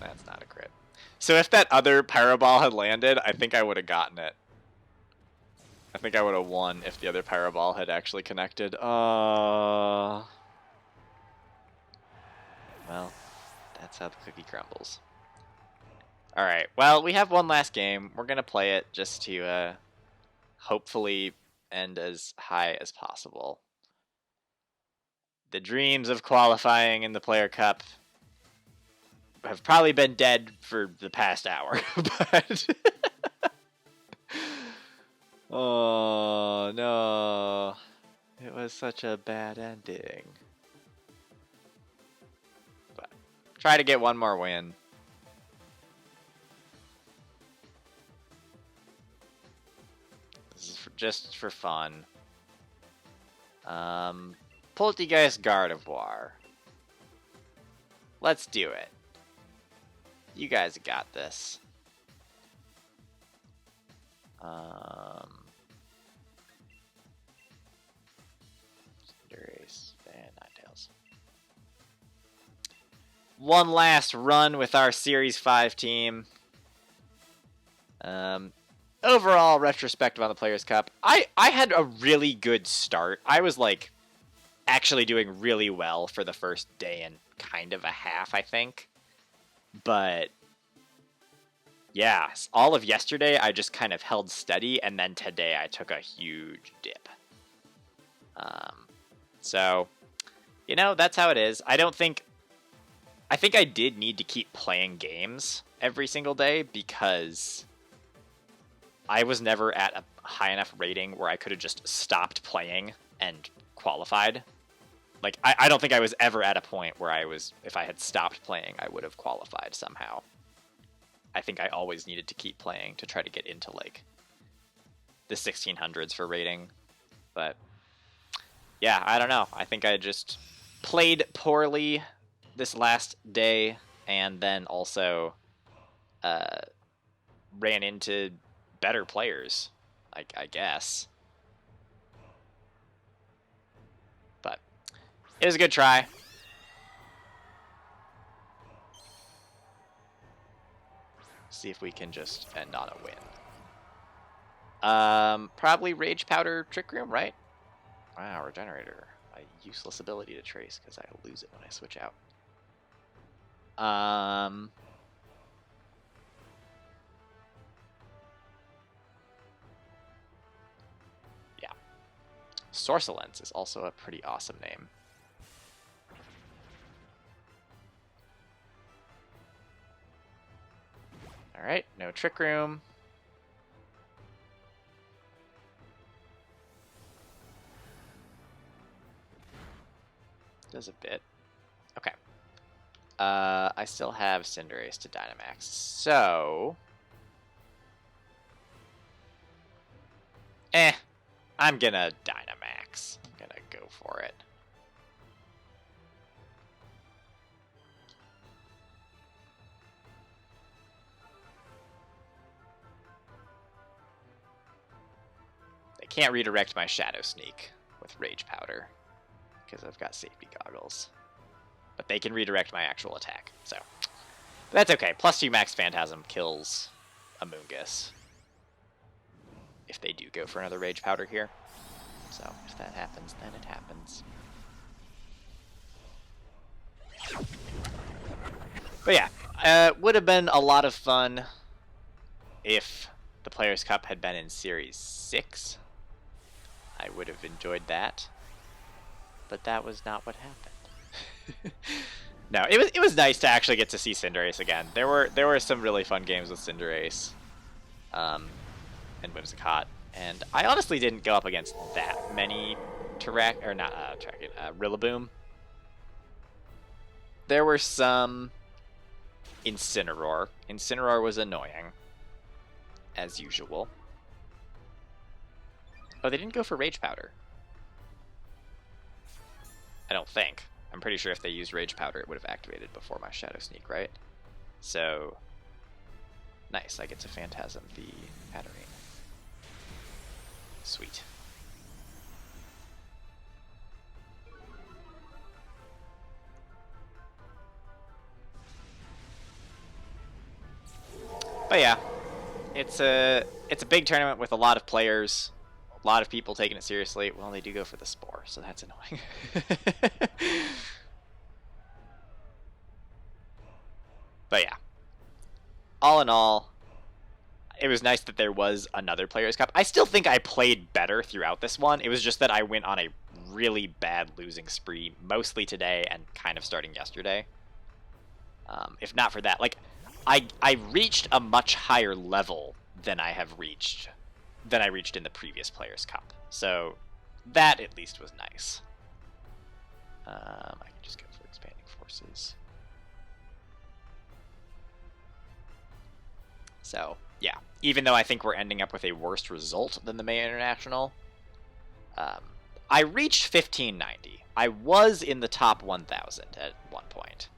That's not a crit. So if that other Pyro Ball had landed, I think I would have gotten it. I think I would have won if the other Pyro Ball had actually connected. Well, that's how the cookie crumbles. Alright, well, we have one last game. We're going to play it just to hopefully end as high as possible. The dreams of qualifying in the Player Cup have probably been dead for the past hour, but... Oh, no. It was such a bad ending. But try to get one more win. This is just for fun. Poltergeist Gardevoir. Let's do it. You guys got this. Cinderace and Ninetales. One last run with our Series 5 team. Overall, retrospective on the Players' Cup. I had a really good start. I was, like, actually doing really well for the first day and kind of a half, I think. But... yeah, all of yesterday I just kind of held steady, and then today I took a huge dip. So, you know, that's how it is. I think I did need to keep playing games every single day because I was never at a high enough rating where I could have just stopped playing and qualified. Like, I don't think I was ever at a point where if I had stopped playing, I would have qualified somehow. I think I always needed to keep playing to try to get into, like, the 1600s for rating. But, yeah, I don't know. I think I just played poorly this last day and then also ran into better players, I guess. But it was a good try. See if we can just end on a win. Probably Rage Powder Trick Room, right? Wow, Regenerator. A useless ability to trace because I lose it when I switch out. Yeah. Sorcelence is also a pretty awesome name. Alright, no Trick Room. Does a bit. Okay. I still have Cinderace to Dynamax, so... I'm gonna Dynamax. I'm gonna go for it. They can't redirect my Shadow Sneak with Rage Powder, because I've got safety goggles. But they can redirect my actual attack, so... That's okay. +2 Max Phantasm kills Amoonguss. If they do go for another Rage Powder here. So, if that happens, then it happens. But yeah, would have been a lot of fun if the Players' Cup had been in Series 6. I would have enjoyed that. But that was not what happened. No, it was nice to actually get to see Cinderace again. There were some really fun games with Cinderace. And Whimsicott. And I honestly didn't go up against that many Rillaboom. There were some Incineroar. Incineroar was annoying, as usual. Oh, they didn't go for Rage Powder. I don't think. I'm pretty sure if they used Rage Powder, it would have activated before my Shadow Sneak, right? So, nice. I get to Phantasm the Patterning. Sweet. But yeah, it's a big tournament with a lot of players, a lot of people taking it seriously. Well, they do go for the Spore, so that's annoying. But yeah, all in all, it was nice that there was another Players' Cup. I still think I played better throughout this one. It was just that I went on a really bad losing spree, mostly today and kind of starting yesterday. If not for that, like, I reached a much higher level than I reached in the previous Players' Cup. So that at least was nice. I can just go for Expanding Forces. So, yeah. Even though I think we're ending up with a worse result than the May International, I reached 1590. I was in the top 1,000 at one point.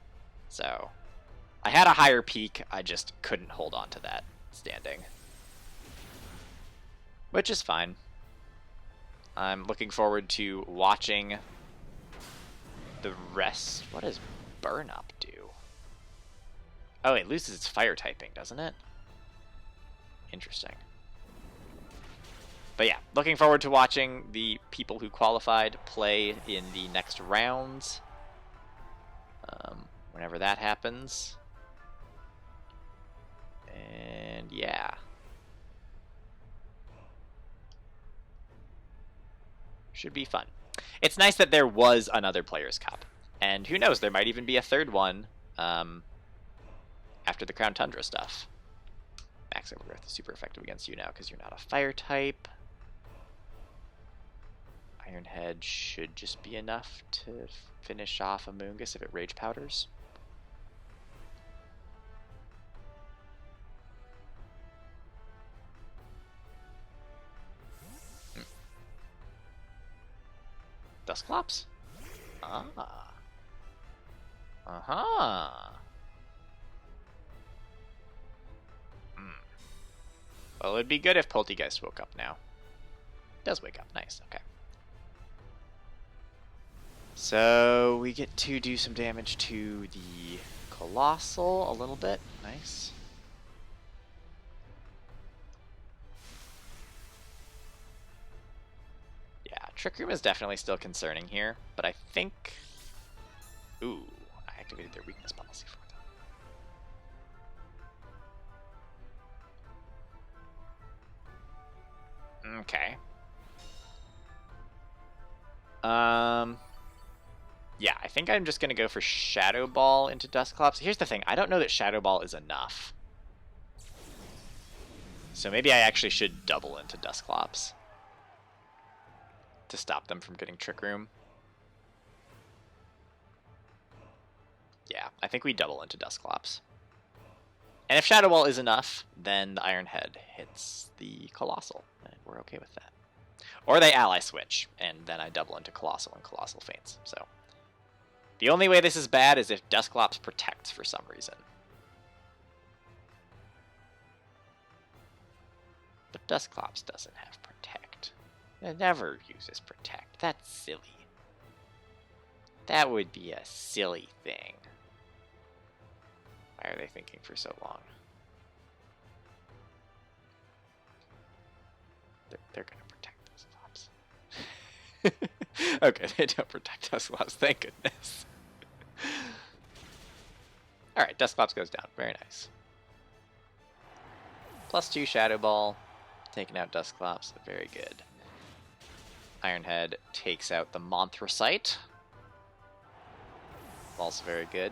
So, I had a higher peak, I just couldn't hold on to that standing. Which is fine. I'm looking forward to watching the rest. What does Burn Up do? Oh, it loses its fire typing, doesn't it? Interesting. But yeah, looking forward to watching the people who qualified play in the next rounds. Whenever that happens. And yeah. Should be fun. It's nice that there was another Players' Cup. And who knows, there might even be a third one after the Crown Tundra stuff. Max Overgrowth is super effective against you now because you're not a fire type. Iron Head should just be enough to finish off Amoonguss if it Rage Powders. Dusclops? Ah. Uh-huh. Well, it'd be good if Poltegeist woke up now. It does wake up. Nice. Okay. So we get to do some damage to the Colossal a little bit. Nice. Yeah, Trick Room is definitely still concerning here, but I think... Ooh, I activated their weakness policy for them. Okay. Yeah, I think I'm just going to go for Shadow Ball into Dusclops. Here's the thing. I don't know that Shadow Ball is enough. So maybe I actually should double into Dusclops to stop them from getting Trick Room. Yeah, I think we double into Dusclops. And if Shadow Ball is enough, then the Iron Head hits the Colossal, and we're okay with that. Or they ally switch, and then I double into Colossal and Colossal faints. So the only way this is bad is if Dusclops protects for some reason. But Dusclops doesn't have Protect. It never uses Protect. That's silly. That would be a silly thing. Why are they thinking for so long? They're going to protect Dusclops. Okay, they don't protect Dusclops. Thank goodness. Alright, Dusclops goes down. Very nice. +2 Shadow Ball. Taking out Dusclops. Very good. Iron Head takes out the Monthrosite. Also very good.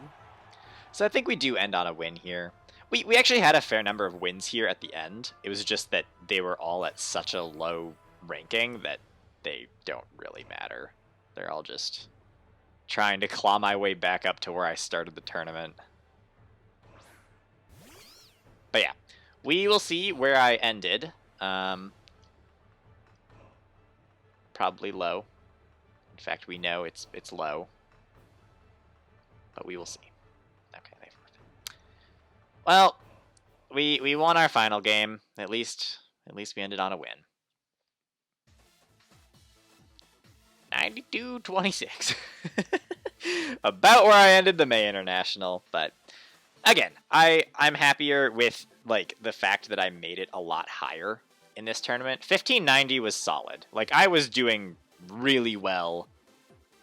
So I think we do end on a win here. We actually had a fair number of wins here at the end. It was just that they were all at such a low ranking that they don't really matter. They're all just trying to claw my way back up to where I started the tournament. But yeah, we will see where I ended. Probably low. In fact, we know it's low. But we will see. Okay, they've worked. Well, we won our final game. At least we ended on a win. 92-26. About where I ended the May International, but again, I'm happier with like the fact that I made it a lot higher in this tournament. 1590 was solid. Like I was doing really well.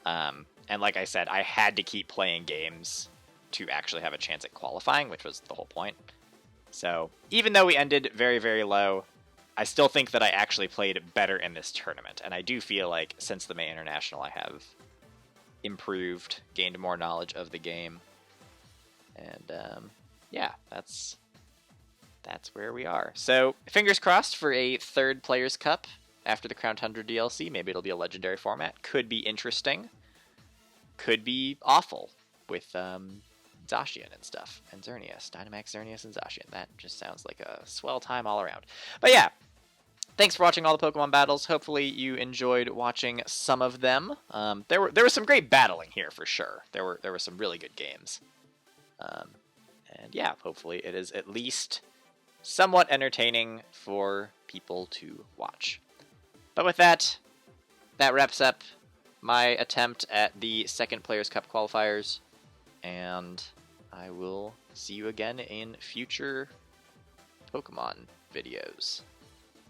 And like I said, I had to keep playing games to actually have a chance at qualifying, which was the whole point. So even though we ended very, very low, I still think that I actually played better in this tournament. And I do feel like since the May International, I have improved, gained more knowledge of the game. And yeah, that's where we are. So fingers crossed for a third Players' Cup after the Crown Tundra DLC. Maybe it'll be a legendary format. Could be interesting. Could be awful with Zacian and stuff. And Xerneas. Dynamax, Xerneas, and Zacian. That just sounds like a swell time all around. But yeah, thanks for watching all the Pokemon battles. Hopefully you enjoyed watching some of them. There was some great battling here for sure. There were some really good games. And yeah, hopefully it is at least somewhat entertaining for people to watch. But with that, that wraps up my attempt at the second Players' Cup qualifiers, and I will see you again in future Pokemon videos.